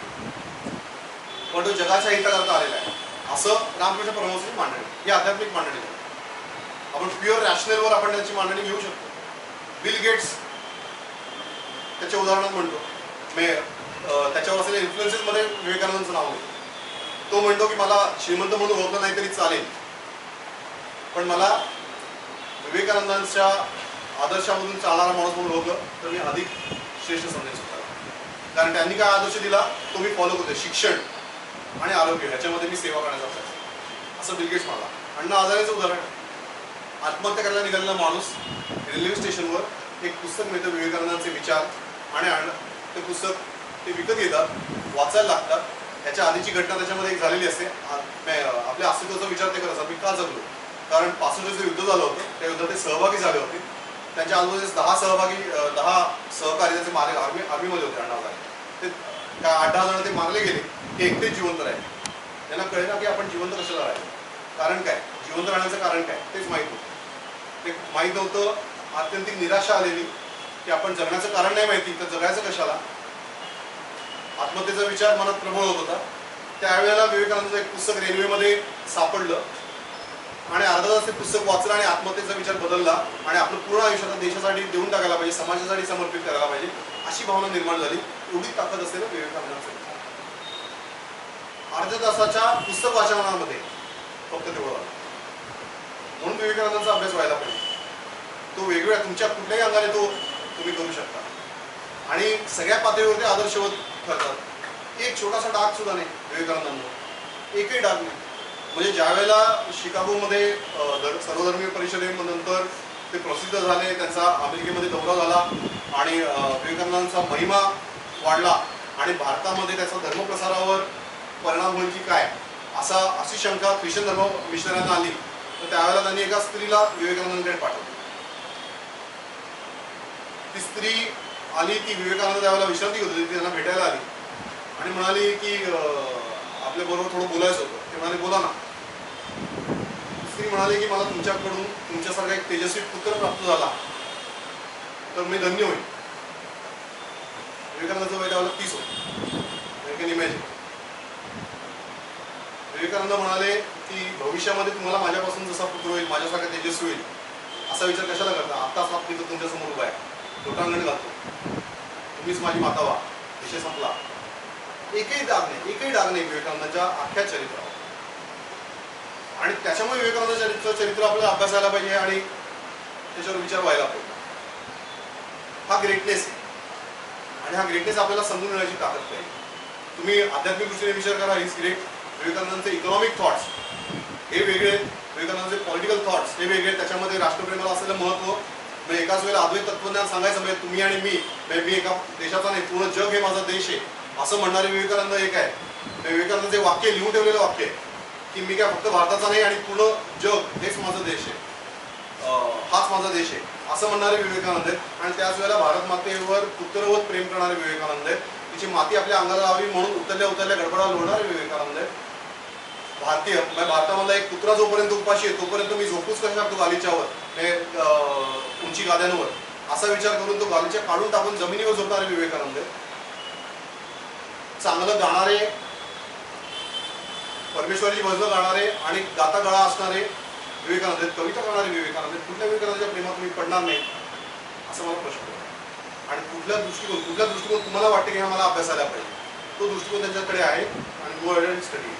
पण तो जगाच्या हिताकरता आलेला आहे असं रामकृष्ण परमहंसांची मांडणी. ही आध्यात्मिक मांडणी आहे. आपण प्युअर रॅशनलवर आपण त्याची मांडणी घेऊ शकतो. बिल गेट्स त्याच्या उदाहरणात म्हणतो. त्याच्यावर असलेल्या इन्फ्लुएन्सेसमध्ये विवेकानंदांचं नाव आहे. तो म्हणतो की मला श्रीमंत म्हणून ओळखलं नाही तरी चालेल, पण मला विवेकानंदांच्या आदर्शामधून चालणारा माणूस म्हणून ओळखलं तर मी अधिक श्रेष्ठ समजेन स्वतःला. कारण त्यांनी काय आदर्श दिला तो मी फॉलो करतोय. शिक्षण आणि आरोग्य ह्याच्यामध्ये मी सेवा करण्याचा प्रयत्न, असं बिल गेट्स म्हणाला. अण्णा हजारेचं उदाहरण. आत्महत्या करायला निघालेला माणूस रेल्वे स्टेशनवर एक पुस्तक मिळतं विवेकानंदांचे विचार आणि ते पुस्तक ते विकत घेतात, वाचायला लागतात. ह्याच्या आधीची घटना त्याच्यामध्ये एक झालेली असते. आपल्या अस्तित्वाचा विचार ते करत असतात मी का जगलो. कारण 65 युद्ध झालं होतं त्या युद्धात ते सहभागी झाले होते. त्यांच्या आजूबाजूचे 10 सहकारी त्याचे मारले आर्मीमध्ये होते. अण्णा हजारे ते काय 8-10 जण ते मारले गेले. ते एकटेच जिवंत राहिले. त्यांना कळलं की आपण जिवंत कशाला राहिलो, कारण काय, जिवंत राहण्याचं कारण काय तेच माहीत नव्हतं. ते माहीत नव्हतं. आत्यंतिक निराशा आलेली की आपण जगण्याचं कारण नाही माहिती तर जगायचं कशाला. आत्महत्येचा विचार मनात प्रबळ होत होता. त्यावेळेला विवेकानंदाचं एक पुस्तक रेल्वेमध्ये सापडलं आणि अर्धा तास ते पुस्तक वाचलं आणि आत्महत्येचा विचार बदलला आणि आपलं पूर्ण आयुष्यात देशासाठी देऊन टाकायला पाहिजे, समाजासाठी समर्पित करायला पाहिजे अशी भावना निर्माण झाली. एवढी ताकद असते ना विवेकानंदांचं. अर्ध्या तासाच्या पुस्तक वाचनामध्ये फक्त तेवढं झालं. म्हणून विवेकानंदांचा अभ्यास व्हायला पाहिजे. तो वेगवेगळ्या तुमच्या कुठल्याही अंगाने तो तुम्ही करू शकता आणि सगळ्या पातळीवरती आदर्शवत ठरतात. एक छोटासा डाग सुद्धा नाही विवेकानंदांवर, एकही डाग नाही. म्हणजे ज्या वेळेला शिकागोमध्ये सर्वधर्मीय परिषदेनंतर ते प्रसिद्ध झाले, त्यांचा अमेरिकेमध्ये दौरा झाला आणि विवेकानंदांचा महिमा वाढला आणि भारतामध्ये त्याचा धर्मप्रसारावर परिणाम होईल की काय अशी शंका ख्रिश्चन धर्म मिशनऱ्यांना आली. तर त्यावेळेला त्यांनी एका स्त्रीला विवेकानंदांकडे पाठवली. ती स्त्री आली, ती विवेकानंद त्यावेळेला विश्रांती होती, ती त्यांना भेटायला आली आणि म्हणाली की आपल्या बरोबर थोडं बोलायचं होतं. ते म्हणाले बोला ना. स्त्री म्हणाली की मला तुमच्याकडून तुमच्यासारखा एक तेजस्वी पुत्र प्राप्त झाला तर मी धन्य होईल. विवेकानंदाचं वय त्यावेळेला 30 होतं. इमॅजिन. विवेकानंद म्हणाले की भविष्यामध्ये तुम्हाला माझ्यापासून जसा पुत्र होईल, माझ्यासारखा तेजस्वी होईल असा विचार कशाला करता? आत्ताच मी तर तुमच्या समोर उभा आहे, लोटांगण घालतो, तुम्हीच माझी माता व्हा, विषय संपला. एकही डाग नाही विवेकानंदाच्या अख्ख्या चरित्रावर. आणि त्याच्यामुळे विवेकानंदाचं चरित्र आपल्याला अभ्यासायला पाहिजे आणि त्याच्यावर विचार व्हायला पाहिजे. हा ग्रेटनेस आहे आणि हा ग्रेटनेस आपल्याला समजून घेण्याची ताकद पाहिजे. तुम्ही आध्यात्मिक दृष्टीने विचार करा, इज ग्रेट. विवेकानंदांचे इकॉनॉमिक थॉट्स हे वेगळे, विवेकानंदांचे पॉलिटिकल थॉट्स हे वेगळे. त्याच्यामध्ये राष्ट्रप्रेमाला असलेलं महत्त्व, म्हणजे एकाच वेळेला अद्वैत तत्वज्ञान सांगायचं म्हणजे तुम्ही आणि मी एका देशाचा नाही, पूर्ण जग हे माझा देश आहे असं म्हणणारे विवेकानंद एक आहे. विवेकानंदांचे वाक्य लिहून ठेवलेलं वाक्य आहे की मी काय फक्त भारताचा नाही आणि पूर्ण जग हेच माझं देश आहे, हाच माझा देश आहे असं म्हणणारे विवेकानंद आहेत. आणि त्याच वेळेला भारत मातेवर पुत्रवत प्रेम करणारे विवेकानंद आहेत. तिची माती आपल्या अंगाला लावी म्हणून उतरल्या गडबडा लोळणारे विवेकानंद आहेत. भारतामधला एक कुत्रा जोपर्यंत उपाशी आहे तोपर्यंत मी झोपूच कशा शकतो गालीच्यावर, उंची गाद्यांवर, असा विचार करून तो गालीच्या काढून टाकून जमिनीवर झोपणारे विवेकानंद आहेत. चांगलं गाणारे, परमेश्वराची भजनं गाणारे आणि गाता गळा असणारे विवेकानंद आहेत. कविता करणारे विवेकानंद आहेत. कुठल्या विवेकानंदाच्या प्रेमात तुम्ही पडणार नाही असं मला प्रश्न आहे. आणि कुठला दृष्टिकोन तुम्हाला वाटते की हा मला अभ्यासायला पाहिजे, तो दृष्टिकोन त्यांच्याकडे आहे आणि गो अहेड अँड स्टडी.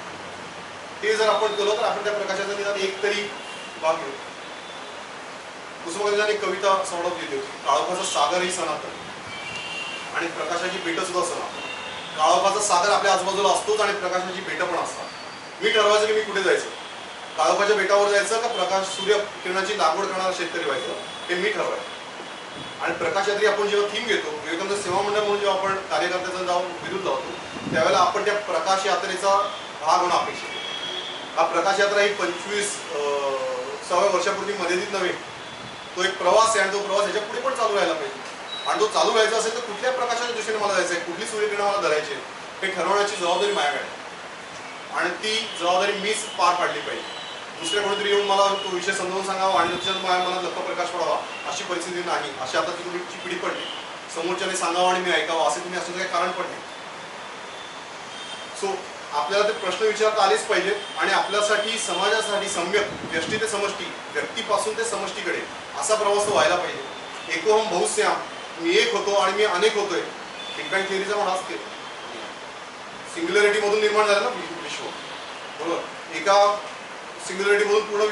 ते जर आपण केलं तर आपण त्या प्रकाशाचा निदान एक तरी भाग घेऊ. कुसुमाग्रजांनी एक कविता सॉर्ट ऑफ लिहिली होती, काळोखाचा सागर ही सनातन आणि प्रकाशाची पेट सुद्धा सनातन. काळोखाचा सागर आपल्या आजूबाजूला असतोच आणि प्रकाशाची पेट पण असतात. मी ठरवायचं की मी कुठे जायचं, काळोखाच्या बेटावर जायचं का प्रकाश सूर्य किरणाची लागवड करणारा शेतकरी व्हायचं, हे मी ठरवायचं. आणि प्रकाशयात्री आपण जेव्हा थीम घेतो, विवेकानंद सेवा मंडळ म्हणून जेव्हा आपण कार्यकर्त्याचा जाऊन विरुद्ध लावतो त्यावेळेला आपण त्या प्रकाश यात्रेचा भाग होणं अपेक्षित आहे. हा प्रकाश यात्रा ही 25व्या वर्षापूर्वी मर्यादित नव्हे, तो एक प्रवास आहे आणि तो प्रवास ह्याच्या पुढे पण चालू राहायला पाहिजे. आणि तो चालू राहायचा असेल तर कुठल्या प्रकाशाच्या दिशेने मला जायचं आहे, कुठली सूर्यकिरण मला धरायची आहे हे ठरवण्याची जबाबदारी माझ्याकडे आहे आणि ती जबाबदारी मीच पार पाडली पाहिजे. दुसऱ्या कोणीतरी येऊन मला तो विषय समजावून सांगावा आणि त्याच्यात माझ्या मनात लक्ष प्रकाश पडावा अशी परिस्थिती नाही. अशी आता तुमची पिढी पडली, समोरच्याने सांगावं आणि मी ऐकावं असे तुम्ही असं काही कारण पण नाही. सो आपल्याला ते प्रश्न विचारता आलेच पाहिजे आणि आपल्यासाठी समाजासाठी सम्यक व्यष्टी ते समष्टी, व्यक्तीपासून ते समष्टीकडे असा प्रवास व्हायला पाहिजे. एकोहम बहुस्याम, मी एक होतो आणि मी अनेक होतोय. बिग बँग थिअरीचा पण हाच केला. सिंग्युलॅरिटी मधून निर्माण झालं ना विश्व, बरोबर. एका सिंग्युलॅरिटी मधून पूर्ण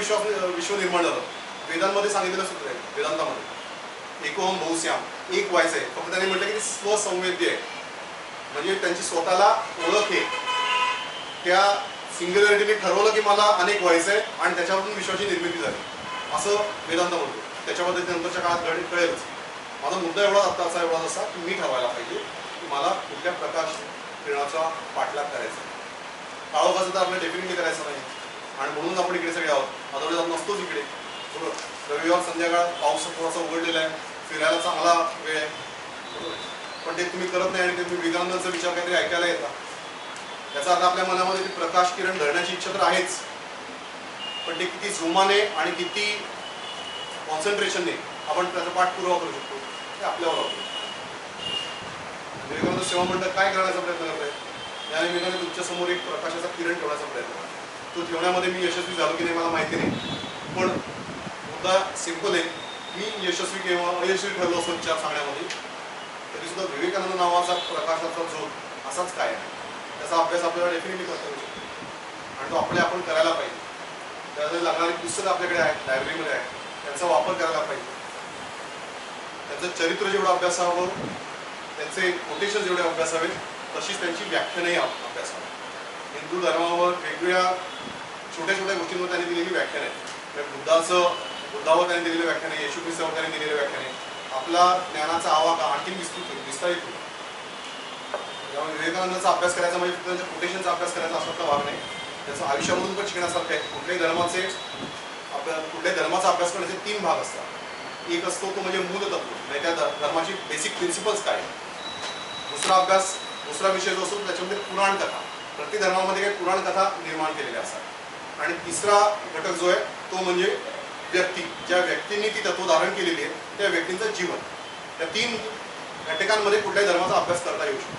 विश्व निर्माण झालं. वेदांमध्ये सांगितलेलं सूत्र आहे, वेदांतामध्ये एकोहम बहुस्याम, एक व्हायचं आहे. फक्त त्याने म्हटलं की ते स्वसंवेद्य आहे, म्हणजे त्यांची स्वतःला ओळख आहे. त्या सिंग्युलॅरिटीने ठरवलं की मला अनेक व्हायचं आहे आणि त्याच्यावरून विश्वाची निर्मिती झाली असं वेदांत म्हणतो. त्याच्यामध्ये नंतरच्या काळात कळेलच. माझा मुद्दा एवढा असा की मी ठरवायला पाहिजे की मला कुठल्या प्रकाश किरणाचा पाठलाग करायचा. काळोखाचं तर आपल्याला डेफिनेटली करायचं नाही आणि म्हणून आपण इकडे सगळे आहोत. अदरवाईज आपण नसतोच इकडे, बरोबर. रविवार संध्याकाळ पाऊस थोडासा उघडलेला आहे, फिरायला चांगला वेळ आहे, बरोबर. पण ते तुम्ही करत नाही आणि ते तुम्ही विवेकानंदांचा विचार काहीतरी ऐकायला येतात. त्याचा अर्थ आपल्या मनामध्ये ती प्रकाश किरण धरण्याची इच्छा तर आहेच, पण ते किती जोमाने आणि किती कॉन्सन्ट्रेशनने आपण त्याचा पाठपुरावा करू शकतो हे आपल्यावर आवडतं. विवेकानंद सेवा मंडळ काय करण्याचा प्रयत्न करत आहे, या निमित्ताने तुमच्यासमोर एक प्रकाशाचा किरण ठेवण्याचा प्रयत्न करतो. तो ठेवण्यामध्ये मी यशस्वी झालो की नाही मला माहिती नाही, पण मुद्दा सिंपल आहे. मी यशस्वी किंवा अयशस्वी ठरलो असो विचार सांगण्यामध्ये, तरी सुद्धा विवेकानंद नावाचा प्रकाशाचा झोत असाच काय आहे त्याचा अभ्यास आपल्याला डेफिनेटली करता येऊ शकतो आणि तो आपण करायला पाहिजे. त्यासाठी लागणारी पुस्तकं आपल्याकडे आहेत, लायब्ररीमध्ये आहे, त्यांचा वापर करायला पाहिजे. त्यांचं चरित्र जेवढं अभ्यासावं, त्यांचे कोटेशन जेवढे अभ्यासावे, तशीच त्यांची व्याख्यानही अभ्यासावी. हिंदू धर्मावर वेगवेगळ्या छोट्या छोट्या गोष्टींवर त्यांनी दिलेली व्याख्यान आहे. बुद्धावर त्यांनी दिलेली व्याख्यान आहे, येशू ख्रिस्तावर त्यांनी दिलेली व्याख्यान आहे. आपला ज्ञानाचा आवाका आणखी विस्तारित होतो. त्यामुळे विवेकानंदाचा अभ्यास करायचा म्हणजे फक्त त्यांच्या कोटेशनचा अभ्यास करायचा असा भाग नाही, त्याचं आयुष्यामधून पण शिकण्यासारखं आहे. कुठल्याही धर्माचा अभ्यास करण्याचे 3 भाग असतात. एक असतो तो म्हणजे मूलतत्व, म्हणजे त्या धर्माची बेसिक प्रिन्सिपल्स काय. दुसरा विषय जो असतो त्याच्यामध्ये पुराण कथा, प्रत्येक धर्मामध्ये काही पुराण कथा निर्माण केलेल्या असतात. आणि तिसरा घटक जो आहे तो म्हणजे व्यक्ती, ज्या व्यक्तींनी ती तत्व धारण केलेली आहे त्या व्यक्तींचं जीवन. या 3 घटकांमध्ये कुठल्याही धर्माचा अभ्यास करता येऊ शकतो.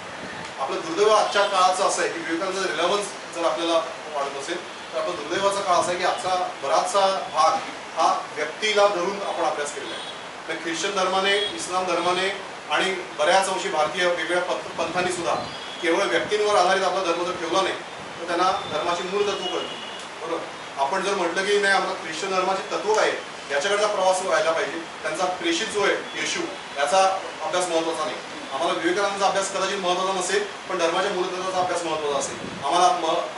आपलं दुर्दैव आजच्या काळाचं असं आहे की विवेकानंदाचं रिलेव्हन्स जर आपल्याला वाढत असेल तर आपला दुर्दैवाचा काळ असा आहे की आजचा बराचसा भाग हा व्यक्तीला धरून आपण अभ्यास केलेला आहे. तर ख्रिश्चन धर्माने, इस्लाम धर्माने आणि बऱ्याच अंशी भारतीय वेगवेगळ्या पंथांनी सुद्धा केवळ व्यक्तींवर आधारित आपला धर्म जर ठेवला नाही तर त्यांना धर्माची मूळ तत्व कळतं. बरोबर, आपण जर म्हटलं की नाही आम्हाला ख्रिश्चन धर्माची तत्व काय आहे याच्याकडचा प्रवास व्हायला पाहिजे, त्यांचा प्रेषित जो आहे येशू याचा अभ्यास महत्त्वाचा नाही. आम्हाला विवेकानंदाचा अभ्यास कदाचित महत्त्वाचा नसेल पण धर्माच्या मूलतत्वाचा अभ्यास महत्त्वाचा असेल. आम्हाला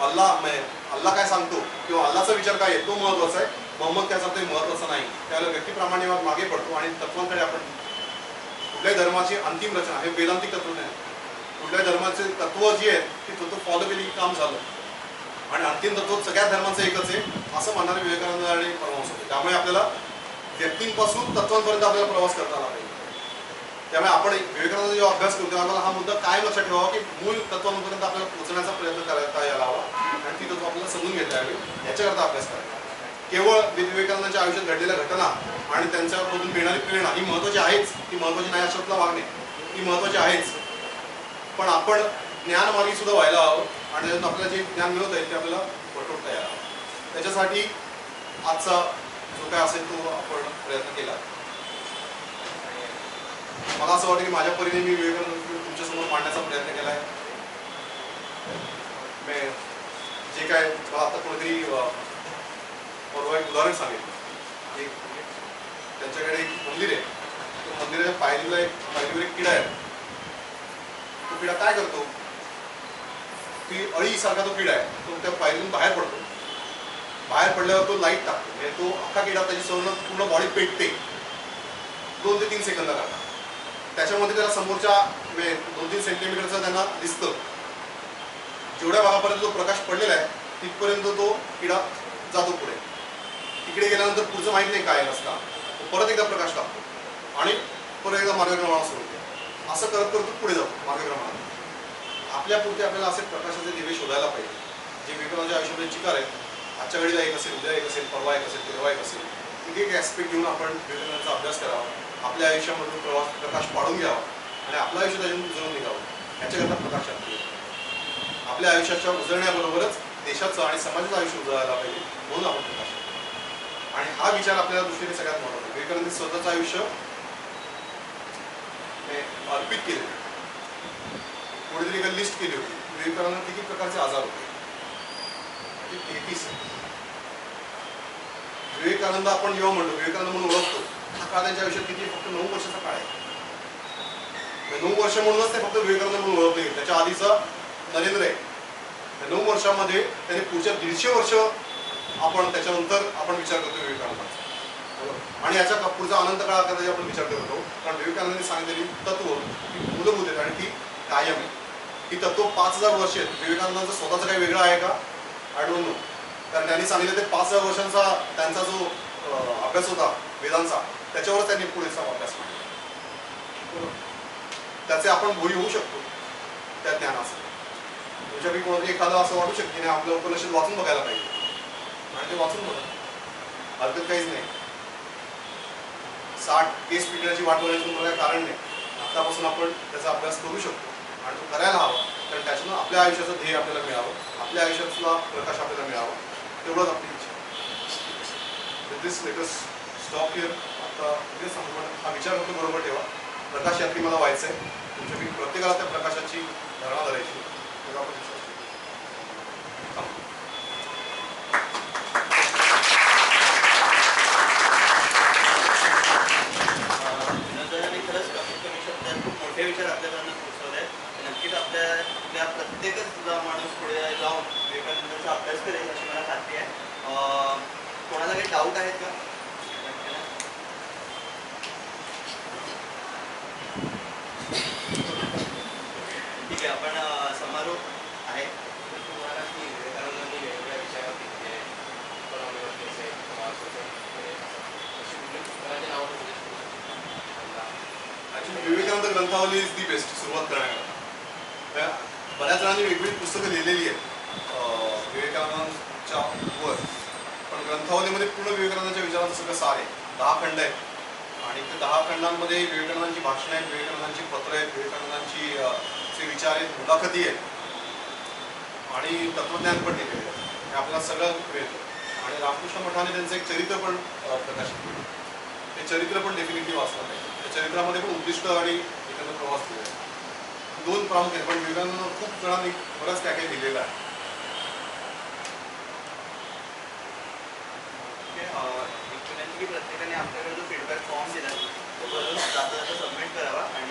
अल्लाह काय सांगतो किंवा अल्लाचा विचार काय आहे तो महत्त्वाचा आहे. मोहम्मद त्याचा ते महत्त्वाचा नाही. त्यावेळेला व्यक्तिप्रमाणे मागे पडतो आणि तत्वांकडे आपण कुठल्याही धर्माची अंतिम रचना हे वेदांतिक तत्वज्ञान आहे. कुठल्याही धर्माचे तत्व जी आहेत ती तत्व फॉलो केली की काम झालं आणि अंतिम तत्व सगळ्या धर्मांचं एकच आहे असं म्हणणारे विवेकानंद आणि परमहंस होते. त्यामुळे आपल्याला व्यक्तींपासून तत्वांपर्यंत आपल्याला प्रवास करता आला पाहिजे. त्यामुळे आपण विवेकानंद जेव्हा अभ्यास करतो तेव्हा हा मुद्दा कायम लक्षात ठेवावा की मूळ तत्वांपर्यंत आपल्याला पोहोचण्याचा प्रयत्न करता यायला हवा आणि ती तत्व आपल्याला समजून घेता यावी याच्याकरता अभ्यास करायचा. केवळ विवेकानंदाच्या आयुष्यात घडलेल्या घटना आणि त्यांच्यामधून मिळणारी प्रेरणा ही महत्त्वाची आहेच, ती महत्त्वाची नाही अशातला भाग नाही, ती महत्त्वाची आहेच. पण आपण ज्ञानमार्गी सुद्धा व्हायला हवं आणि त्यातून आपल्याला जे ज्ञान मिळत आहे ते आपल्याला पटवता यायला हवं. त्याच्यासाठी आजचा जो काय असेल तो आपण प्रयत्न केला. मला असं वाटतं की माझ्या परीने मी विवेकानंद तुमच्यासमोर मांडण्याचा प्रयत्न केला आहे. जे काय मला आता कोणीतरी परवा एक उदाहरण सांगेल. त्यांच्याकडे एक मंदिर आहे, तो मंदिराच्या पायरीवर एक किडा आहे. तो किडा काय करतो, ती अळीसारखा तो किडा आहे, तो त्या पायरीतून बाहेर पडतो. बाहेर पडल्यावर तो लाईट टाकतो, म्हणजे तो अख्खा किडा त्याची पूर्ण बॉडी पेटते 2 ते 3 सेकंदाकरता. त्याच्यामध्ये त्याला समोरच्या 2-3 सेंटीमीटरचं त्यांना दिसतं. जेवढ्या भागापर्यंत जो प्रकाश पडलेला आहे तिथपर्यंत तो किडा जातो पुढे. तिकडे गेल्यानंतर पुढचं माहीत नाही काय नसता, परत एकदा प्रकाश टाकतो आणि परत एकदा मार्गक्रमणाला सुरू होते. असं करत करत पुढे जातो मार्गक्रमणाला. आपल्या पुढे आपल्याला असे प्रकाशाचे दिवे शोधायला पाहिजे जे विवेकानंदाच्या आयुष्यामध्ये चिकार आहेत. आजच्या घडीला एक असेल, उद्या एक असेल, परवा एक असेल, तेरवा एक असेल. एक एक ॲस्पेक्ट घेऊन आपण विवेकानंदाचा अभ्यास करावा, आपल्या आयुष्यामधून प्रकाश पाडून घ्यावा आणि आपलं आयुष्य त्याच्यातून उजळून निघावं. याच्याकरता प्रकाश लागतो. आपल्या आयुष्याच्या उजळण्याबरोबरच देशाचं आणि समाजाचं आयुष्य उजळायला पाहिजे म्हणून आपण प्रकाश. आणि हा विचार आपल्या दृष्टीने सगळ्यात महत्त्वाचा. विवेकानंद स्वतःचं आयुष्य अर्पित केले. कोणीतरी एक लिस्ट केली होती विवेकानंद किती प्रकारचे आजार होते. 33. विवेकानंद आपण जेव्हा म्हणतो विवेकानंद म्हणून ओळखतो हा काळ त्यांच्या आयुष्यात किती फक्त 9 वर्षाचा काळ आहे. 9 वर्ष म्हणूनच ते फक्त विवेकानंद म्हणून ओळखले. त्याच्या आधीचा नरेंद्र आहे. 9 वर्षामध्ये त्यांनी पुढच्या 150 वर्ष आपण त्याच्यानंतर आपण विचार करतो विवेकानंदाचा. आणि याच्या पुढचा अनंत काळाकरता आपण विचार करतो. कारण विवेकानंदांनी सांगितलेली तत्व ही मूलभूत आहेत आणि ती कायम आहे. ही तत्व 5000 वर्ष आहेत. विवेकानंदांचं स्वतःचं काही वेगळं आहे का? I don't know. कारण त्यांनी सांगितलं ते 5000 वर्षांचा त्यांचा जो अभ्यास होता वेदांचा त्याच्यावरच त्यांनी पुढेचा अभ्यास केला. त्याचे आपण भोई होऊ शकतो त्या ज्ञानाचं. तुमच्यापैकी कोणतरी एखादं असं वाटू शकते की आपलं उपनिषद वाचून बघायला पाहिजे आणि ते वाचून बघा, हरकत काहीच नाही. 60 केस पिटण्याची वाट बघायची तुम्हाला काही कारण नाही. आतापासून आपण त्याचा अभ्यास करू शकतो आणि तो करायला हवा. कारण त्याच्यानं आपल्या आयुष्याचं ध्येय आपल्याला मिळावं, आपल्या आयुष्यातला प्रकाश आपल्याला मिळावा, तेवढंच आपली इच्छा. With this let us stop here. आता तेच सांगतो, हा विचार फक्त बरोबर ठेवा. प्रकाश यात्री मला व्हायचं आहे. तुमच्यापैकी प्रत्येकाला त्या प्रकाशाची धारणा धरायची. तेव्हा आपण मोठे विचार आपल्यापर्यंत पोहोचवले आहेत. नक्कीच आपल्या प्रत्येकच माणूस पुढे जाऊन विवेकानंदाचा अभ्यास करेल अशी मला खात्री आहे. कोणाला काही डाऊट आहेत का? ठीक आहे, आपण ग्रंथावली इज दी बेस्ट सुरुवात करण्याकरता. बऱ्याच जणांनी वेगवेगळी पुस्तकं लिहिलेली आहेत विवेकानंदांच्या वर, पण ग्रंथावलीमध्ये पूर्ण विवेकानंदांच्या विचारांचं सगळं सार आहे. 10 खंड आहेत आणि ते 10 खंडांमध्ये विवेकानंदांची भाषणं आहेत, विवेकानंदांची पत्र आहेत, विवेकानंदांची चे विचार आहेत, मुलाखती आहेत आणि तत्वज्ञान पण लिहिलेलं आहे. हे आपल्याला सगळं मिळतं. आणि रामकृष्ण मठाने त्यांचं एक चरित्र पण प्रकाशित केलं. ते चरित्र पण डेफिनेटली वाचलं पाहिजे. त्या चरित्रामध्ये पण उद्दिष्ट आणि एकंदर प्रवास केला आहे. 2 प्रामुख्याने, पण विवेकानंद खूप जणांनी बरंच काय काय लिहिलेलं आहे. प्रत्येकाने आपल्याकडे जो फीडबॅक फॉर्म दिला तो जाता जाता सबमिट करावा आणि